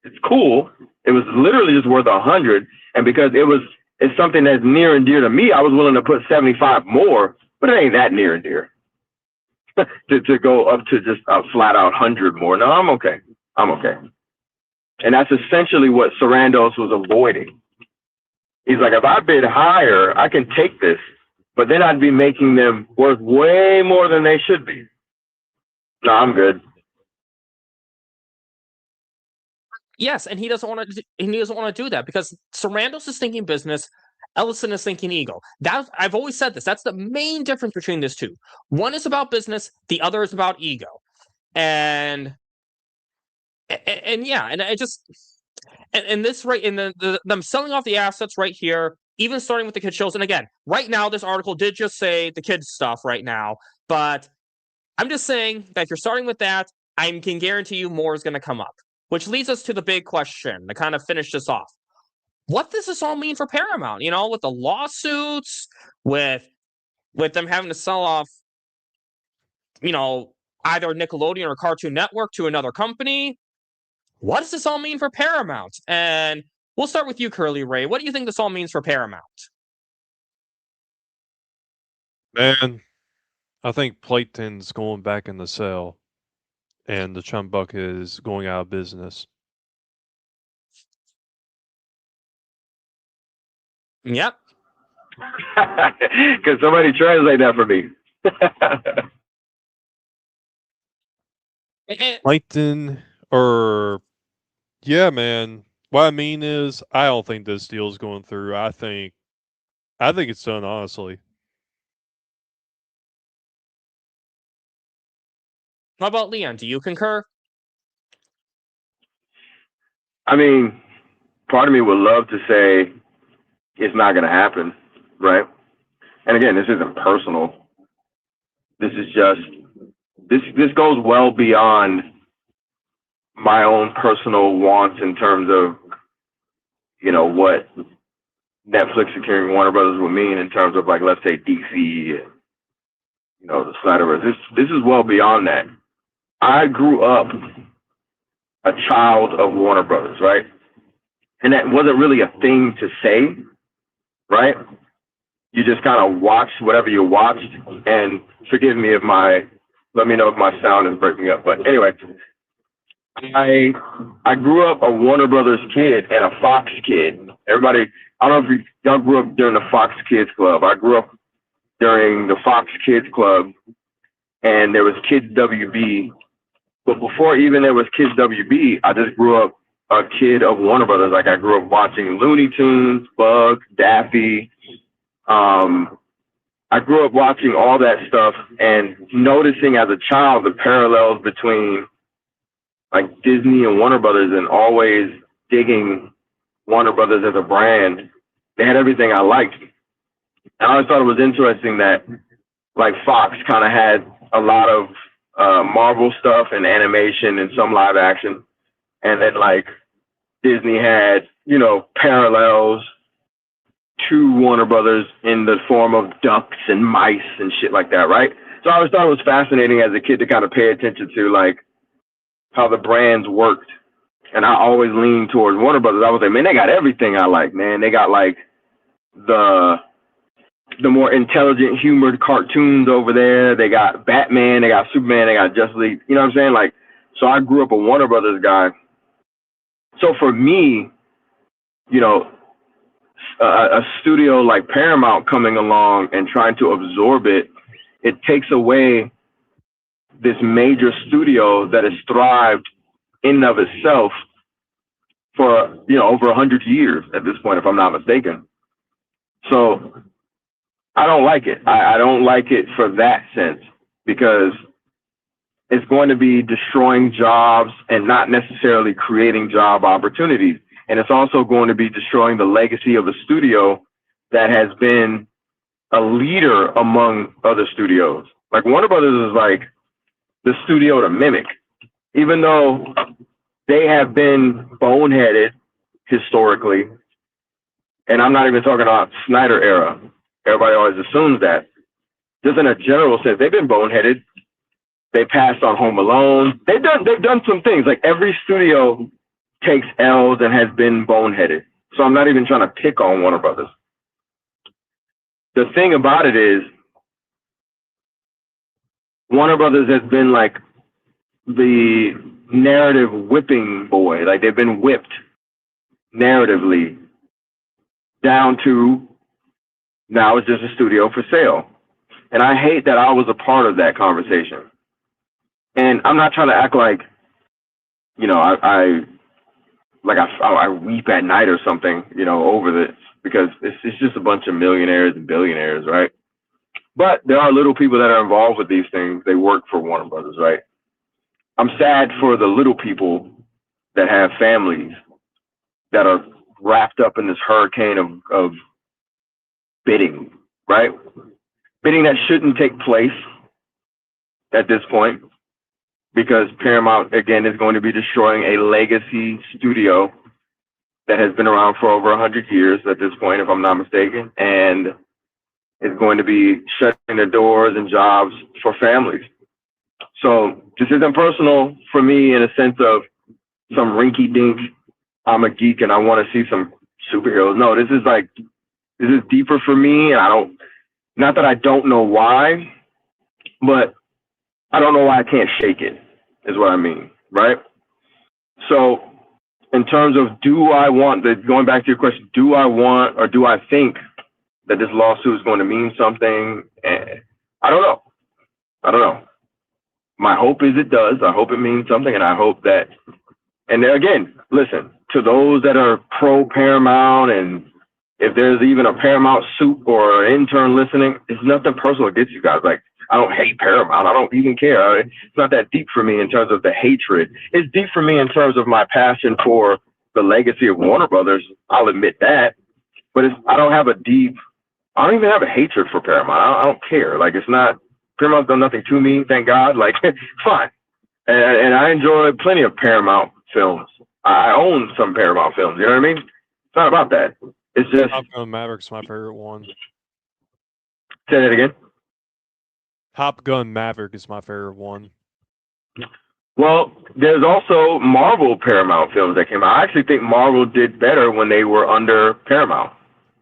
It's cool. It was literally just worth $100, and because it's something that's near and dear to me, I was willing to put 75 more, but it ain't that near and dear. to go up to just a flat out 100 more. No, I'm okay. And that's essentially what Sarandos was avoiding. He's like, if I bid higher, I can take this, but then I'd be making them worth way more than they should be. No, I'm good. Yes, and he doesn't want to. He doesn't want to do that because Sarandos is thinking business. Ellison is thinking ego. I've always said this. That's the main difference between these two. One is about business. The other is about ego. And yeah, and I just and this right in them selling off the assets right here, even starting with the kid shows. And again, right now, this article did just say the kids stuff right now, but I'm just saying that if you're starting with that, I can guarantee you more is going to come up. Which leads us to the big question to kind of finish this off. What does this all mean for Paramount? You know, with the lawsuits, with them having to sell off, you know, either Nickelodeon or Cartoon Network to another company. What does this all mean for Paramount? And we'll start with you, Curly Ray. What do you think this all means for Paramount? Man, I think Playton's going back in the cell, and the Chum Bucket is going out of business. Yep. Can somebody translate that for me? Plankton, or yeah, man. What I mean is, I don't think this deal is going through. I think it's done, honestly. How about Leon? Do you concur? I mean, part of me would love to say it's not going to happen, right? And again, this isn't personal. This is just this goes well beyond my own personal wants in terms of, you know, what Netflix securing Warner Brothers would mean in terms of, like, let's say DC and, you know, the Snyderverse. This is well beyond that. I grew up a child of Warner Brothers, right? And that wasn't really a thing to say, right? You just kind of watched whatever you watched. And forgive me let me know if my sound is breaking up. But anyway, I grew up a Warner Brothers kid and a Fox kid. Everybody, I don't know if y'all grew up during the Fox Kids Club. I grew up during the Fox Kids Club, and there was Kids WB. But before even there was Kids WB, I just grew up a kid of Warner Brothers. Like, I grew up watching Looney Tunes, Bugs, Daffy. I grew up watching all that stuff and noticing as a child the parallels between, like, Disney and Warner Brothers, and always digging Warner Brothers as a brand. They had everything I liked. And I always thought it was interesting that, like, Fox kind of had a lot of Marvel stuff and animation and some live action. And then, like, Disney had, you know, parallels to Warner Brothers in the form of ducks and mice and shit like that, right? So I always thought it was fascinating as a kid to kind of pay attention to, like, how the brands worked. And I always leaned towards Warner Brothers. I was like, man, they got everything I like, man. They got, like, the more intelligent, humored cartoons over there. They got Batman, they got Superman, they got Justice League. You know what I'm saying? Like, so I grew up a Warner Brothers guy. So for me, you know, a studio like Paramount coming along and trying to absorb it, it takes away this major studio that has thrived in and of itself for, you know, over 100 years at this point, if I'm not mistaken. So I don't like it. I don't like it for that sense, because it's going to be destroying jobs and not necessarily creating job opportunities. And it's also going to be destroying the legacy of a studio that has been a leader among other studios. Like, Warner Brothers is like the studio to mimic, even though they have been boneheaded historically. And I'm not even talking about Snyder era. Everybody always assumes that. Just in a general sense, they've been boneheaded. They passed on Home Alone. They've done some things. Like, every studio takes L's and has been boneheaded. So I'm not even trying to pick on Warner Brothers. The thing about it is, Warner Brothers has been like the narrative whipping boy. Like, they've been whipped narratively down to now it's just a studio for sale. And I hate that I was a part of that conversation. And I'm not trying to act like, you know, like I weep at night or something, over this, because it's just a bunch of millionaires and billionaires, right? But there are little people that are involved with these things. They work for Warner Brothers, right? I'm sad for the little people that have families that are wrapped up in this hurricane of bidding, right? Bidding that shouldn't take place at this point, because Paramount, again, is going to be destroying a legacy studio that has been around for over 100 years at this point, if I'm not mistaken, and is going to be shutting their doors and jobs for families. So this isn't personal for me in a sense of some rinky-dink, I'm a geek and I want to see some superheroes. No, this is deeper for me, and not that I don't know why, but I don't know why I can't shake it, is what I mean, right? So in terms of going back to your question, do I want or do I think that this lawsuit is going to mean something? I don't know. My hope is it does. I hope it means something, and I hope that, and again, listen, to those that are pro-Paramount, and if there's even a Paramount suit or an intern listening, it's nothing personal against you guys. Like, I don't hate Paramount. I don't even care. It's not that deep for me in terms of the hatred. It's deep for me in terms of my passion for the legacy of Warner Brothers. I'll admit that. But I don't even have a hatred for Paramount. I don't care. Like, it's not, Paramount's done nothing to me, thank God. Like, fine. And I enjoy plenty of Paramount films. I own some Paramount films. You know what I mean? It's not about that. It's just Top Gun Maverick's my favorite one. Say that again. Top Gun Maverick is my favorite one. Well, there's also Marvel Paramount films that came out. I actually think Marvel did better when they were under Paramount.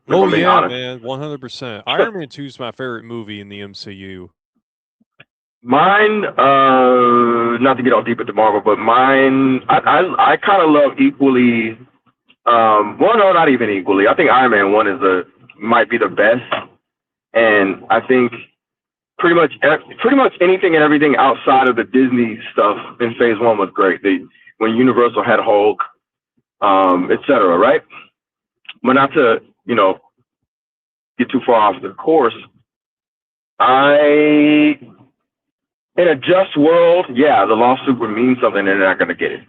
Oh yeah, man, 100%. Iron Man 2 is my favorite movie in the MCU. Mine, not to get all deep into Marvel, but mine, I kind of love equally. Well, no, not even equally. I think Iron Man 1 might be the best, and I think pretty much anything and everything outside of the Disney stuff in Phase 1 was great. When Universal had Hulk, etc. Right? But not to get too far off the course. In a just world, yeah, the lawsuit would mean something, and they're not going to get it,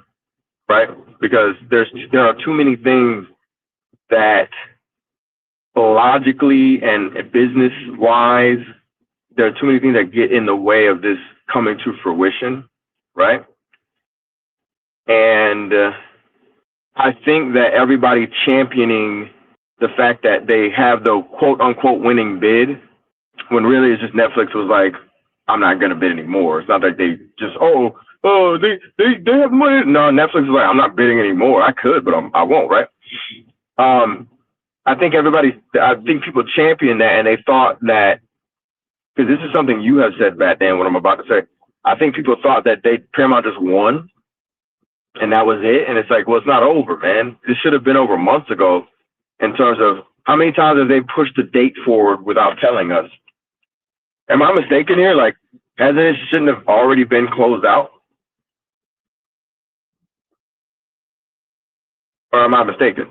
right? Because there are too many things that logically and business-wise, there are too many things that get in the way of this coming to fruition, right? And I think that everybody championing the fact that they have the quote-unquote winning bid, when really it's just Netflix was like, I'm not going to bid anymore. It's not like they just, they have money. No, Netflix is like, I'm not bidding anymore. I could, but I won't, right? I think people champion that, and they thought that, because this is something you have said back then, what I'm about to say. I think people thought that Paramount just won, and that was it. And it's like, well, it's not over, man. This should have been over months ago in terms of how many times have they pushed the date forward without telling us? Am I mistaken here? Like, shouldn't have already been closed out? Or am I mistaken?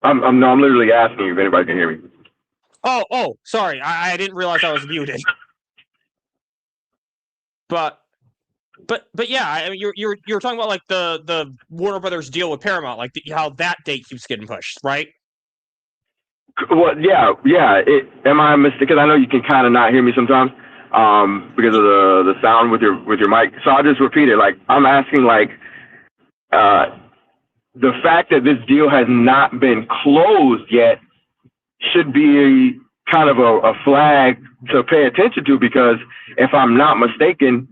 I'm literally asking you if anybody can hear me. Oh, sorry. I didn't realize I was muted. But yeah, I mean, you're talking about like the Warner Brothers deal with Paramount, like how that date keeps getting pushed, right? Well, yeah. Am I mistaken? Because I know you can kind of not hear me sometimes because of the sound with your mic. So I'll just repeat it. Like, I'm asking, like, the fact that this deal has not been closed yet should be kind of a flag to pay attention to, because if I'm not mistaken,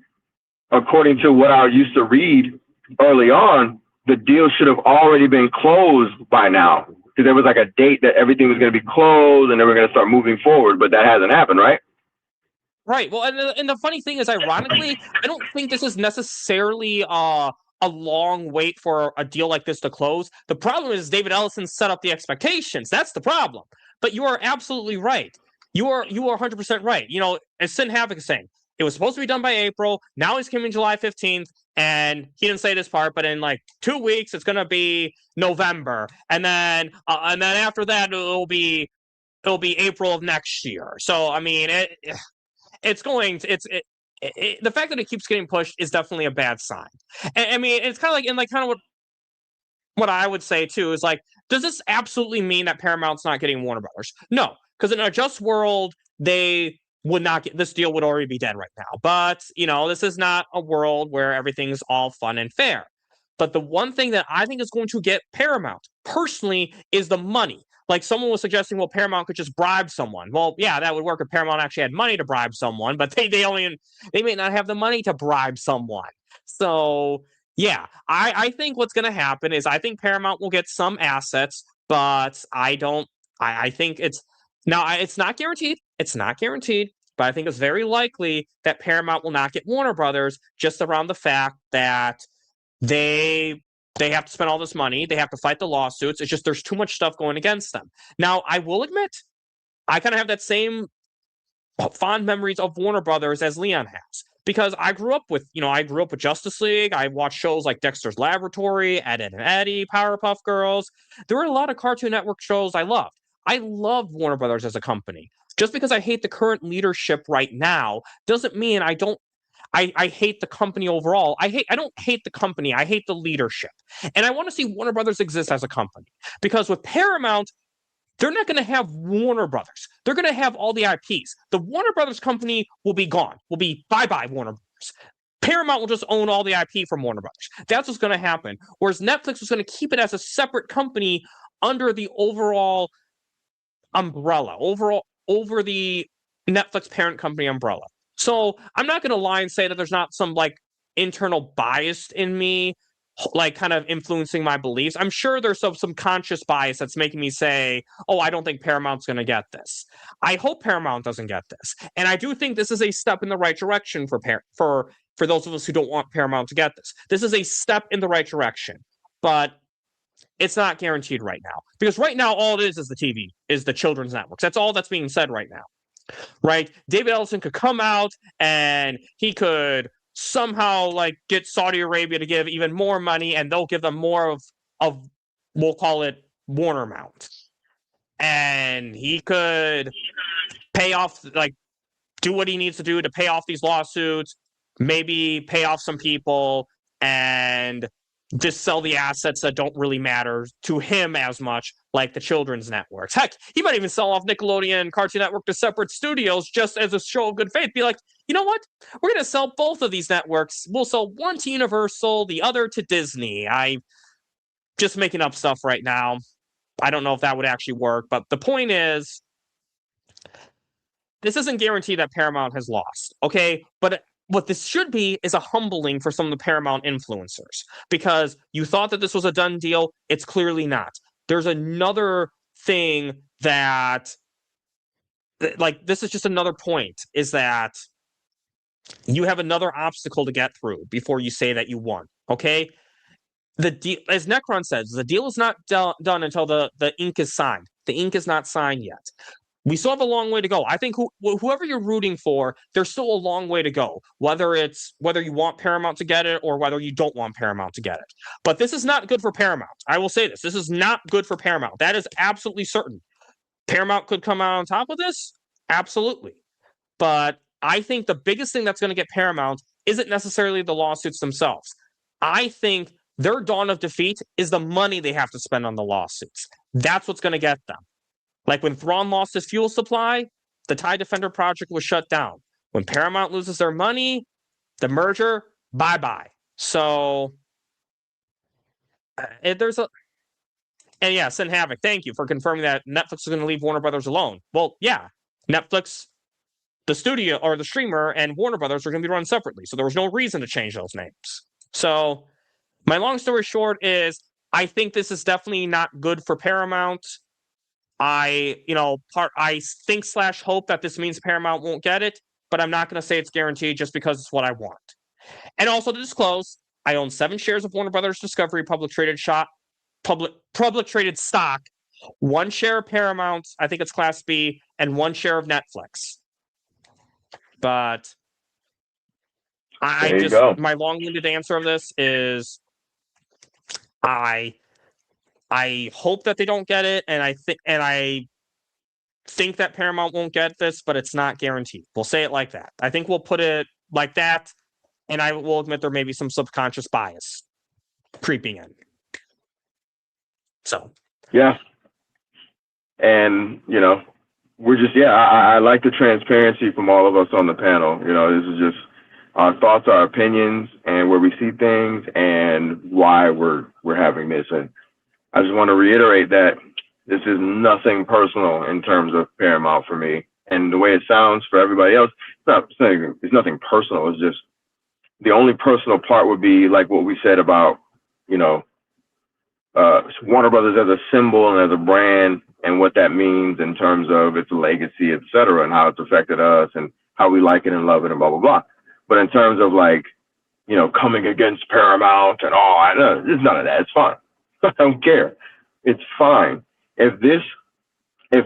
according to what I used to read early on, the deal should have already been closed by now, because there was like a date that everything was going to be closed and they were going to start moving forward, but that hasn't happened, right? Right. Well, and the funny thing is, ironically, I don't think this is necessarily a long wait for a deal like this to close. The problem is David Ellison set up the expectations. That's the problem. But you are absolutely right. You are 100% right. As Sin Havoc is saying, it was supposed to be done by April. Now he's coming July 15th, and he didn't say this part, but in like 2 weeks, it's going to be November. And then after that, it'll be April of next year. So, I mean, the fact that it keeps getting pushed is definitely a bad sign. And I mean, it's kind of what I would say too is like, does this absolutely mean that Paramount's not getting Warner Brothers? No, because in a just world, they would not get this deal would already be dead right now. But this is not a world where everything's all fun and fair. But the one thing that I think is going to get Paramount personally is the money. Like someone was suggesting, well, Paramount could just bribe someone. Well, yeah, that would work if Paramount actually had money to bribe someone, but they may not have the money to bribe someone. So yeah, I think what's going to happen is I think Paramount will get some assets, but I think it's not guaranteed. It's not guaranteed, but I think it's very likely that Paramount will not get Warner Brothers just around the fact that they have to spend all this money. They have to fight the lawsuits. It's just there's too much stuff going against them. Now, I will admit, I kind of have that same fond memories of Warner Brothers as Leon has. Because I grew up with Justice League. I watched shows like Dexter's Laboratory, Ed, Ed and Eddie, Powerpuff Girls. There were a lot of Cartoon Network shows I loved. I love Warner Brothers as a company. Just because I hate the current leadership right now doesn't mean I hate the company overall. I don't hate the company. I hate the leadership. And I want to see Warner Brothers exist as a company. Because with Paramount, they're not going to have Warner Brothers. They're going to have all the IPs. The Warner Brothers company will be gone. Will be bye-bye Warner Brothers. Paramount will just own all the IP from Warner Brothers. That's what's going to happen. Whereas Netflix was going to keep it as a separate company under the overall umbrella, over the Netflix parent company umbrella. So I'm not going to lie and say that there's not some like internal bias in me, like kind of influencing my beliefs. I'm sure there's some conscious bias that's making me say, oh, I don't think Paramount's going to get this. I hope Paramount doesn't get this. And I do think this is a step in the right direction for those of us who don't want Paramount to get this. This is a step in the right direction, but it's not guaranteed right now. Because right now, all it is the TV, is the children's networks. That's all that's being said right now. Right? David Ellison could come out and he could somehow like get Saudi Arabia to give even more money, and they'll give them more of we'll call it Warner Mount. And he could pay off, like, do what he needs to do to pay off these lawsuits, maybe pay off some people, and just sell the assets that don't really matter to him as much, like the children's networks. Heck, he might even sell off Nickelodeon and Cartoon Network to separate studios just as a show of good faith. Be like, you know what? We're going to sell both of these networks. We'll sell one to Universal, the other to Disney. I'm just making up stuff right now. I don't know if that would actually work, but the point is, this isn't guaranteed that Paramount has lost, okay? But what this should be is a humbling for some of the Paramount influencers, because you thought that this was a done deal. It's clearly not. There's another thing that, like, this is just another point, is that you have another obstacle to get through before you say that you won, okay? The deal, as Necron says, the deal is not done until the ink is signed. The ink is not signed yet. We still have a long way to go. I think whoever you're rooting for, there's still a long way to go, whether you want Paramount to get it or whether you don't want Paramount to get it. But this is not good for Paramount. I will say this. This is not good for Paramount. That is absolutely certain. Paramount could come out on top of this? Absolutely. But I think the biggest thing that's going to get Paramount isn't necessarily the lawsuits themselves. I think their dawn of defeat is the money they have to spend on the lawsuits. That's what's going to get them. Like when Thrawn lost his fuel supply, the TIE Defender project was shut down. When Paramount loses their money, the merger, bye-bye. So, and yeah, Sin Havoc, thank you for confirming that Netflix is going to leave Warner Brothers alone. Well, yeah, Netflix, the studio or the streamer, and Warner Brothers are going to be run separately. So there was no reason to change those names. So my long story short is, I think this is definitely not good for Paramount. I think/hope that this means Paramount won't get it, but I'm not going to say it's guaranteed just because it's what I want. And also to disclose, I own 7 shares of Warner Brothers Discovery public traded stock, 1 share of Paramount, I think it's Class B, and 1 share of Netflix. But There you go. My long-winded answer of this is I hope that they don't get it, and I think that Paramount won't get this, but it's not guaranteed. We'll say it like that. I think we'll put it like that, and I will admit there may be some subconscious bias creeping in. So. Yeah. And, we're just, I like the transparency from all of us on the panel. This is just our thoughts, our opinions, and where we see things and why we're having this. And I just want to reiterate that this is nothing personal in terms of Paramount for me. And the way it sounds for everybody else, it's nothing personal. It's just the only personal part would be like what we said about, Warner Brothers as a symbol and as a brand and what that means in terms of its legacy, et cetera, and how it's affected us and how we like it and love it and blah, blah, blah. But in terms of coming against Paramount and there's none of that. It's fine. I don't care. It's fine. If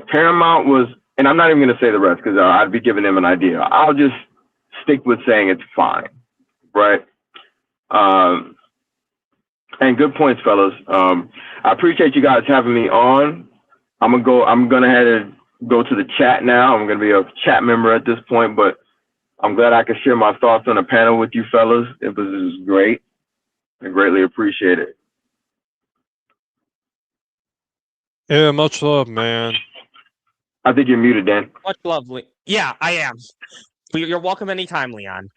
Paramount was, and I'm not even going to say the rest because I'd be giving them an idea. I'll just stick with saying it's fine, right? And good points, fellas. I appreciate you guys having me on. I'm gonna head and go to the chat now. I'm gonna be a chat member at this point, but I'm glad I could share my thoughts on the panel with you fellas. It was great. I greatly appreciate it. Yeah, much love, man. I think you're muted, Dan. Much love. Yeah, I am. You're welcome anytime, Leon.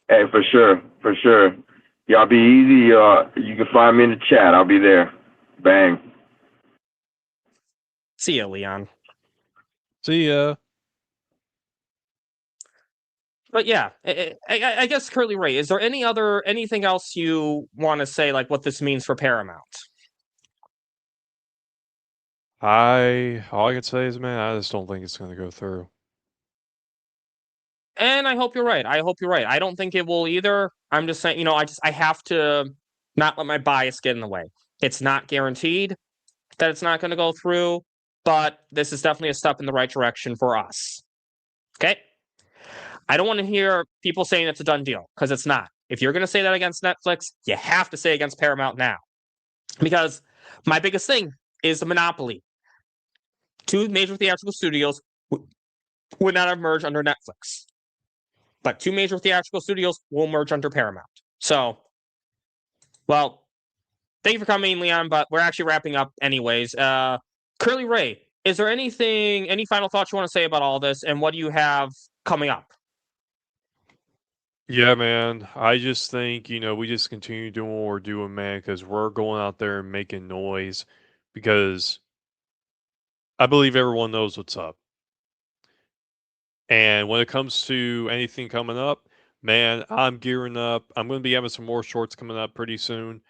Hey, for sure. Y'all be easy. You can find me in the chat. I'll be there. Bang. See ya, Leon. See ya. But yeah, I guess CurlyRay, is there anything else you want to say, like what this means for Paramount? All I can say is, man, I just don't think it's going to go through. And I hope you're right. I don't think it will either. I'm just saying, I have to not let my bias get in the way. It's not guaranteed that it's not going to go through, but this is definitely a step in the right direction for us. Okay? I don't want to hear people saying it's a done deal, because it's not. If you're going to say that against Netflix, you have to say against Paramount now. Because my biggest thing is the monopoly. 2 major theatrical studios would not have merged under Netflix. But 2 major theatrical studios will merge under Paramount. So, well, thank you for coming, Leon, but we're actually wrapping up anyways. CurlyRay, is there any final thoughts you want to say about all this, and what do you have coming up? Yeah, man. I just think, we just continue doing what we're doing, man, because we're going out there and making noise, because I believe everyone knows what's up. And when it comes to anything coming up, man, I'm gearing up. I'm going to be having some more shorts coming up pretty soon.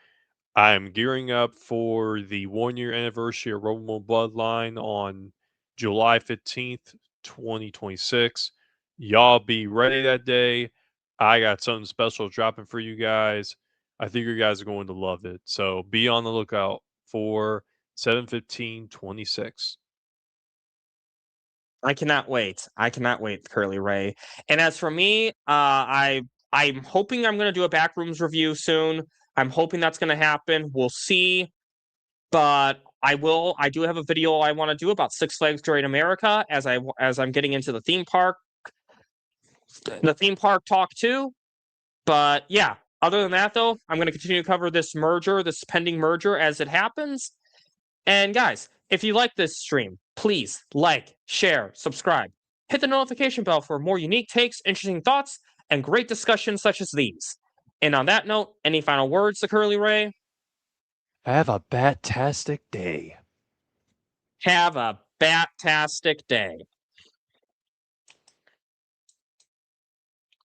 I'm gearing up for the 1-year anniversary of Roman Bloodline on July 15th, 2026. Y'all be ready that day. I got something special dropping for you guys. I think you guys are going to love it. So be on the lookout for 7/15/26. I cannot wait. CurlyRay. And as for me, I'm hoping I'm going to do a Backrooms review soon. I'm hoping that's going to happen. We'll see. But I do have a video I want to do about Six Flags Great America as I'm getting into the theme park talk too. But yeah, other than that though, I'm going to continue to cover this pending merger as it happens. And guys, if you like this stream, please like, share, subscribe. Hit the notification bell for more unique takes, interesting thoughts, and great discussions such as these. And on that note, any final words to CurlyRay? Have a bat-tastic day. Have a bat-tastic day.